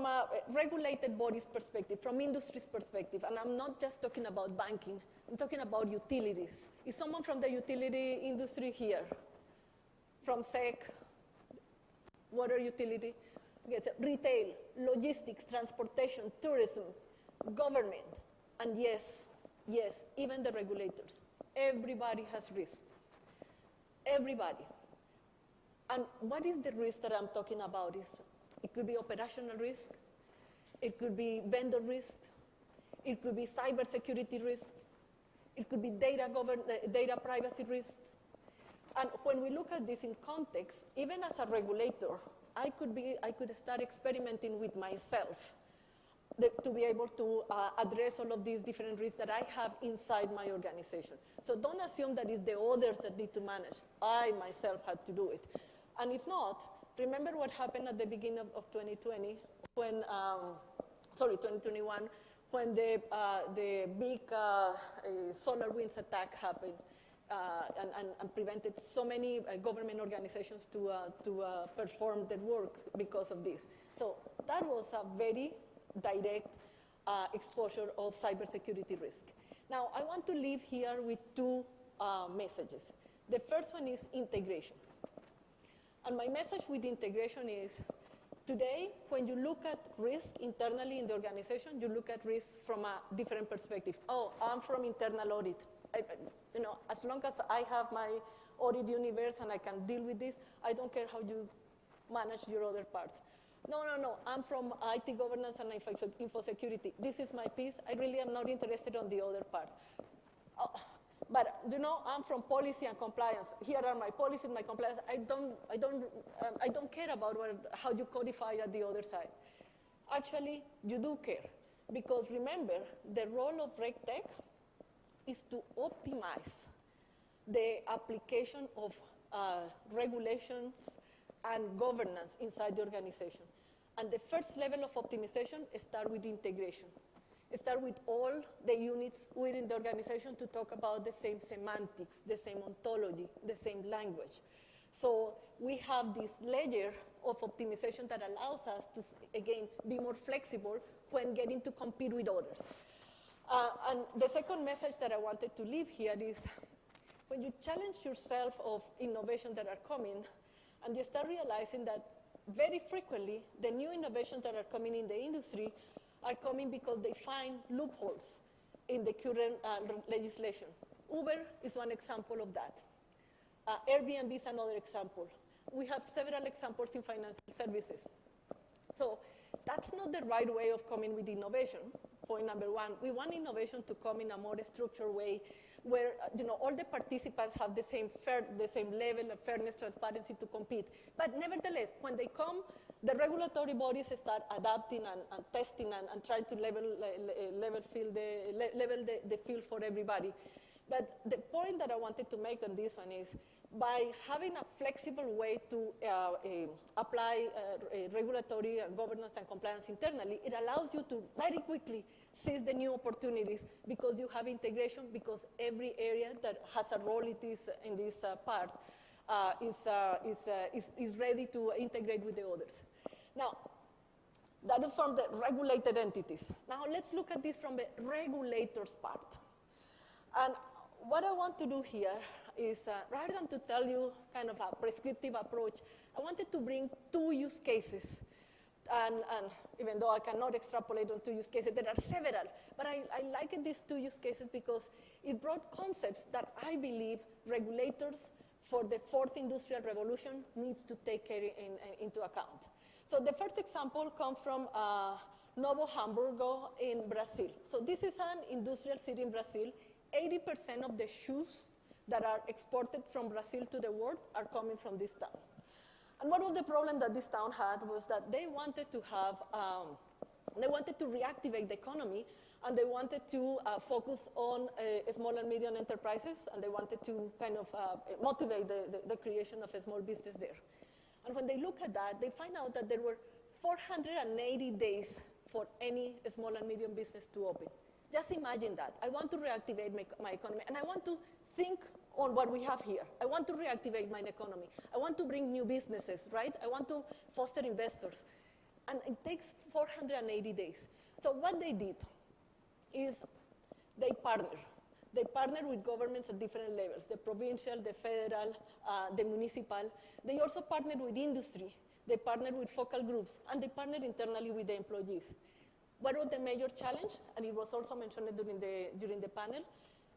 K: a regulated body's perspective, from industry's perspective, and I'm not just talking about banking, I'm talking about utilities. Is someone from the utility industry here? From SEC, water utility? Okay, so retail, logistics, transportation, tourism, government, and yes, even the regulators. Everybody has risk. Everybody. And what is the risk that I'm talking about? It could be operational risk, it could be vendor risk, it could be cybersecurity risks, it could be data privacy risks. And when we look at this in context, even as a regulator, I could start experimenting with myself to be able to address all of these different risks that I have inside my organization. So don't assume that it's the others that need to manage. I myself had to do it. And if not, remember what happened at the beginning of 2020, when, 2021, when the big SolarWinds attack happened and prevented so many government organizations to perform their work because of this. So that was a very direct exposure of cybersecurity risk. Now, I want to leave here with two messages. The first one is integration. And my message with integration is, today, when you look at risk internally in the organization, you look at risk from a different perspective. Oh, I'm from internal audit. As long as I have my audit universe and I can deal with this, I don't care how you manage your other parts. No, I'm from IT governance and info security. This is my piece. I really am not interested on the other part. Oh, But you know, I'm from policy and compliance. Here are my policies, my compliance. I don't care about how you codify at the other side. Actually, you do care, because remember, the role of RegTech is to optimize the application of regulations and governance inside the organization. And the first level of optimization starts with integration. It starts with all the units within the organization to talk about the same semantics, the same ontology, the same language. So we have this layer of optimization that allows us to, again, be more flexible when getting to compete with others. And the second message that I wanted to leave here is, when you challenge yourself of innovation that are coming, and you start realizing that very frequently, the new innovations that are coming in the industry are coming because they find loopholes in the current legislation. Uber is one example of that. Airbnb is another example. We have several examples in financial services. So that's not the right way of coming with innovation. Point number one, we want innovation to come in a more structured way where all the participants have the same level of fairness, transparency to compete. But nevertheless, when they come, the regulatory bodies start adapting and testing and trying to level the field for everybody. But the point that I wanted to make on this one is, by having a flexible way to apply regulatory and governance and compliance internally, it allows you to very quickly seize the new opportunities because you have integration, because every area that has a role in this part is ready to integrate with the others. Now, that is from the regulated entities. Now let's look at this from the regulators part. And what I want to do here is, rather than to tell you kind of a prescriptive approach, I wanted to bring two use cases. And even though I cannot extrapolate on two use cases, there are several. But I like these two use cases because it brought concepts that I believe regulators for the fourth industrial revolution needs to take into account. So the first example comes from Novo Hamburgo in Brazil. So this is an industrial city in Brazil. 80% of the shoes that are exported from Brazil to the world are coming from this town. And one of the problems that this town had was that they wanted to reactivate the economy, and they wanted to focus on small and medium enterprises, and they wanted to kind of motivate the creation of a small business there. And when they look at that, they find out that there were 480 days for any small and medium business to open. Just imagine that. I want to reactivate my economy, and I want to think on what we have here. I want to reactivate my economy. I want to bring new businesses, right? I want to foster investors. And it takes 480 days. So what they did is they partner. They partner with governments at different levels, the provincial, the federal, the municipal. They also partnered with industry. They partnered with focal groups, and they partnered internally with the employees. What was the major challenge? And it was also mentioned during the panel.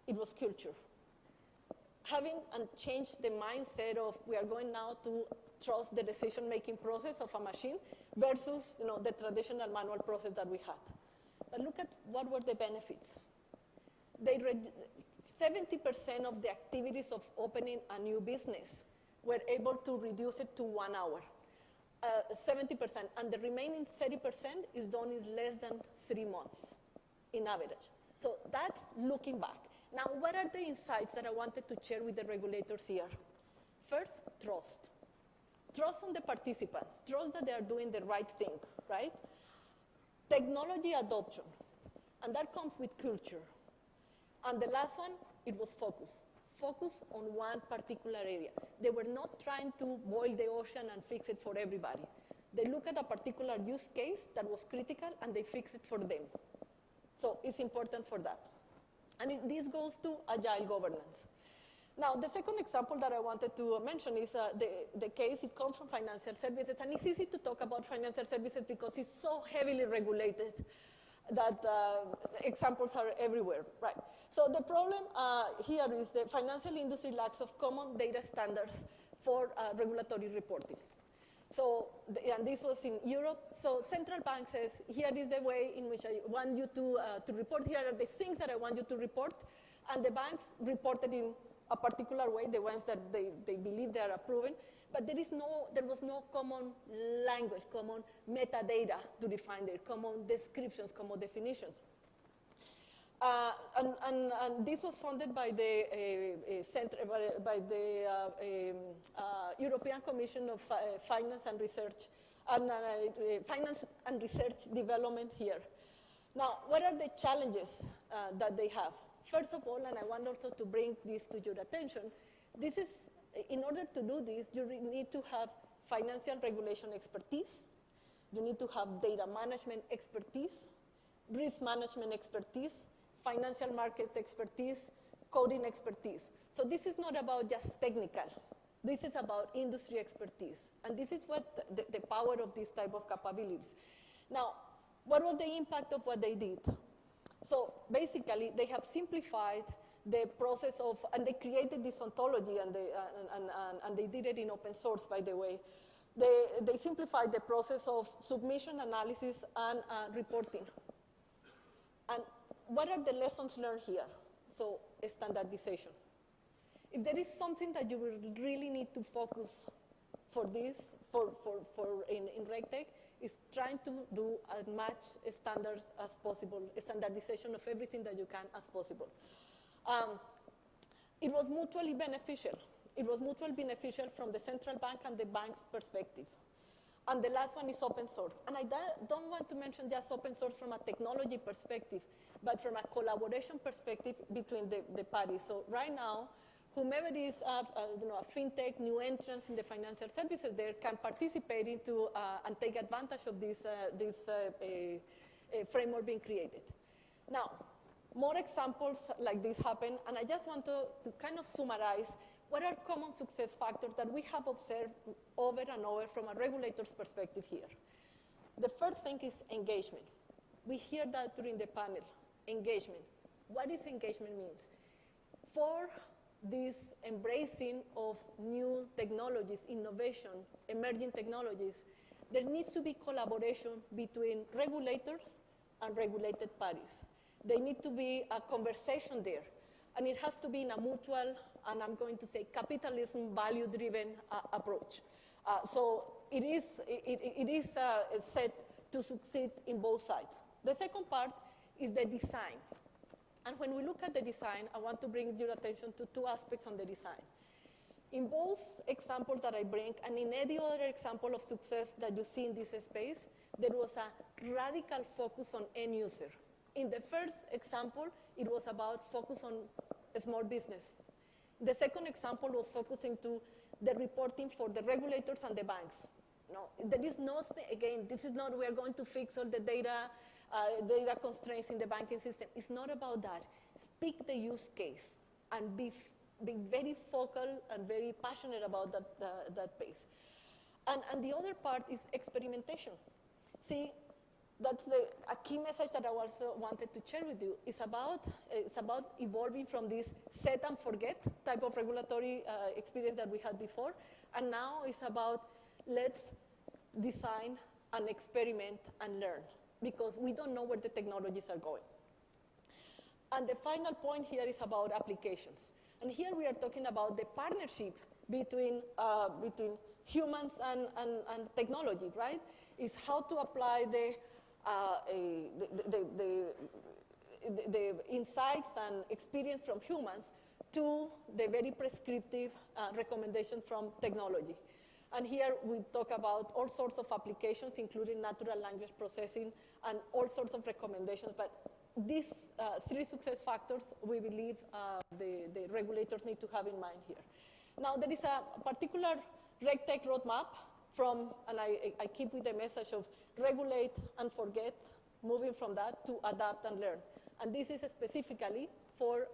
K: It was culture. Having and changed the mindset of we are going now to trust the decision-making process of a machine versus the traditional manual process that we had. But look at what were the benefits. 70% of the activities of opening a new business were able to reduce it to 1 hour. 70%, and the remaining 30% is done in less than 3 months in average. So that's looking back. Now, what are the insights that I wanted to share with the regulators here? First, trust. Trust on the participants. Trust that they are doing the right thing, right? Technology adoption, and that comes with culture. And the last one, it was focus. Focus on one particular area. They were not trying to boil the ocean and fix it for everybody. They look at a particular use case that was critical and they fix it for them. So it's important for that. And this goes to agile governance. Now, the second example that I wanted to mention is the case. It comes from financial services, and it's easy to talk about financial services because it's so heavily regulated that examples are everywhere, right? So the problem here is the financial industry lacks of common data standards for regulatory reporting. So, and this was in Europe. So central bank says, here is the way in which I want you to report. Here are the things that I want you to report. And the banks reported in a particular way, the ones that they believe they are approving, but there was no common language, common metadata to define their common descriptions, common definitions. And this was funded by the European Commission of Finance and Research, Finance and Research Development here. Now, what are the challenges that they have? First of all, and I want also to bring this to your attention, this is, in order to do this, you need to have financial regulation expertise, you need to have data management expertise, risk management expertise, financial markets expertise, coding expertise. So this is not about just technical. This is about industry expertise. And this is what the power of this type of capabilities. Now, what was the impact of what they did? So basically, they have simplified the process of, and they created this ontology, and they did it in open source, by the way. They simplified the process of submission, analysis, and reporting. And what are the lessons learned here? So standardization. If there is something that you will really need to focus for this, in RegTech, is trying to do as much standards as possible, standardization of everything that you can as possible. It was mutually beneficial. It was mutually beneficial from the central bank and the bank's perspective. And the last one is open source. And I don't want to mention just open source from a technology perspective, but from a collaboration perspective between the parties. So right now, whomever is a fintech, new entrants in the financial services there can participate into and take advantage of this framework being created. Now, more examples like this happen, and I just want to kind of summarize what are common success factors that we have observed over and over from a regulator's perspective here. The first thing is engagement. We hear that during the panel, engagement. What does engagement mean? For this embracing of new technologies, innovation, emerging technologies, there needs to be collaboration between regulators and regulated parties. There needs to be a conversation there, and it has to be in a mutual, and I'm going to say capitalism, value-driven approach. So it is set to succeed in both sides. The second part is the design. And when we look at the design, I want to bring your attention to two aspects on the design. In both examples that I bring, and in any other example of success that you see in this space, there was a radical focus on end user. In the first example, it was about focus on small business. The second example was focusing to the reporting for the regulators and the banks. No, there is nothing, again, this is not we are going to fix all the data constraints in the banking system. It's not about that. Speak the use case and be very focal and very passionate about that pace. And the other part is experimentation. See, that's a key message that I also wanted to share with you. It's about evolving from this set and forget type of regulatory experience that we had before, and now it's about let's design and experiment and learn, because we don't know where the technologies are going. And the final point here is about applications. And here we are talking about the partnership between humans and technology, right? Is how to apply the insights and experience from humans to the very prescriptive recommendations from technology. And here we talk about all sorts of applications, including natural language processing and all sorts of recommendations. But these three success factors, we believe the regulators need to have in mind here. Now, there is a particular RegTech roadmap from, and I keep with the message of regulate and forget, moving from that to adapt and learn. And this is specifically for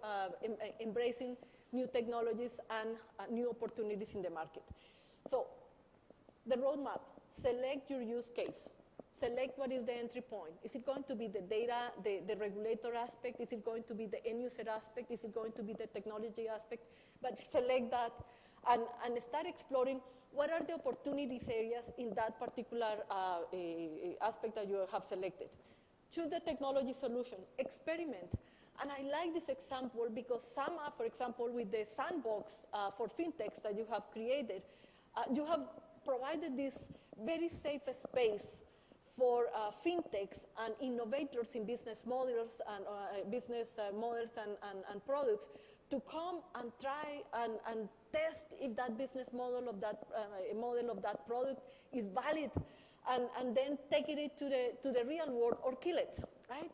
K: embracing new technologies and new opportunities in the market. So the roadmap, select your use case. Select what is the entry point. Is it going to be the data, the regulator aspect? Is it going to be the end user aspect? Is it going to be the technology aspect? But select that and start exploring what are the opportunities areas in that particular aspect that you have selected. Choose the technology solution. Experiment. And I like this example because SAMA, for example, with the sandbox for fintechs that you have created, you have provided this very safe space for fintechs and innovators in business models and products to come and try and test if that business model of that product is valid, and then take it to the real world or kill it, right?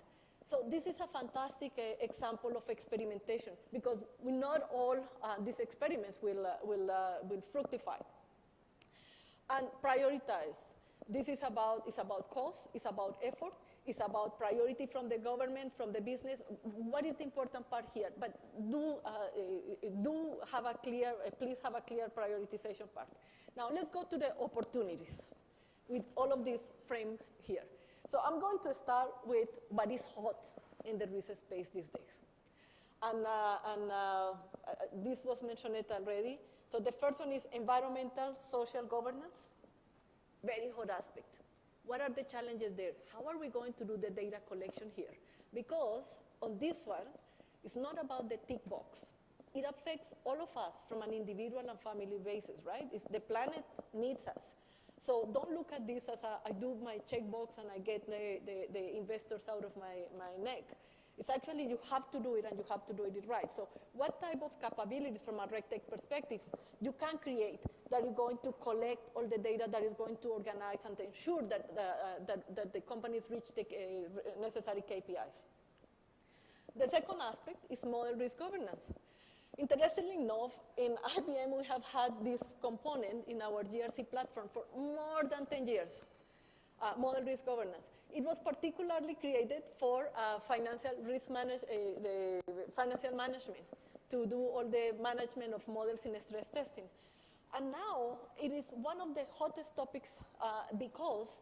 K: So this is a fantastic example of experimentation, because not all these experiments will fructify. And prioritize. This is about cost, it's about effort, it's about priority from the government, from the business. What is the important part here? But please have a clear prioritization part. Now let's go to the opportunities with all of this frame here. So I'm going to start with what is hot in the research space these days. And this was mentioned already. So the first one is environmental, social governance. Very hot aspect. What are the challenges there? How are we going to do the data collection here? Because on this one, it's not about the tick box. It affects all of us from an individual and family basis, right? The planet needs us. So don't look at this as I do my checkbox and I get the investors out of my neck. It's actually you have to do it, and you have to do it right. So what type of capabilities from a RegTech perspective you can create that is going to collect all the data, that is going to organize and ensure that the companies reach the necessary KPIs. The second aspect is model risk governance. Interestingly enough, in IBM, we have had this component in our GRC platform for more than 10 years, model risk governance. It was particularly created for financial management, to do all the management of models in stress testing. And now, it is one of the hottest topics because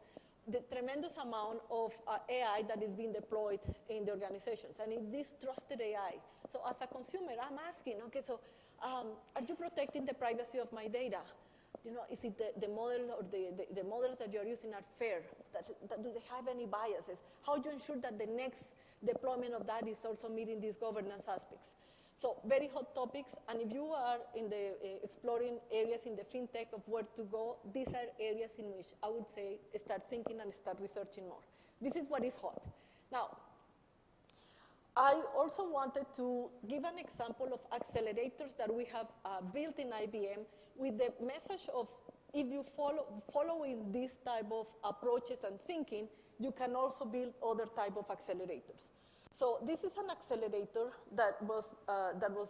K: the tremendous amount of AI that is being deployed in the organizations, and it's this trusted AI. So as a consumer, I'm asking, okay, so are you protecting the privacy of my data? You know, is it the model or the models that you're using are fair? Do they have any biases? How do you ensure that the next deployment of that is also meeting these governance aspects? So very hot topics, and if you are in the exploring areas in the fintech of where to go, these are areas in which I would say start thinking and start researching more. This is what is hot. Now, I also wanted to give an example of accelerators that we have built in IBM with the message of if you following this type of approaches and thinking, you can also build other type of accelerators. So this is an accelerator that was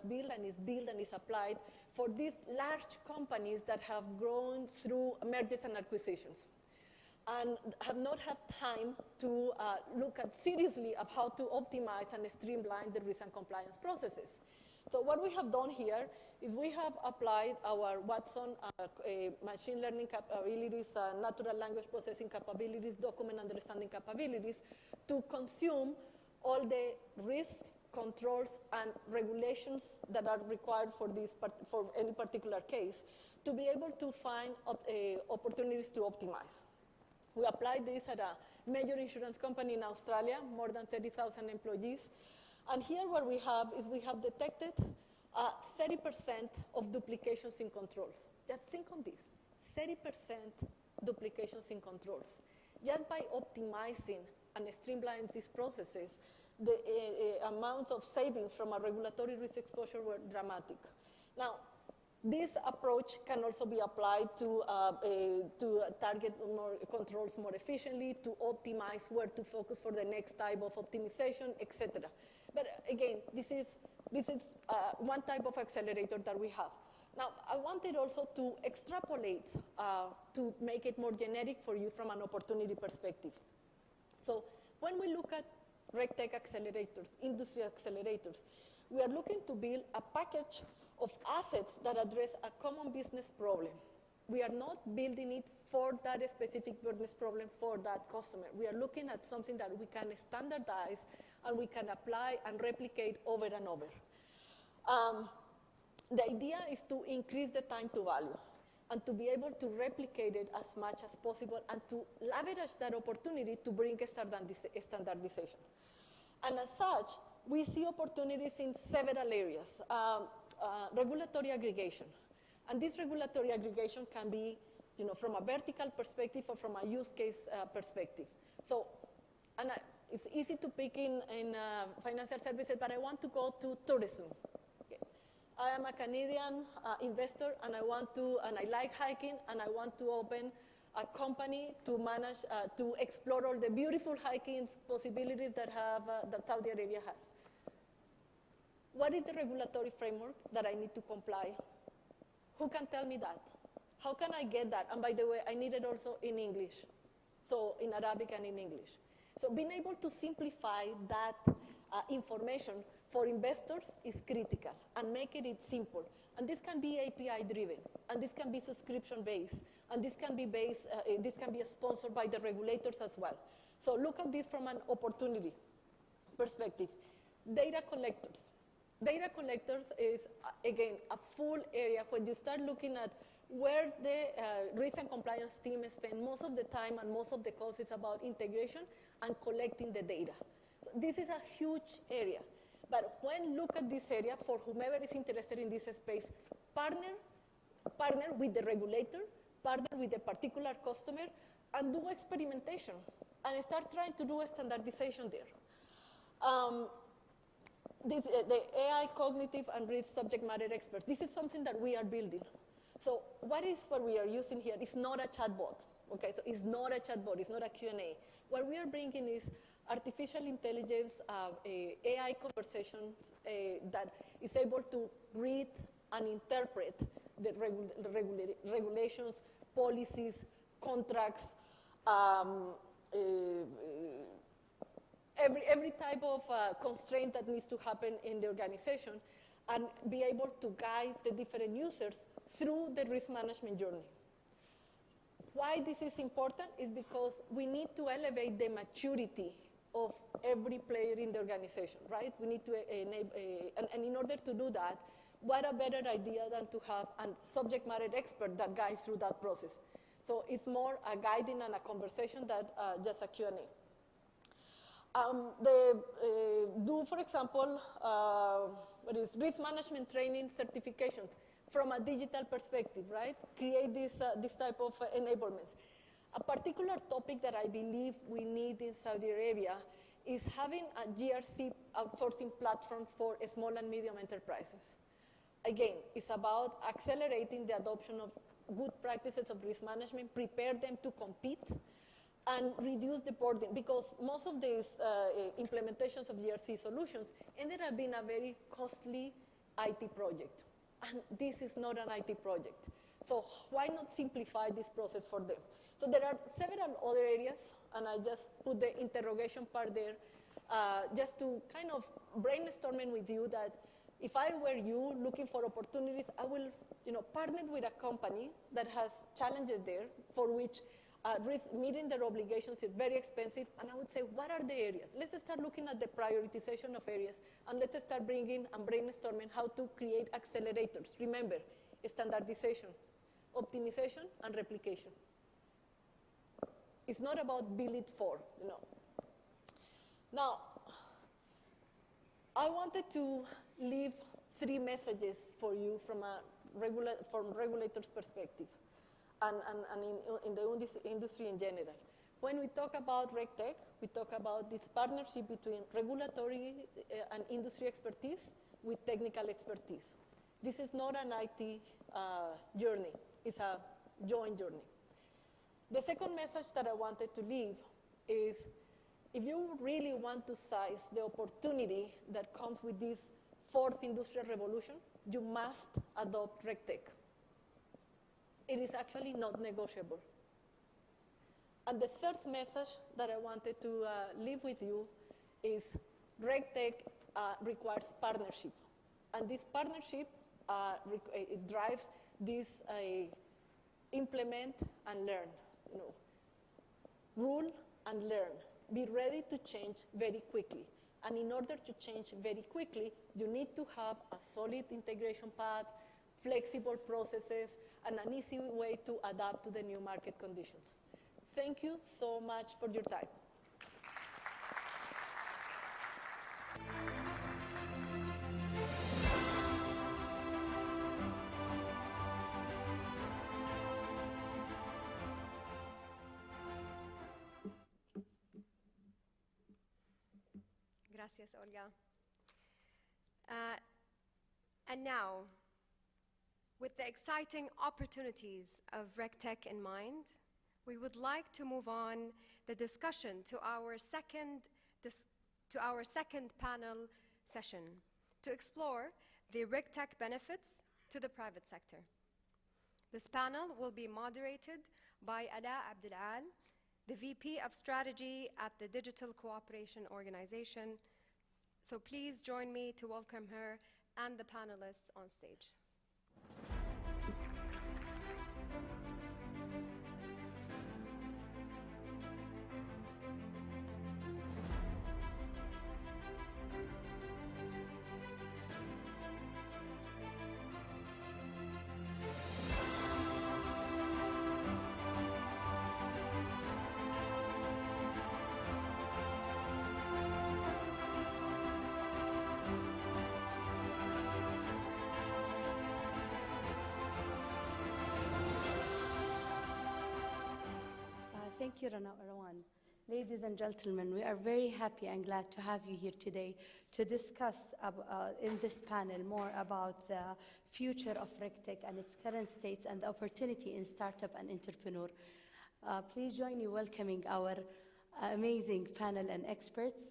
K: built and is applied for these large companies that have grown through mergers and acquisitions, and have not had time to look at seriously of how to optimize and streamline the risk and compliance processes. So what we have done here is we have applied our Watson machine learning capabilities, natural language processing capabilities, document understanding capabilities to consume all the risk, controls, and regulations that are required for any particular case to be able to find opportunities to optimize. We applied this at a major insurance company in Australia, more than 30,000 employees. And here what we have is we have detected 30% of duplications in controls. Just think on this, 30% duplications in controls. Just by optimizing and streamlining these processes, the amounts of savings from a regulatory risk exposure were dramatic. Now, this approach can also be applied to target more controls more efficiently, to optimize where to focus for the next type of optimization, etc. But again, this is one type of accelerator that we have. Now, I wanted also to extrapolate to make it more generic for you from an opportunity perspective. So when we look at RegTech accelerators, industry accelerators, we are looking to build a package of assets that address a common business problem. We are not building it for that specific business problem for that customer. We are looking at something that we can standardize and we can apply and replicate over and over. The idea is to increase the time to value and to be able to replicate it as much as possible and to leverage that opportunity to bring standardization. And as such, we see opportunities in several areas. Regulatory aggregation. And this regulatory aggregation can be from a vertical perspective or from a use case perspective. So, it's easy to pick in financial services, but I want to go to tourism. Okay. I am a Canadian investor, and I like hiking, and I want to open a company to manage, to explore all the beautiful hiking possibilities that Saudi Arabia has. What is the regulatory framework that I need to comply? Who can tell me that? How can I get that? And by the way, I need it also in English, so in Arabic and in English. So being able to simplify that information for investors is critical, and making it simple. And this can be API-driven, and this can be subscription-based, and this can be sponsored by the regulators as well. So look at this from an opportunity perspective. Data collectors. Data collectors is, again, a full area when you start looking at where the risk and compliance team spend most of the time and most of the cost is about integration and collecting the data. So this is a huge area. But when look at this area, for whomever is interested in this space, partner with the regulator, partner with a particular customer, and do experimentation, and start trying to do a standardization there. The AI cognitive and risk subject matter experts, this is something that we are building. So what we are using here? It's not a chatbot, okay? So it's not a chatbot, it's not a Q&A. What we are bringing is artificial intelligence, AI conversations that is able to read and interpret the regulations, policies, contracts, every type of constraint that needs to happen in the organization, and be able to guide the different users through the risk management journey. Why this is important is because we need to elevate the maturity of every player in the organization, right? We need to enable, and in order to do that, what a better idea than to have a subject matter expert that guides through that process. So it's more a guiding and a conversation than just a Q&A. Do, for example, what is risk management training certifications from a digital perspective, right? Create this type of enablements. A particular topic that I believe we need in Saudi Arabia is having a GRC outsourcing platform for small and medium enterprises. Again, it's about accelerating the adoption of good practices of risk management, prepare them to compete, and reduce the burden, because most of these implementations of GRC solutions ended up being a very costly IT project. And this is not an IT project. So why not simplify this process for them? So there are several other areas, and I just put the interrogation part there, just to kind of brainstorming with you that if I were you looking for opportunities, I will partner with a company that has challenges there for which meeting their obligations is very expensive, and I would say, what are the areas? Let's start looking at the prioritization of areas, and let's start bringing and brainstorming how to create accelerators. Remember, standardization, optimization, and replication. It's not about build it for, Now, I wanted to leave 3 messages for you from regulators' perspective. And in the industry in general. When we talk about RegTech, we talk about this partnership between regulatory and industry expertise with technical expertise. This is not an IT journey, it's a joint journey. The second message that I wanted to leave is, if you really want to seize the opportunity that comes with this 4th industrial revolution, you must adopt RegTech. It is actually not negotiable. And the third message that I wanted to leave with you is RegTech requires partnership. And this partnership it drives this implement and learn. Rule and learn. Be ready to change very quickly. And in order to change very quickly, you need to have a solid integration path, flexible processes, and an easy way to adapt to the new market conditions. Thank you so much for your time.
D: Gracias, Olga. And now, with the exciting opportunities of RegTech in mind, we would like to move on the discussion to our second panel session to explore the RegTech benefits to the private sector. This panel will be moderated by Ala Abdelal, the VP of Strategy at the Digital Cooperation Organization. So please join me to welcome her and the panelists on stage.
L: Thank you, Rawan. Ladies and gentlemen, we are very happy and glad to have you here today to discuss in this panel more about the future of RegTech and its current states and the opportunity in startup and entrepreneur. Please join me welcoming our amazing panel and experts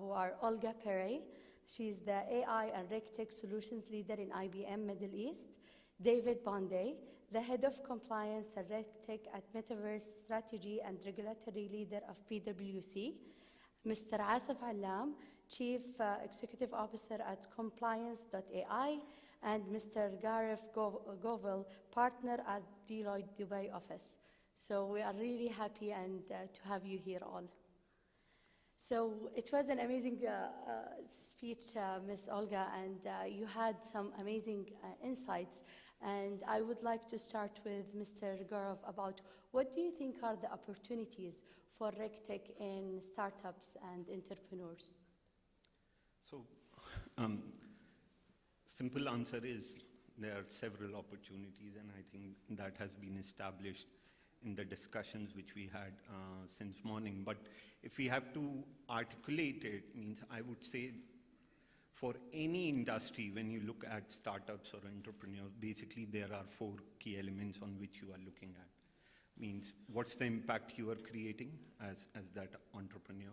L: who are Olga Perey. She's the AI and RegTech Solutions Leader in IBM Middle East. David Bonday, the Head of Compliance and RegTech at Metaverse Strategy and Regulatory Leader of PwC. Mr. Asif Allam, Chief Executive Officer at Compliance.ai, and Mr. Gareth Govil, Partner at Deloitte Dubai office. So we are really happy to have you here all. So it was an amazing speech, Ms. Olga, and you had some amazing insights. And I would like to start with Mr. Gaurav about what do you think are the opportunities for RegTech in startups and entrepreneurs?
M: So, simple answer is there are several opportunities, and I think that has been established in the discussions which we had since morning. But if we have to articulate it, means I would say for any industry, when you look at startups or entrepreneurs, basically there are 4 key elements on which you are looking at. Means what's the impact you are creating as that entrepreneur?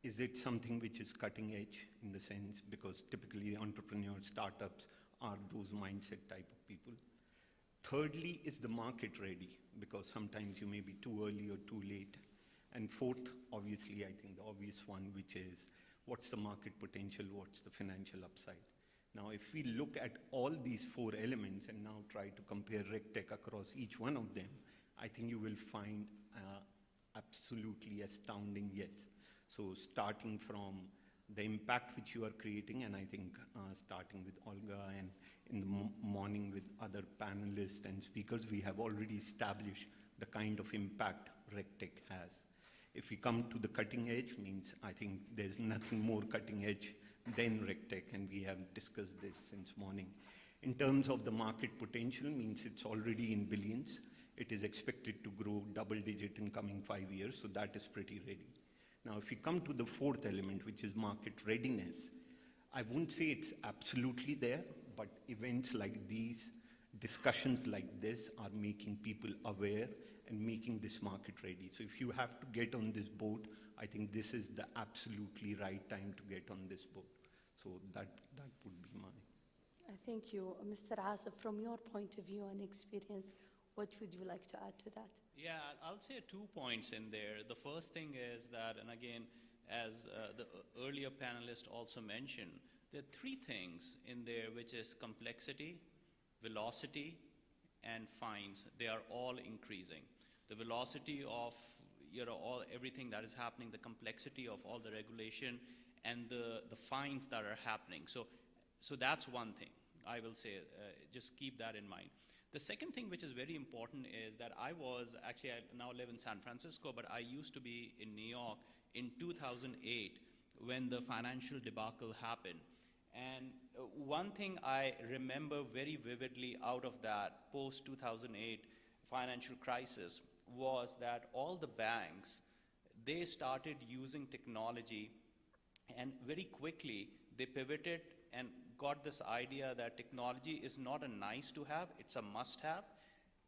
M: Is it something which is cutting edge in the sense, because typically entrepreneurs, startups are those mindset type of people. Thirdly, is the market ready? Because sometimes you may be too early or too late. And fourth, obviously, I think the obvious one, which is what's the market potential, what's the financial upside? Now, if we look at all these 4 elements and now try to compare RegTech across each one of them, I think you will find absolutely astounding yes. So starting from the impact which you are creating, and I think starting with Olga and in the morning with other panelists and speakers, we have already established the kind of impact RegTech has. If we come to the cutting edge, means I think there's nothing more cutting edge than RegTech, and we have discussed this since morning. In terms of the market potential, means it's already in billions. It is expected to grow double-digit in coming 5 years, so that is pretty ready. Now, if we come to the 4th element, which is market readiness, I wouldn't say it's absolutely there, but events like these, discussions like this are making people aware and making this market ready. So if you have to get on this boat, I think this is the absolutely right time to get on this boat. So that would be mine.
L: Thank you. Mr. Asif, from your point of view and experience, what would you like to add to that?
N: Yeah, I'll say 2 points in there. The first thing is that, and again, as the earlier panelist also mentioned, there are 3 things in there, which is complexity, velocity, and fines. They are all increasing. The velocity of everything that is happening, the complexity of all the regulation, and the fines that are happening. So that's one thing I will say. Just keep that in mind. The second thing which is very important is that I now live in San Francisco, but I used to be in New York in 2008 when the financial debacle happened. And one thing I remember very vividly out of that post-2008 financial crisis was that all the banks, they started using technology, and very quickly they pivoted and got this idea that technology is not a nice to have, it's a must have.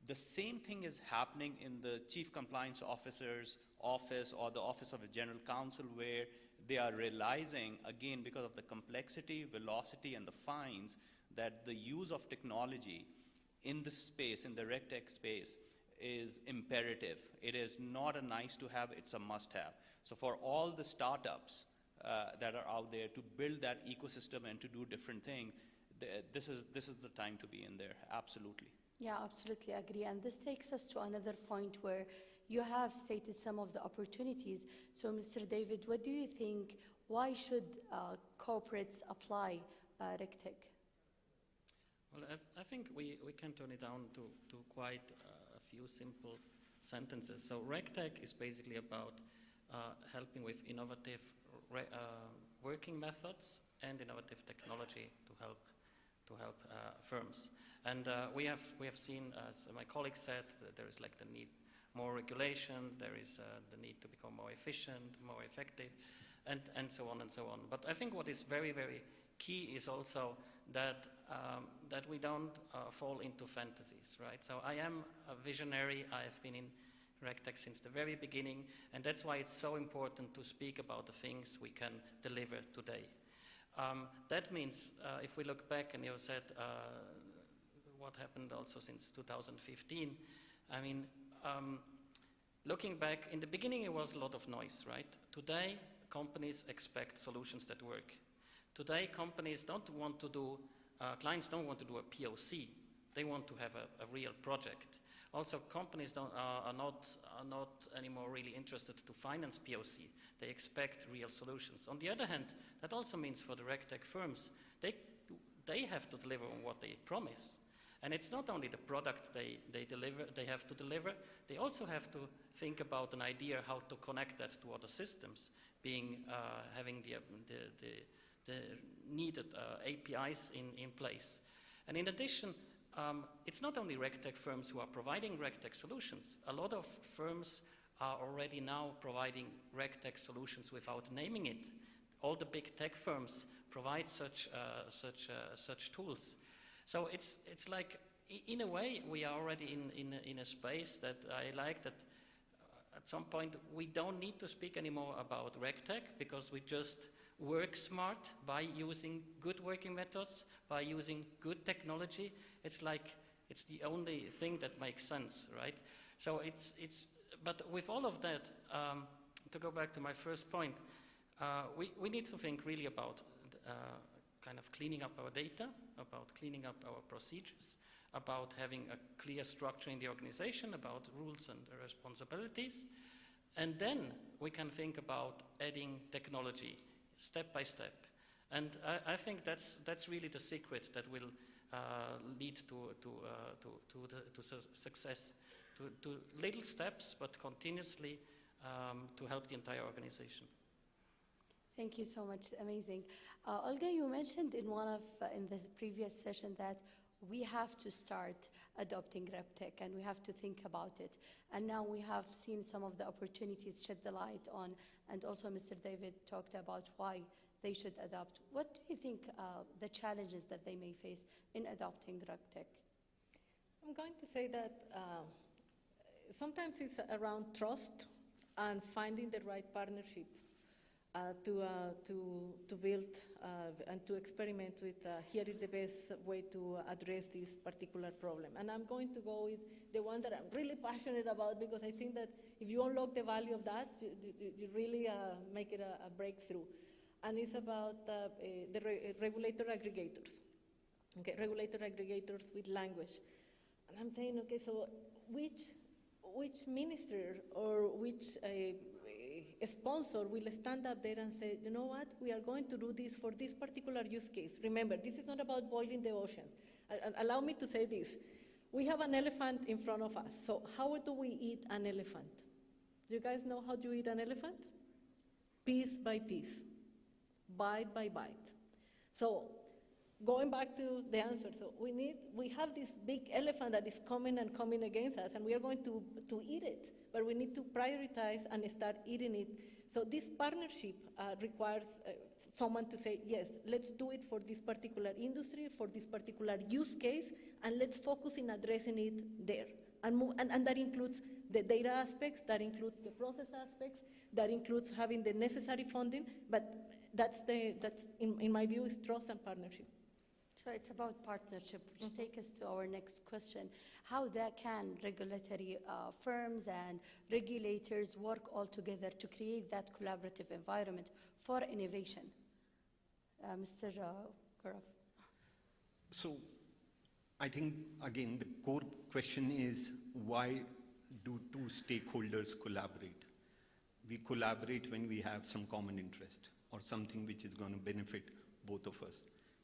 N: The same thing is happening in the Chief Compliance Officer's office or the Office of the General Counsel, where they are realizing, again, because of the complexity, velocity, and the fines, that the use of technology in this space, in the RegTech space, is imperative. It is not a nice to have, it's a must have. So for all the startups that are out there to build that ecosystem and to do different things, this is the time to be in there, absolutely.
L: Yeah, absolutely agree. And this takes us to another point where you have stated some of the opportunities. So, Mr. David, what do you think, why should corporates apply RegTech?
O: Well, I think we can turn it down to quite a few simple sentences. So RegTech is basically about helping with innovative working methods and innovative technology to help firms. And we have seen, as my colleague said, that there is like the need more regulation, there is the need to become more efficient, more effective, and so on and so on. But I think what is very, very key is also that that we don't fall into fantasies, right? So I am a visionary. I have been in RegTech since the very beginning, and that's why it's so important to speak about the things we can deliver today. That means if we look back, and you said what happened also since 2015, I mean, looking back, in the beginning it was a lot of noise, right? Today, companies expect solutions that work. Today, companies don't want to do, clients don't want to do a POC. They want to have a real project. Also, companies are not anymore really interested to finance POC. They expect real solutions. On the other hand, that also means for the RegTech firms, they have to deliver on what they promise. And it's not only the product they have to deliver, they also have to think about an idea how to connect that to other systems, having the needed APIs in place. And in addition, it's not only RegTech firms who are providing RegTech solutions. A lot of firms are already now providing RegTech solutions without naming it. All the big tech firms provide such tools. So it's like, in a way, we are already in a space that I like, that at some point we don't need to speak anymore about RegTech, because we just work smart by using good working methods, by using good technology. It's like, it's the only thing that makes sense, right? So but with all of that, to go back to my first point, we need to think really about kind of cleaning up our data, about cleaning up our procedures, about having a clear structure in the organization, about rules and responsibilities. And then we can think about adding technology step by step. And I think that's really the secret that will lead to success, to little steps, but continuously to help the entire organization.
L: Thank you so much. Amazing. Olga, you mentioned in in the previous session that we have to start adopting RegTech and we have to think about it. And now we have seen some of the opportunities shed the light on, and also Mr. David talked about why they should adopt. What do you think the challenges that they may face in adopting RegTech?
K: I'm going to say that sometimes it's around trust and finding the right partnership to build and to experiment with here is the best way to address this particular problem. And I'm going to go with the one that I'm really passionate about, because I think that if you unlock the value of that, you really make it a breakthrough. And it's about the regulator aggregators. Okay, regulator aggregators with language. And I'm saying, okay, so which minister or which sponsor will stand up there and say, you know what, we are going to do this for this particular use case. Remember, this is not about boiling the oceans. Allow me to say this. We have an elephant in front of us. So how do we eat an elephant? Do you guys know how to eat an elephant? Piece by piece. byte by byte. So going back to the answer, so we have this big elephant that is coming and coming against us, and we are going to eat it, but we need to prioritize and start eating it. So this partnership requires someone to say, yes, let's do it for this particular industry, for this particular use case, and let's focus in addressing it there. And that includes the data aspects, that includes the process aspects, that includes having the necessary funding, but that's in my view, is trust and partnership.
L: So it's about partnership, which takes us to our next question. How can regulatory firms and regulators work all together to create that collaborative environment for innovation? Mr. Gaurav.
M: So I think, again, the core question is, why do two stakeholders collaborate? We collaborate when we have some common interest or something which is going to benefit both of us.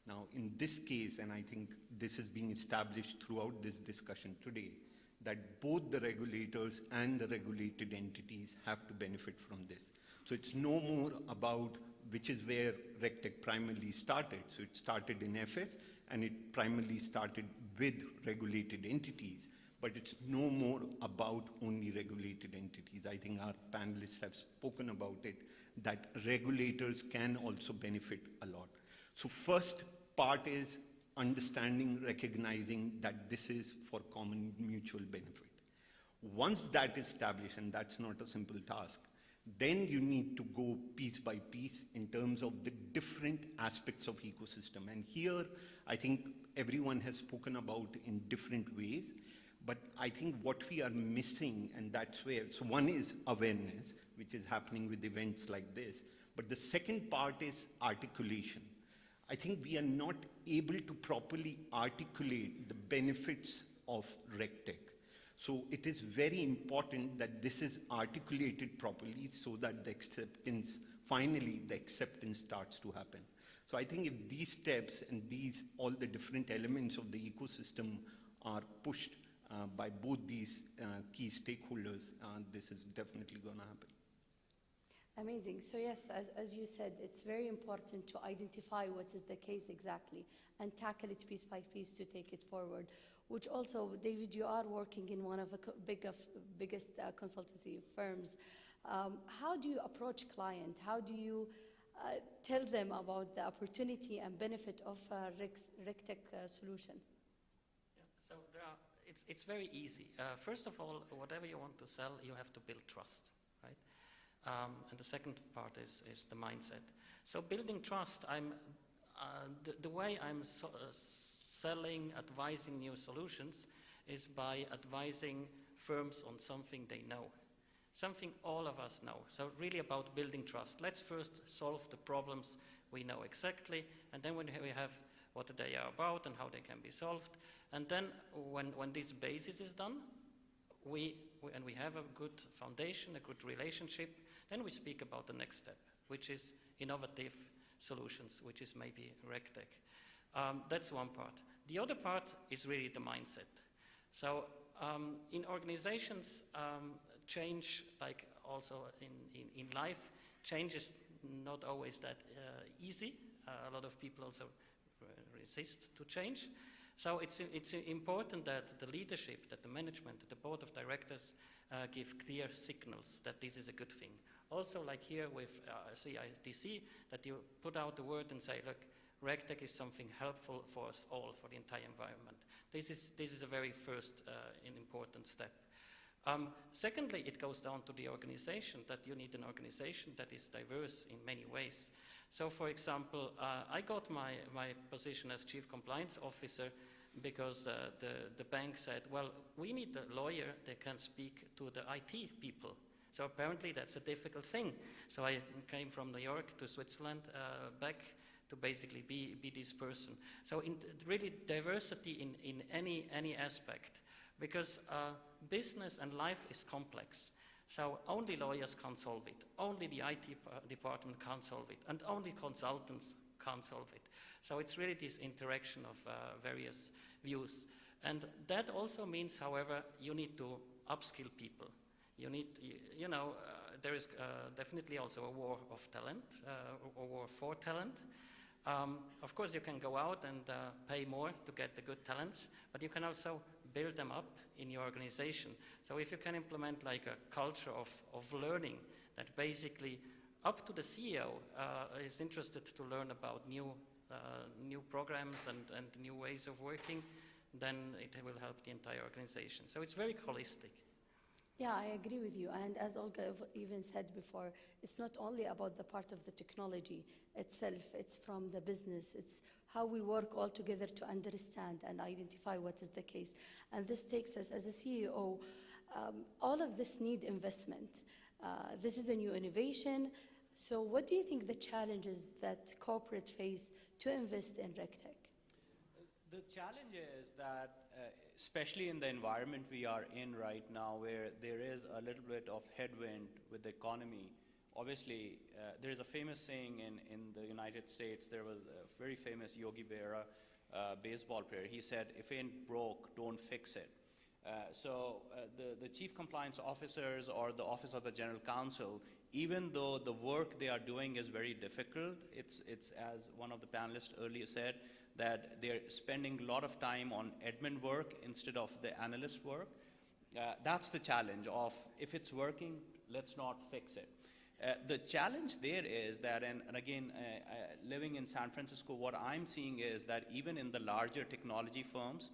M: Now, in this case, and I think this is being established throughout this discussion today, that both the regulators and the regulated entities have to benefit from this. So it's no more about, which is where RegTech primarily started. So it started in FS, and it primarily started with regulated entities, but it's no more about only regulated entities. I think our panelists have spoken about it, that regulators can also benefit a lot. So first part is understanding, recognizing that this is for common mutual benefit. Once that is established, and that's not a simple task, then you need to go piece by piece in terms of the different aspects of ecosystem. And here, I think everyone has spoken about in different ways, but I think what we are missing, and that's where, so one is awareness, which is happening with events like this, but the second part is articulation. I think we are not able to properly articulate the benefits of RegTech. So it is very important that this is articulated properly so that the acceptance, finally the acceptance starts to happen. So I think if these steps and all the different elements of the ecosystem are pushed by both these key stakeholders, this is definitely going to happen.
L: Amazing. So yes, as you said, it's very important to identify what is the case exactly and tackle it piece by piece to take it forward, which also, David, you are working in one of the biggest consultancy firms. How do you approach client? How do you tell them about the opportunity and benefit of a RegTech solution?
O: Yeah, so it's very easy. First of all, whatever you want to sell, you have to build trust, right? And the second part is the mindset. So building trust, the way I'm selling, advising new solutions is by advising firms on something they know, something all of us know. So really about building trust. Let's first solve the problems we know exactly, and then when we have what they are about and how they can be solved, and then when this basis is done, we have a good foundation, a good relationship, then we speak about the next step, which is innovative solutions, which is maybe RegTech. That's one part. The other part is really the mindset. So in organizations, change, like also in life, change is not always that easy. A lot of people also resist to change. So it's important that the leadership, that the management, that the board of directors give clear signals that this is a good thing. Also, like here with CITC, that you put out the word and say, look, RegTech is something helpful for us all, for the entire environment. This is a very first and important step. Secondly, it goes down to the organization, that you need an organization that is diverse in many ways. So, for example, I got my position as Chief Compliance Officer because the bank said, well, we need a lawyer that can speak to the IT people. So apparently that's a difficult thing. So I came from New York to Switzerland back to basically be this person. So really diversity in any aspect, because business and life is complex. So only lawyers can solve it, only the IT department can solve it, and only consultants can solve it. So it's really this interaction of various views. And that also means, however, you need to upskill people. You need, there is definitely also a war of talent, a war for talent. Of course, you can go out and pay more to get the good talents, but you can also build them up in your organization. So if you can implement like a culture of learning that basically up to the CEO is interested to learn about new programs and new ways of working, then it will help the entire organization. So it's very holistic.
L: Yeah, I agree with you. And as Olga even said before, it's not only about the part of the technology itself, it's from the business. It's how we work all together to understand and identify what is the case. And this takes us, as a CEO, all of this need investment. This is a new innovation. So what do you think the challenges that corporate face to invest in RegTech?
N: The challenge is that, especially in the environment we are in right now, where there is a little bit of headwind with the economy, obviously there is a famous saying in the United States. There was a very famous Yogi Berra baseball player. He said, "If it ain't broke, don't fix it." So the chief compliance officers or the office of the general counsel, even though the work they are doing is very difficult, it's as one of the panelists earlier said, that they're spending a lot of time on admin work instead of the analyst work. That's the challenge of, if it's working, let's not fix it. The challenge there is that, and again, living in San Francisco, what I'm seeing is that even in the larger technology firms,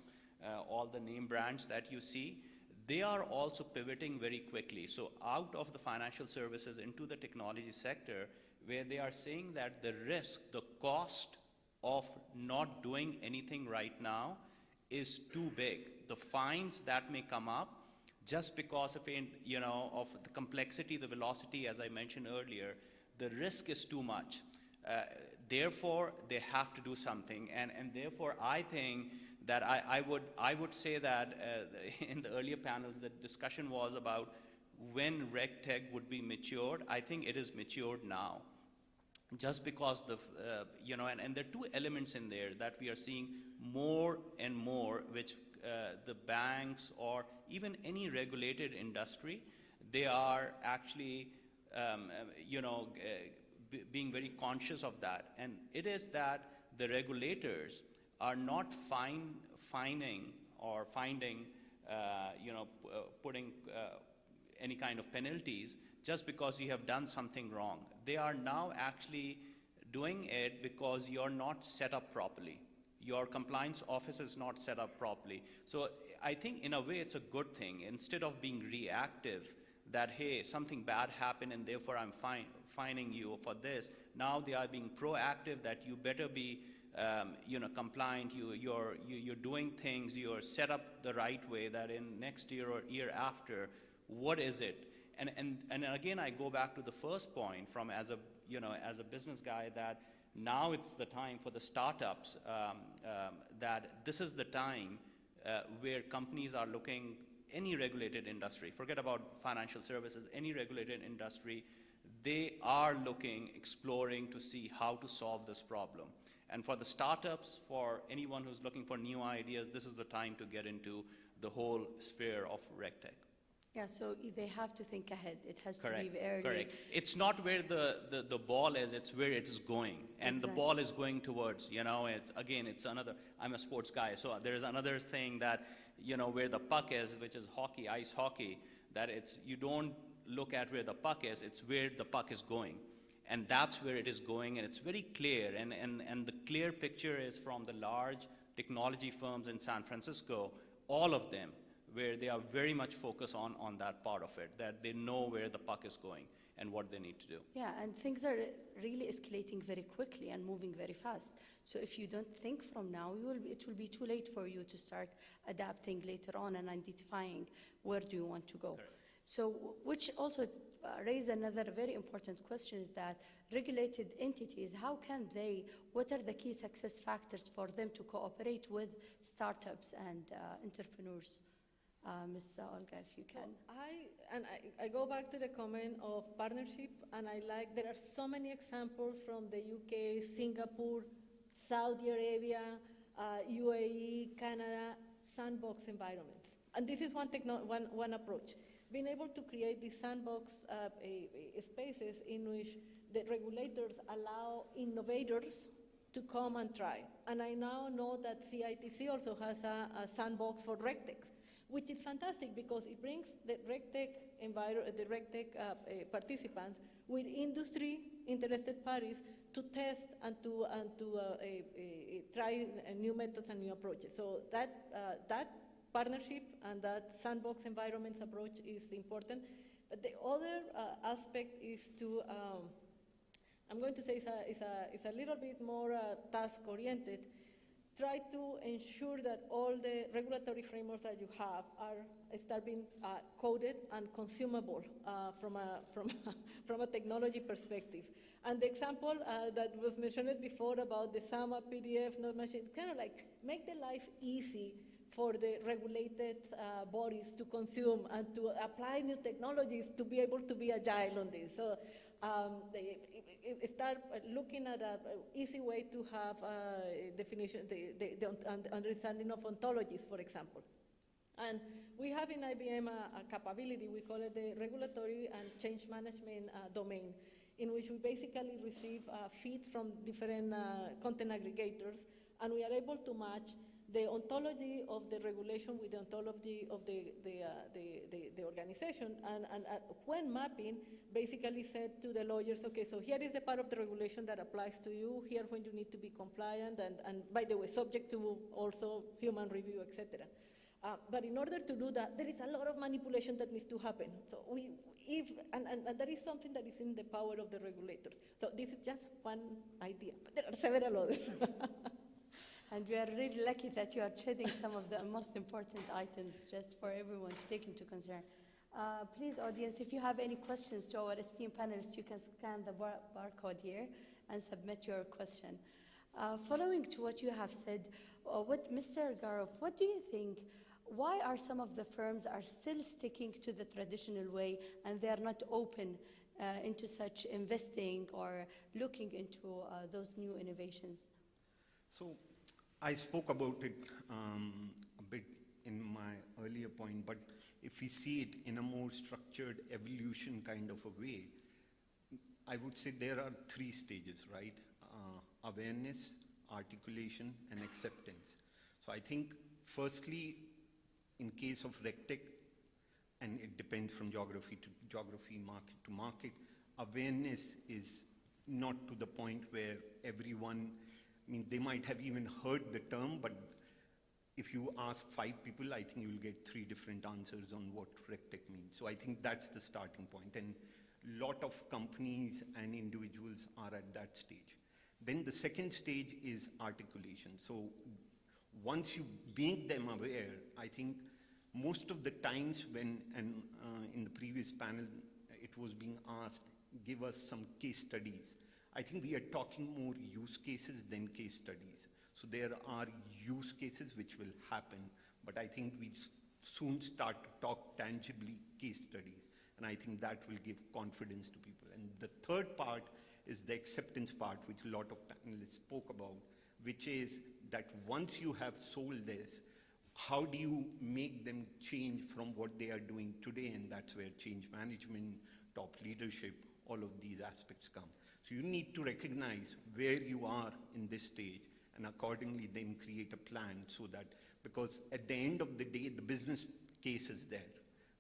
N: all the name brands that you see, they are also pivoting very quickly. So out of the financial services into the technology sector, where they are saying that the risk, the cost of not doing anything right now is too big. The fines that may come up just because of, of the complexity, the velocity, as I mentioned earlier, the risk is too much. Therefore, they have to do something. And therefore, I think that I would say that in the earlier panels, the discussion was about when RegTech would be matured. I think it is matured now. Just because and there are two elements in there that we are seeing more and more, which the banks or even any regulated industry, they are actually, being very conscious of that. And it is that the regulators are not finding putting any kind of penalties just because you have done something wrong. They are now actually doing it because you're not set up properly. Your compliance office is not set up properly. So I think in a way it's a good thing. Instead of being reactive, that, hey, something bad happened and therefore I'm fining you for this, now they are being proactive that you better be compliant, you're doing things, you're set up the right way, that in next year or year after, what is it? And again, I go back to the first point from as a business guy, that now it's the time for the startups, that this is the time where companies are looking, any regulated industry, forget about financial services, any regulated industry, they are looking, exploring to see how to solve this problem. And for the startups, for anyone who's looking for new ideas, this is the time to get into the whole sphere of RegTech.
L: Yeah, so they have to think ahead. It has
N: Correct.
L: to be early.
N: Correct. It's not where the ball is, it's where it is going. And
L: Exactly.
N: the ball is going towards, it's another, I'm a sports guy, so there is another saying that, where the puck is, which is hockey, ice hockey, that you don't look at where the puck is, it's where the puck is going. And that's where it is going, and it's very clear. And the clear picture is from the large technology firms in San Francisco, all of them, where they are very much focused on that part of it, that they know where the puck is going and what they need to do.
L: Yeah, and things are really escalating very quickly and moving very fast. So if you don't think from now, it will be too late for you to start adapting later on and identifying where do you want to go.
N: Correct.
L: So, which also raised another very important question, is that regulated entities, what are the key success factors for them to cooperate with startups and entrepreneurs? Ms. Olga, if you can.
K: I go back to the comment of partnership, and there are so many examples from the UK, Singapore, Saudi Arabia, UAE, Canada, sandbox environments. And this is one approach. being able to create these sandbox spaces in which the regulators allow innovators to come and try. And I now know that CITC also has a sandbox for RegTech, which is fantastic because it brings the RegTech participants with industry interested parties to test and to try new methods and new approaches. So that partnership and that sandbox environments approach is important. But the other aspect is to, I'm going to say it's a little bit more task-oriented. Try to ensure that all the regulatory frameworks that you have start being coded and consumable from a technology perspective. And the example that was mentioned before about the SAMA PDF node machine, kind of like make the life easy for the regulated bodies to consume and to apply new technologies to be able to be agile on this. So they start looking at an easy way to have definition, the understanding of ontologies, for example. And we have in IBM a capability, we call it the regulatory and change management domain, in which we basically receive feeds from different content aggregators, and we are able to match the ontology of the regulation with the ontology of the organization, and when mapping, basically said to the lawyers, okay, so here is the part of the regulation that applies to you, here when you need to be compliant, and by the way, subject to also human review, etc. But in order to do that, there is a lot of manipulation that needs to happen. So and that is something that is in the power of the regulators. So this is just one idea, but there are several others.
L: And we are really lucky that you are shedding some of the most important items just for everyone to take into concern. Please, audience, if you have any questions to our esteemed panelists, you can scan the barcode here and submit your question. Following to what you have said, Mr. Garof, what do you think? Why are some of the firms are still sticking to the traditional way and they are not open into such investing or looking into those new innovations?
M: So I spoke about it a bit in my earlier point, but if we see it in a more structured evolution kind of a way, I would say there are 3 stages, right? Awareness, articulation, and acceptance. So I think firstly, in case of RegTech, and it depends from geography to geography, market to market, awareness is not to the point where everyone, I mean, they might have even heard the term, but if you ask 5 people, I think you'll get 3 different answers on what RegTech means. So I think that's the starting point, and a lot of companies and individuals are at that stage. Then the second stage is articulation. So once you make them aware, I think most of the times when, and in the previous panel, it was being asked, give us some case studies. I think we are talking more use cases than case studies. So there are use cases which will happen, but I think we soon start to talk tangibly case studies, and I think that will give confidence to people. And the third part is the acceptance part, which a lot of panelists spoke about, which is that once you have sold this, how do you make them change from what they are doing today? And that's where change management, top leadership, all of these aspects come. So you need to recognize where you are in this stage and accordingly then create a plan so that, because at the end of the day, the business case is there.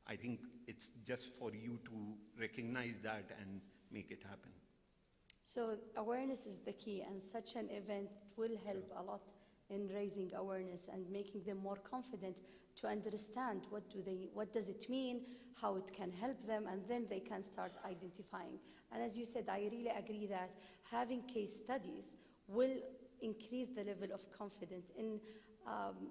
M: I think it's just for you to recognize that and make it happen.
L: So awareness is the key, and such an event will help a lot in raising awareness and making them more confident to understand what does it mean, how it can help them, and then they can start identifying. And as you said, I really agree that having case studies will increase the level of confidence in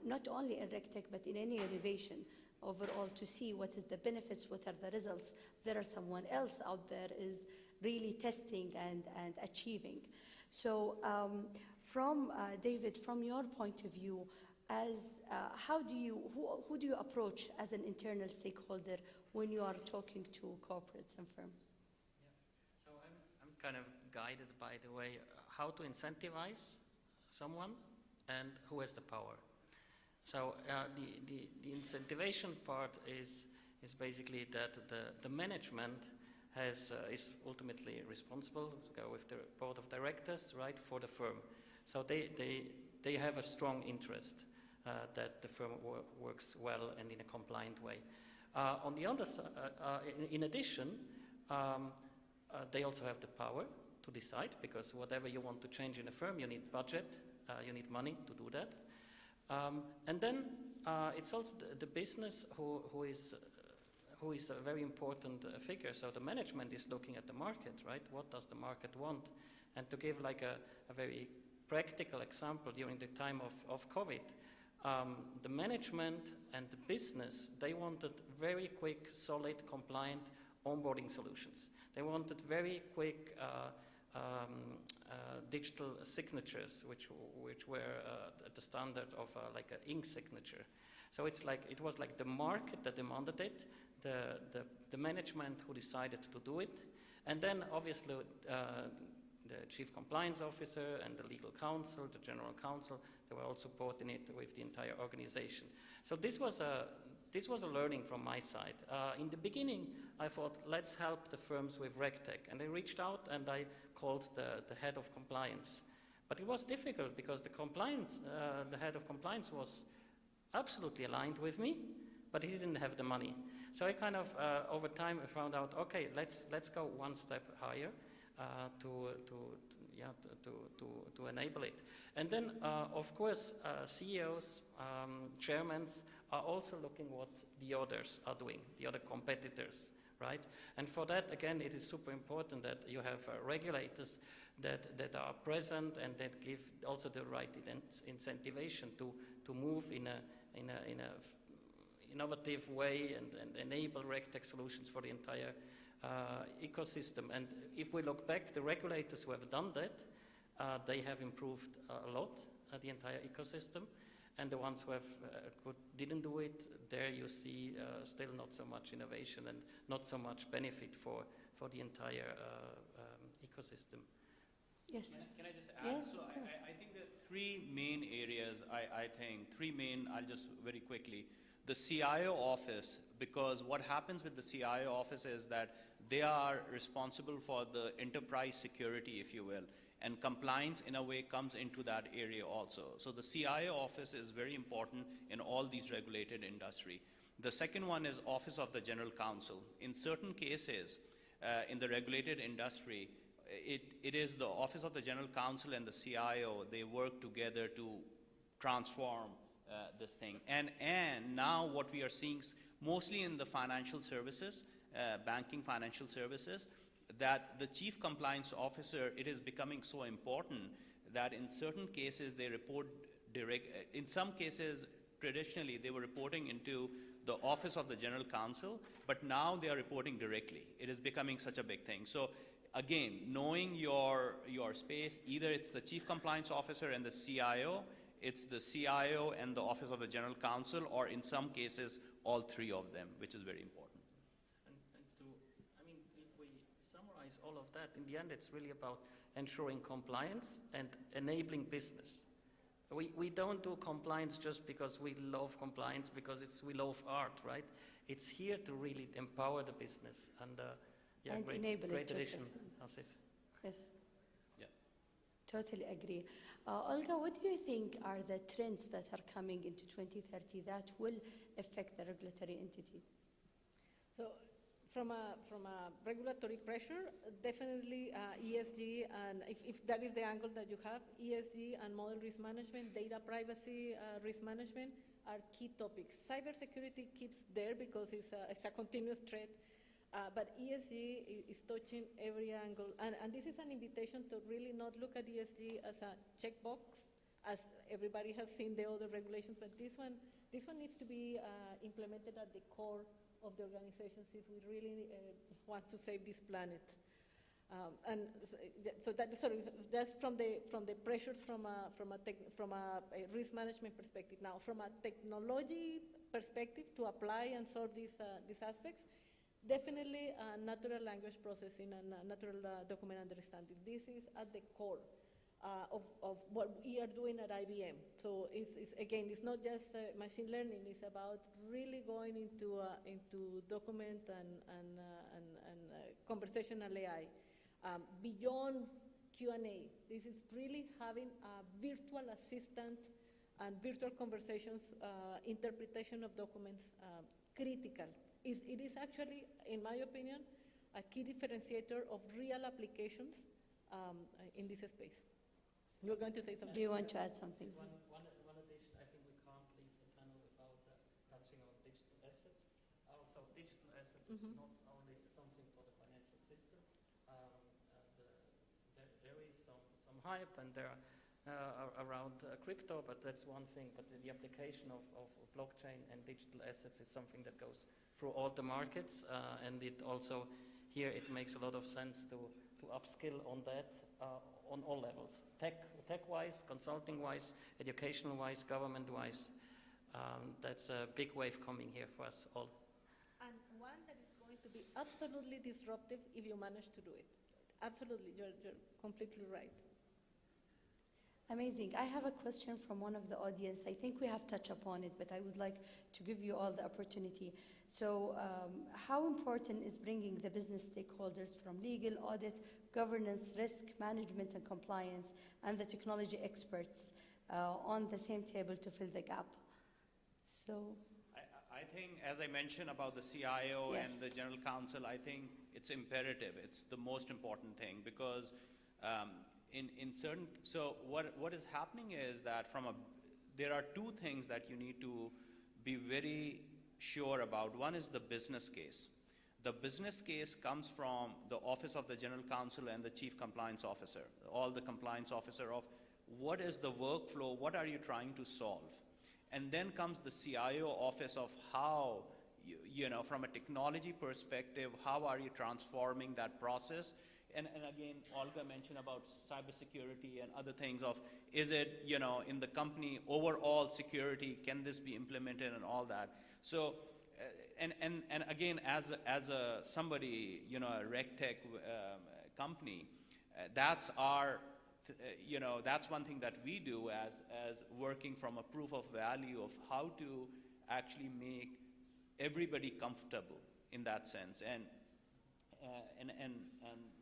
L: not only in RegTech, but in any innovation overall, to see what is the benefits, what are the results. There are someone else out there is really testing and achieving. So from David, from your point of view, as who do you approach as an internal stakeholder when you are talking to corporates and firms?
O: Yeah. So I'm kind of guided by the way how to incentivize someone and who has the power. So the incentivization part is is basically that the management is ultimately responsible to go with the board of directors, right, for the firm. So they have a strong interest that the firm works well and in a compliant way. On the other side, in addition, they also have the power to decide, because whatever you want to change in a firm, you need budget, you need money to do that. And then it's also the business who is a very important figure. So the management is looking at the market, right? What does the market want? And to give like a very practical example, during the time of COVID, the management and the business, they wanted very quick, solid, compliant onboarding solutions. They wanted very quick digital signatures, which were the standard of like an ink signature. So it was like the market that demanded it, the management who decided to do it, and then obviously the chief compliance officer and the legal counsel, the general counsel, they were all supporting it with the entire organization. So this was a learning from my side. In the beginning, I thought, let's help the firms with RegTech, and I reached out and I called the head of compliance. But it was difficult because the head of compliance was absolutely aligned with me, but he didn't have the money. So I kind of, over time, I found out, okay, let's go one step higher to enable it. And then, of course, CEOs, chairmen are also looking what the others are doing, the other competitors, right? And for that, again, it is super important that you have regulators that are present and that give also the right incentivation to move in a innovative way and enable RegTech solutions for the entire ecosystem. And if we look back, the regulators who have done that, they have improved a lot the entire ecosystem. And the ones who didn't do it, there you see still not so much innovation and not so much benefit for the entire ecosystem.
L: Yes.
N: Can I just add?
L: Yes,
N: so
L: of course.
N: I think the three main areas, I'll just very quickly. The CIO office, because what happens with the CIO office is that they are responsible for the enterprise security, if you will, and compliance in a way comes into that area also. So the CIO office is very important in all these regulated industry. The second one is Office of the General Counsel. In certain cases, in the regulated industry, it is the Office of the General Counsel and the CIO, they work together to transform this thing. And now what we are seeing mostly in the financial services, banking financial services, that the chief compliance officer, it is becoming so important that in certain cases they report direct, in some cases traditionally they were reporting into the Office of the General Counsel, but now they are reporting directly. It is becoming such a big thing. So again, knowing your space, either it's the chief compliance officer and the CIO, it's the CIO and the Office of the General Counsel, or in some cases, all three of them, which is very important.
O: If we summarize all of that, in the end, it's really about ensuring compliance and enabling business. We don't do compliance just because we love compliance, because we love art, right? It's here to really empower the business and
L: enable
O: great
L: it.
O: addition, Asif.
L: Yes.
O: Yeah.
L: Totally agree. Olga, what do you think are the trends that are coming into 2030 that will affect the regulatory entity?
K: So, from a regulatory pressure, definitely ESG, and if that is the angle that you have, ESG and model risk management, data privacy risk management are key topics. Cybersecurity keeps there because it's a continuous threat. But ESG is touching every angle, and this is an invitation to really not look at ESG as a checkbox, as everybody has seen the other regulations, but this one needs to be implemented at the core of the organizations if we really want to save this planet. That's from the pressures from a risk management perspective. Now, from a technology perspective, to apply and solve these aspects. Definitely natural language processing and natural document understanding. This is at the core. of what we are doing at IBM. So again, it's not just machine learning, it's about really going into document and conversational AI. Beyond Q&A, this is really having a virtual assistant and virtual conversations, interpretation of documents, critical. It is actually, in my opinion, a key differentiator of real applications in this space. You're going to say something?
L: Do you want to add something?
O: One addition, I think we can't leave the panel without touching on digital assets. Also, digital assets is not only something for the financial system. There is some hype and there around crypto, but that's one thing. But the application of blockchain and digital assets is something that goes through all the markets, and it also here it makes a lot of sense to upskill on that on all levels, tech-wise, consulting-wise, educational-wise, government-wise. That's a big wave coming here for us all.
K: And one that is going to be absolutely disruptive if you manage to do it. Absolutely, you're completely right.
L: Amazing. I have a question from one of the audience. I think we have touched upon it, but I would like to give you all the opportunity. So how important is bringing the business stakeholders from legal, audit, governance, risk, management, and compliance, and the technology experts on the same table to fill the gap? So
N: I think, as I mentioned about the CIO
L: Yes.
N: and the general counsel, I think it's imperative. It's the most important thing because in certain, so what is happening is that there are two things that you need to be very sure about. One is the business case. The business case comes from the Office of the General Counsel and the Chief Compliance Officer, all the compliance officer of what is the workflow, what are you trying to solve? And then comes the CIO office of how, from a technology perspective, how are you transforming that process? And again, Olga mentioned about cybersecurity and other things of, is it, in the company, overall security, can this be implemented and all that? So, and again, as somebody, a RegTech company, that's our, that's one thing that we do as working from a proof of value of how to actually make everybody comfortable in that sense. And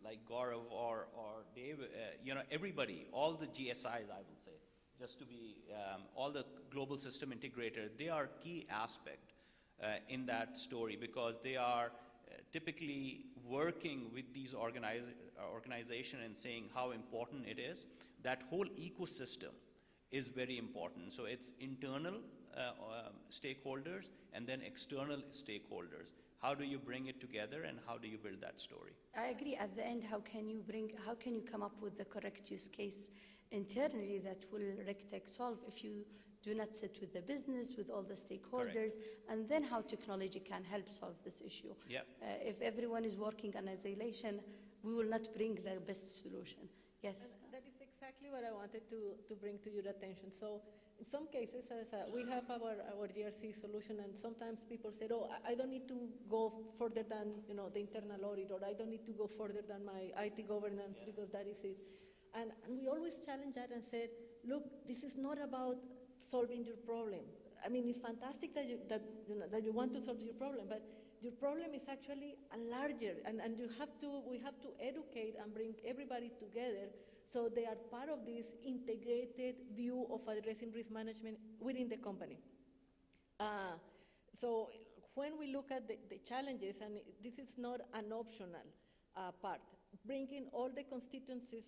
N: like Gaurav or Dave, everybody, all the GSIs, I will say, just to be, all the global system integrator, they are key aspect in that story because they are typically working with these organizations and saying how important it is. That whole ecosystem is very important. So it's internal stakeholders and then external stakeholders. How do you bring it together and how do you build that story?
L: I agree. At the end, how can you come up with the correct use case internally that will RegTech solve if you do not sit with the business, with all the stakeholders, and then how technology can help solve this issue.
N: Yep.
L: If everyone is working on isolation, we will not bring the best solution. Yes?
K: That is exactly what I wanted to bring to your attention. So in some cases, we have our GRC solution, and sometimes people say, oh, I don't need to go further than the internal audit, or I don't need to go further than my IT governance because that is it. And we always challenge that and said, look, this is not about solving your problem. I mean, it's fantastic that you want to solve your problem, but your problem is actually a larger, and we have to educate and bring everybody together so they are part of this integrated view of addressing risk management within the company. So when we look at the challenges, and this is not an optional part, bringing all the constituencies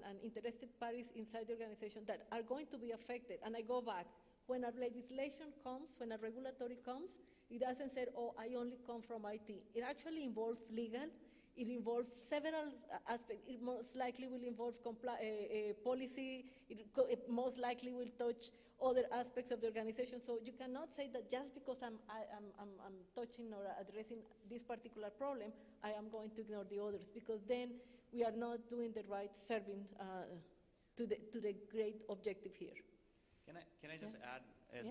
K: and interested parties inside the organization that are going to be affected. And I go back, when a legislation comes, when a regulatory comes, it doesn't say, oh, I only come from IT. It actually involves legal. It involves several aspects. It most likely will involve policy. It most likely will touch other aspects of the organization. So you cannot say that just because I'm touching or addressing this particular problem, I am going to ignore the others, because then we are not doing the right serving to the great objective here.
N: Can I just add?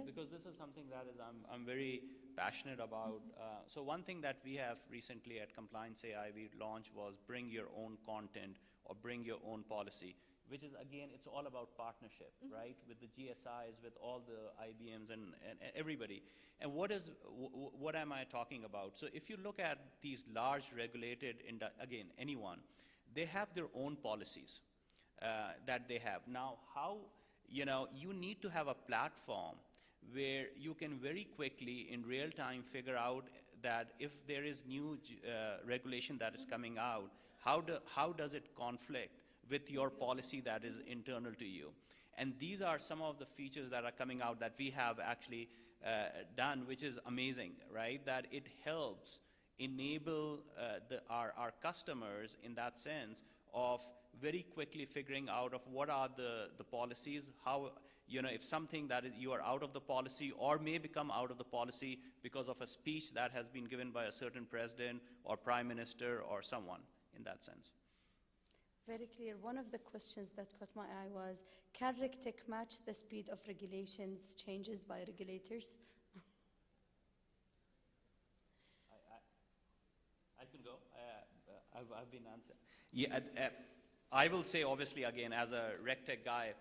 N: Because this is something that I'm very passionate about. So one thing that we have recently at Compliance AI we launched was bring your own content or bring your own policy. which is, again, it's all about partnership, right? With the GSIs, with all the IBMs and everybody. And what am I talking about? So if you look at these large regulated, again, anyone, they have their own policies that they have. Now, how, you need to have a platform where you can very quickly, in real time, figure out that if there is new regulation that is coming out, how does it conflict with your policy that is internal to you? And these are some of the features that are coming out that we have actually done, which is amazing, right? That it helps enable our customers in that sense of very quickly figuring out of what are the policies, how, if something that is you are out of the policy or may become out of the policy because of a speech that has been given by a certain president or prime minister or someone in that sense.
L: Very clear. One of the questions that caught my eye was, can RegTech match the speed of regulations changes by regulators?
N: I can go. I've been answered. Yeah, I will say, obviously, again, as a RegTech guy,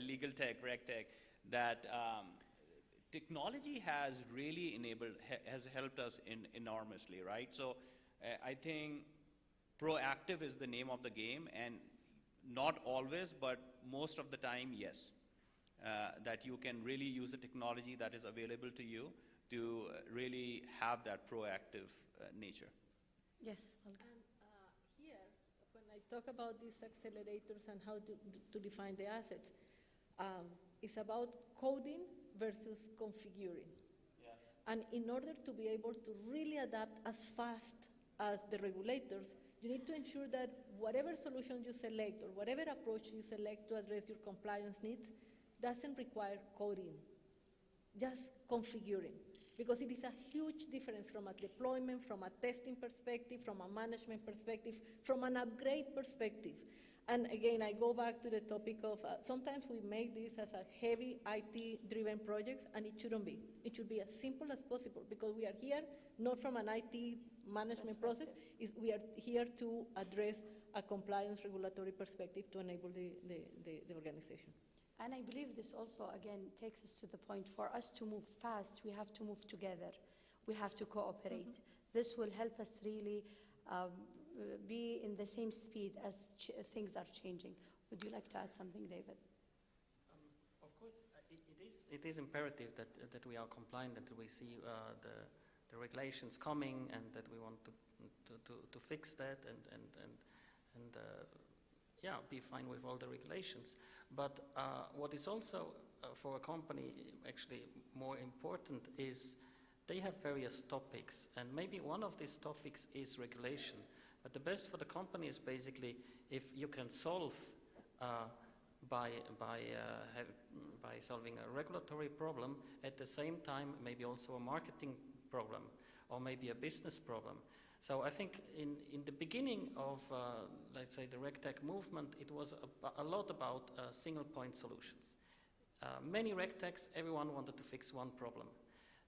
N: legal tech, RegTech, that technology has really has helped us enormously, right? So I think proactive is the name of the game, and not always, but most of the time, yes. That you can really use the technology that is available to you to really have that proactive nature.
K: Yes. And here, when I talk about these accelerators and how to define the assets, it's about coding versus configuring.
N: Yeah.
K: And in order to be able to really adapt as fast as the regulators, you need to ensure that whatever solution you select or whatever approach you select to address your compliance needs doesn't require coding, just configuring. Because it is a huge difference from a deployment, from a testing perspective, from a management perspective, from an upgrade perspective. And again, I go back to the topic of sometimes we make this as a heavy IT-driven projects, and it shouldn't be. It should be as simple as possible, because we are here not from an IT management process, we are here to address a compliance regulatory perspective to enable the organization.
L: And I believe this also, again, takes us to the point, for us to move fast, we have to move together. We have to cooperate. This will help us really be in the same speed as things are changing. Would you like to add something, David?
O: Of course, it is imperative that we are compliant, that we see the regulations coming, and that we want to fix that and be fine with all the regulations. But what is also for a company actually more important is they have various topics, and maybe one of these topics is regulation. But the best for the company is basically if you can solve by solving a regulatory problem, at the same time maybe also a marketing problem or maybe a business problem. So I think in the beginning of, let's say, the RegTech movement, it was a lot about single point solutions. Many RegTechs, everyone wanted to fix one problem.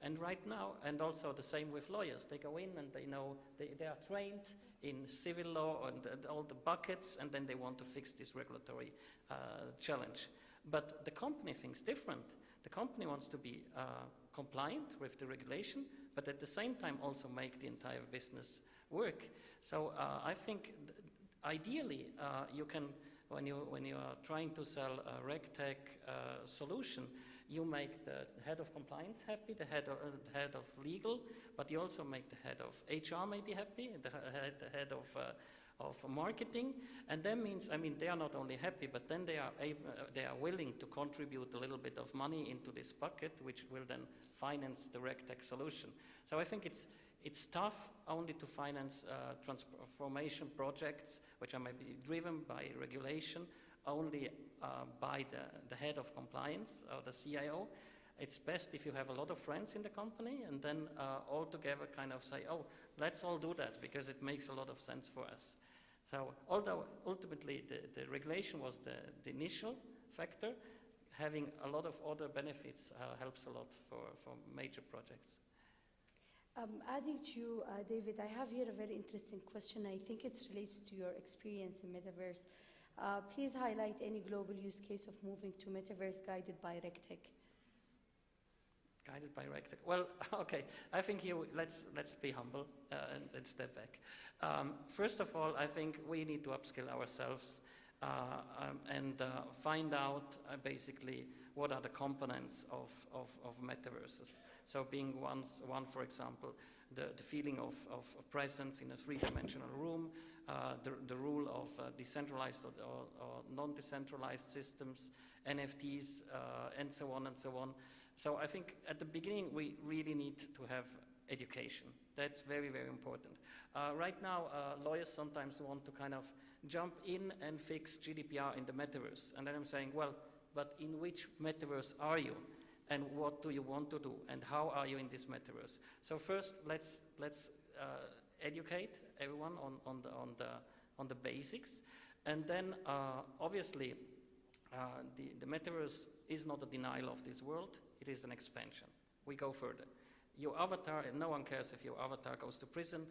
O: And right now, and also the same with lawyers, they go in and they know, they are trained in civil law and all the buckets, and then they want to fix this regulatory challenge. But the company thinks different. The company wants to be compliant with the regulation, but at the same time also make the entire business work. So I think ideally you can, when you are trying to sell a RegTech solution, you make the head of compliance happy, the head of legal, but you also make the head of HR maybe happy, the head of marketing, and that means, I mean, they are not only happy, but then they are willing to contribute a little bit of money into this bucket, which will then finance the RegTech solution. So I think it's tough only to finance transformation projects, which are maybe driven by regulation, only by the head of compliance or the CIO. It's best if you have a lot of friends in the company and then all together kind of say, oh, let's all do that because it makes a lot of sense for us. So although ultimately the regulation was the initial factor, having a lot of other benefits helps a lot for major projects.
L: Adding to you, David, I have here a very interesting question. I think it relates to your experience in Metaverse. Please highlight any global use case of moving to metaverse guided by RegTech.
O: Guided by RegTech. Well, okay. I think here let's be humble and step back. First of all, I think we need to upskill ourselves and find out basically what are the components of metaverses. So being one, for example, the feeling of presence in a three-dimensional room, the rule of decentralized or non-decentralized systems, NFTs, and so on and so on. So I think at the beginning we really need to have education. That's very, very important. Right now, lawyers sometimes want to kind of jump in and fix GDPR in the metaverse. And then I'm saying, well, but in which metaverse are you? And what do you want to do? And how are you in this metaverse? So first, let's educate everyone on the basics. And then, obviously, the metaverse is not a denial of this world. It is an expansion. We go further. Your avatar, and no one cares if your avatar goes to prison.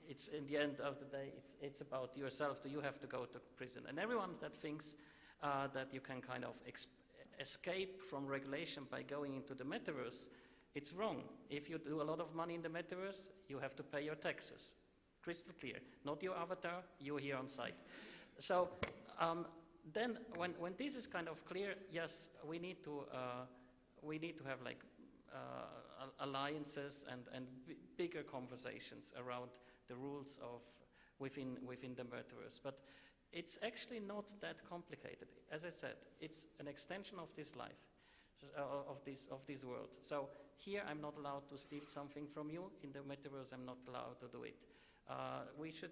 O: It's in the end of the day, it's about yourself. Do you have to go to prison? And everyone that thinks that you can kind of escape from regulation by going into the metaverse, it's wrong. If you do a lot of money in the metaverse, you have to pay your taxes. Crystal clear. Not your avatar, you're here on site. So then when this is kind of clear, yes, we need to have like alliances and bigger conversations around the rules of within the metaverse. But it's actually not that complicated. As I said, it's an extension of this life, of this world. So here I'm not allowed to steal something from you. In the metaverse, I'm not allowed to do it. We should,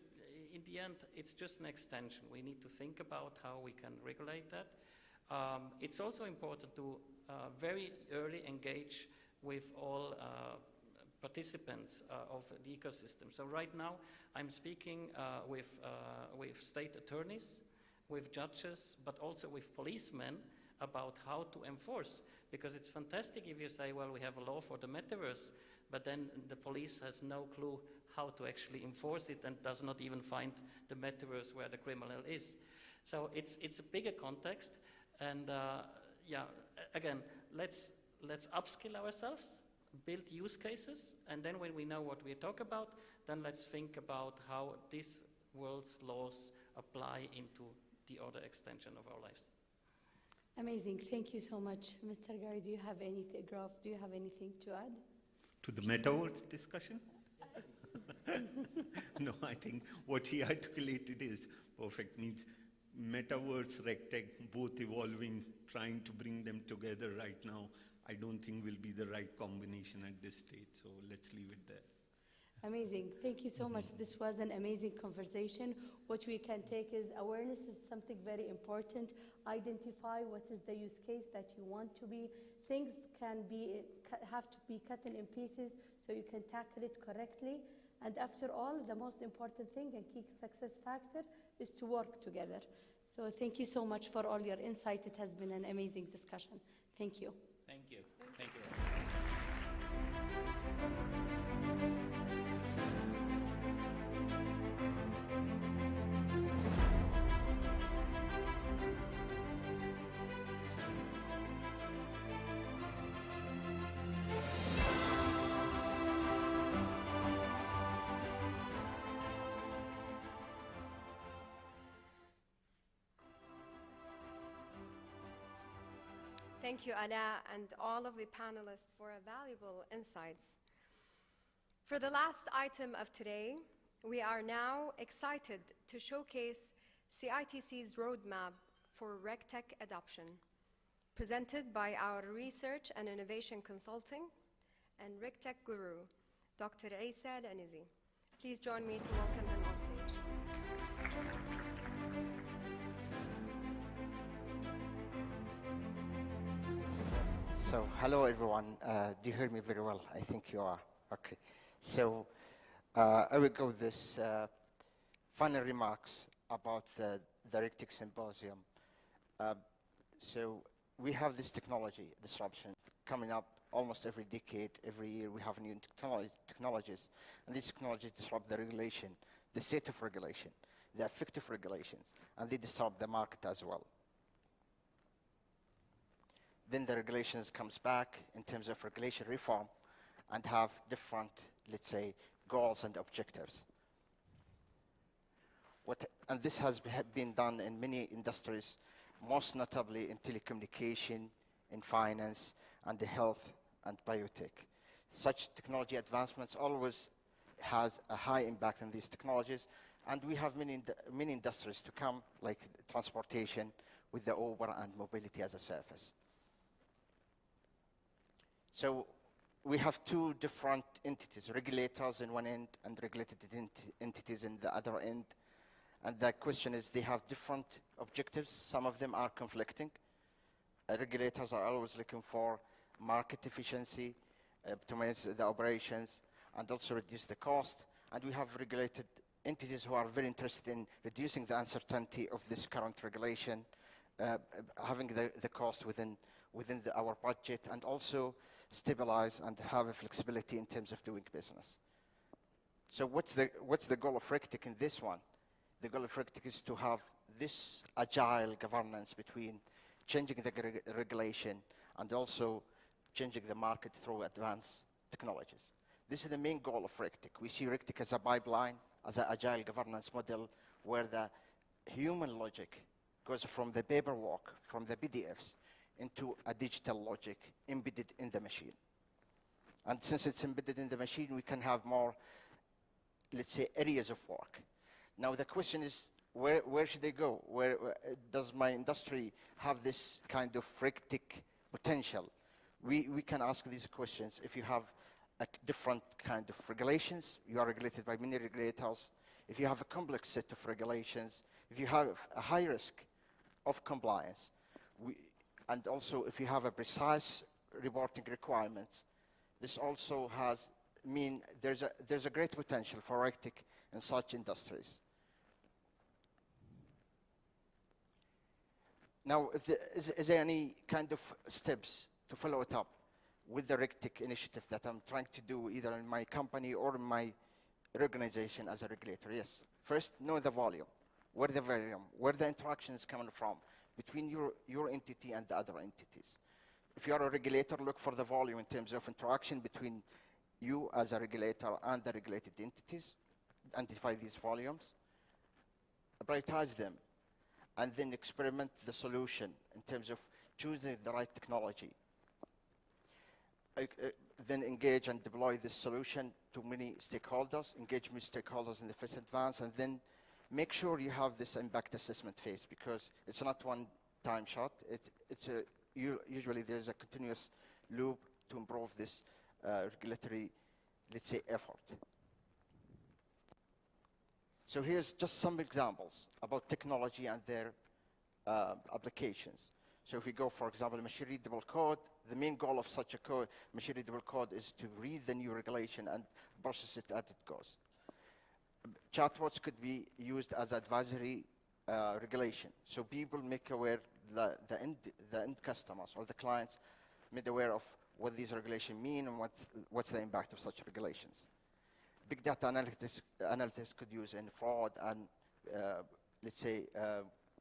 O: in the end, it's just an extension. We need to think about how we can regulate that. It's also important to very early engage with all participants of the ecosystem. So right now, I'm speaking with state attorneys, with judges, but also with policemen about how to enforce. Because it's fantastic if you say, well, we have a law for the metaverse, but then the police has no clue how to actually enforce it and does not even find the metaverse where the criminal is. So it's a bigger context. And yeah, again, let's upskill ourselves, build use cases, and then when we know what we talk about, then let's think about how this world's laws apply into the other extension of our lives.
L: Amazing. Thank you so much. Mr. Gary, do you have anything, Graf, do you have anything to add?
M: To the metaverse discussion? No, I think what he articulated is perfect. Means metaverse, RegTech, both evolving, trying to bring them together right now, I don't think will be the right combination at this stage. So let's leave it there.
L: Amazing. Thank you so much. This was an amazing conversation. What we can take is awareness is something very important. Identify what is the use case that you want to be. Things have to be cut in pieces so you can tackle it correctly. And after all, the most important thing and key success factor is to work together. So thank you so much for all your insight. It has been an amazing discussion. Thank you.
N: Thank you. Thank you.
D: Thank you, Ala, and all of the panelists for valuable insights. For the last item of today, we are now excited to showcase CITC's roadmap for RegTech adoption, presented by our Research and Innovation Consulting and RegTech guru, Dr. Isa Al-Anizi. Please join me to welcome him on stage.
P: So, hello everyone. Do you hear me very well? I think you are. Okay. So, I will go this final remarks about the RegTech Symposium. So, we have this technology disruption coming up almost every decade. Every year we have new technologies. And these technologies disrupt the regulation, the state of regulation, the effective regulations. and they disrupt the market as well. Then the regulations comes back in terms of regulation reform and have different, let's say, goals and objectives. And this has been done in many industries, most notably in telecommunication, in finance, and the health and biotech. Such technology advancements always has a high impact on these technologies, and we have many industries to come, like transportation with the Uber and mobility as a service. So we have two different entities, regulators in one end and regulated entities in the other end. And the question is, they have different objectives. Some of them are conflicting. Regulators are always looking for market efficiency, optimize the operations, and also reduce the cost. And we have regulated entities who are very interested in reducing the uncertainty of this current regulation, having the cost within our budget, and also stabilize and have a flexibility in terms of doing business. So what's the goal of RegTech in this one? The goal of RegTech is to have this agile governance between changing the regulation and also changing the market through advanced technologies. This is the main goal of RegTech. We see RegTech as a pipeline, as an agile governance model where the human logic goes from the paperwork, from the PDFs, into a digital logic embedded in the machine. And since it's embedded in the machine, we can have more, let's say, areas of work. Now the question is, where should they go? Where does my industry have this kind of RegTech potential? We can ask these questions. If you have a different kind of regulations, you are regulated by many regulators. If you have a complex set of regulations, if you have a high risk of compliance, and also if you have a precise reporting requirements, this also there's a great potential for RegTech in such industries. Now, is there any kind of steps to follow it up with the RegTech initiative that I'm trying to do either in my company or in my organization as a regulator? Yes. First, know the volume. Where the interaction is coming from between your entity and the other entities. If you are a regulator, look for the volume in terms of interaction between you as a regulator and the regulated entities. Identify these volumes, prioritize them, and then experiment the solution in terms of choosing the right technology. Then engage and deploy this solution to many stakeholders, engage many stakeholders in the first advance, and then make sure you have this impact assessment phase, because it's not one-time shot. Usually there's a continuous loop to improve this regulatory, let's say, effort. So here's just some examples about technology and their applications. So if we go, for example, machine-readable code, the main goal of such a machine-readable code is to read the new regulation and process it as it goes. Chatbots could be used as advisory regulation. So people make aware, the end customers or the clients made aware of what these regulations mean and what's the impact of such regulations. Big data analytics could use in fraud and, let's say,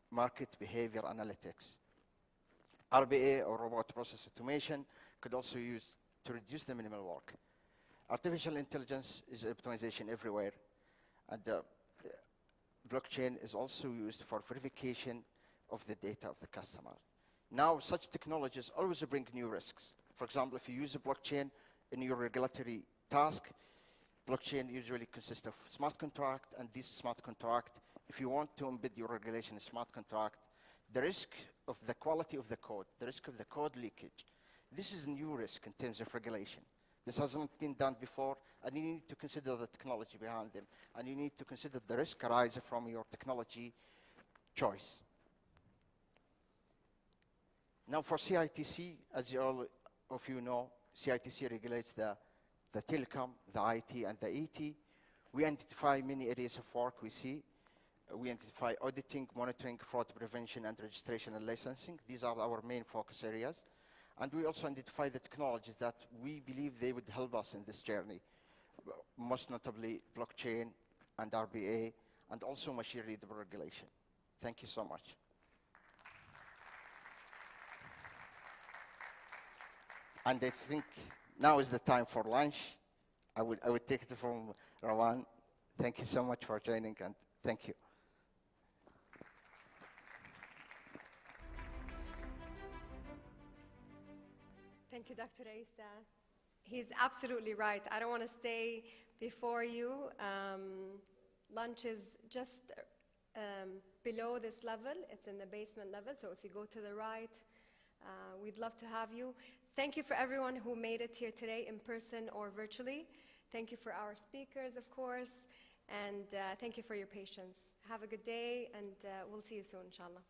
P: market behavior analytics. RPA, or robot process automation, could also use to reduce the minimal work. Artificial intelligence is optimization everywhere. And blockchain is also used for verification of the data of the customer. Now, such technologies always bring new risks. For example, if you use a blockchain in your regulatory task, blockchain usually consists of smart contract, and this smart contract, if you want to embed your regulation in smart contract, the risk of the quality of the code, the risk of the code leakage, this is a new risk in terms of regulation. This hasn't been done before, and you need to consider the technology behind them, and you need to consider the risk arising from your technology choice. Now for CITC, as all of you know, CITC regulates the telecom, the IT, and the ET. We identify many areas of work we see. We identify auditing, monitoring, fraud prevention, and registration and licensing. These are our main focus areas. And we also identify the technologies that we believe they would help us in this journey, most notably blockchain and RPA, and also machine-readable regulation. Thank you so much. And I think now is the time for lunch. I would take it from Rawan. Thank you so much for joining, and thank you.
D: Thank you, Dr. Isa. He's absolutely right. I don't want to stay before you. Lunch is just below this level. It's in the basement level, so if you go to the right, we'd love to have you. Thank you for everyone who made it here today in person or virtually. Thank you for our speakers, of course, and thank you for your patience. Have a good day, and we'll see you soon, inshallah.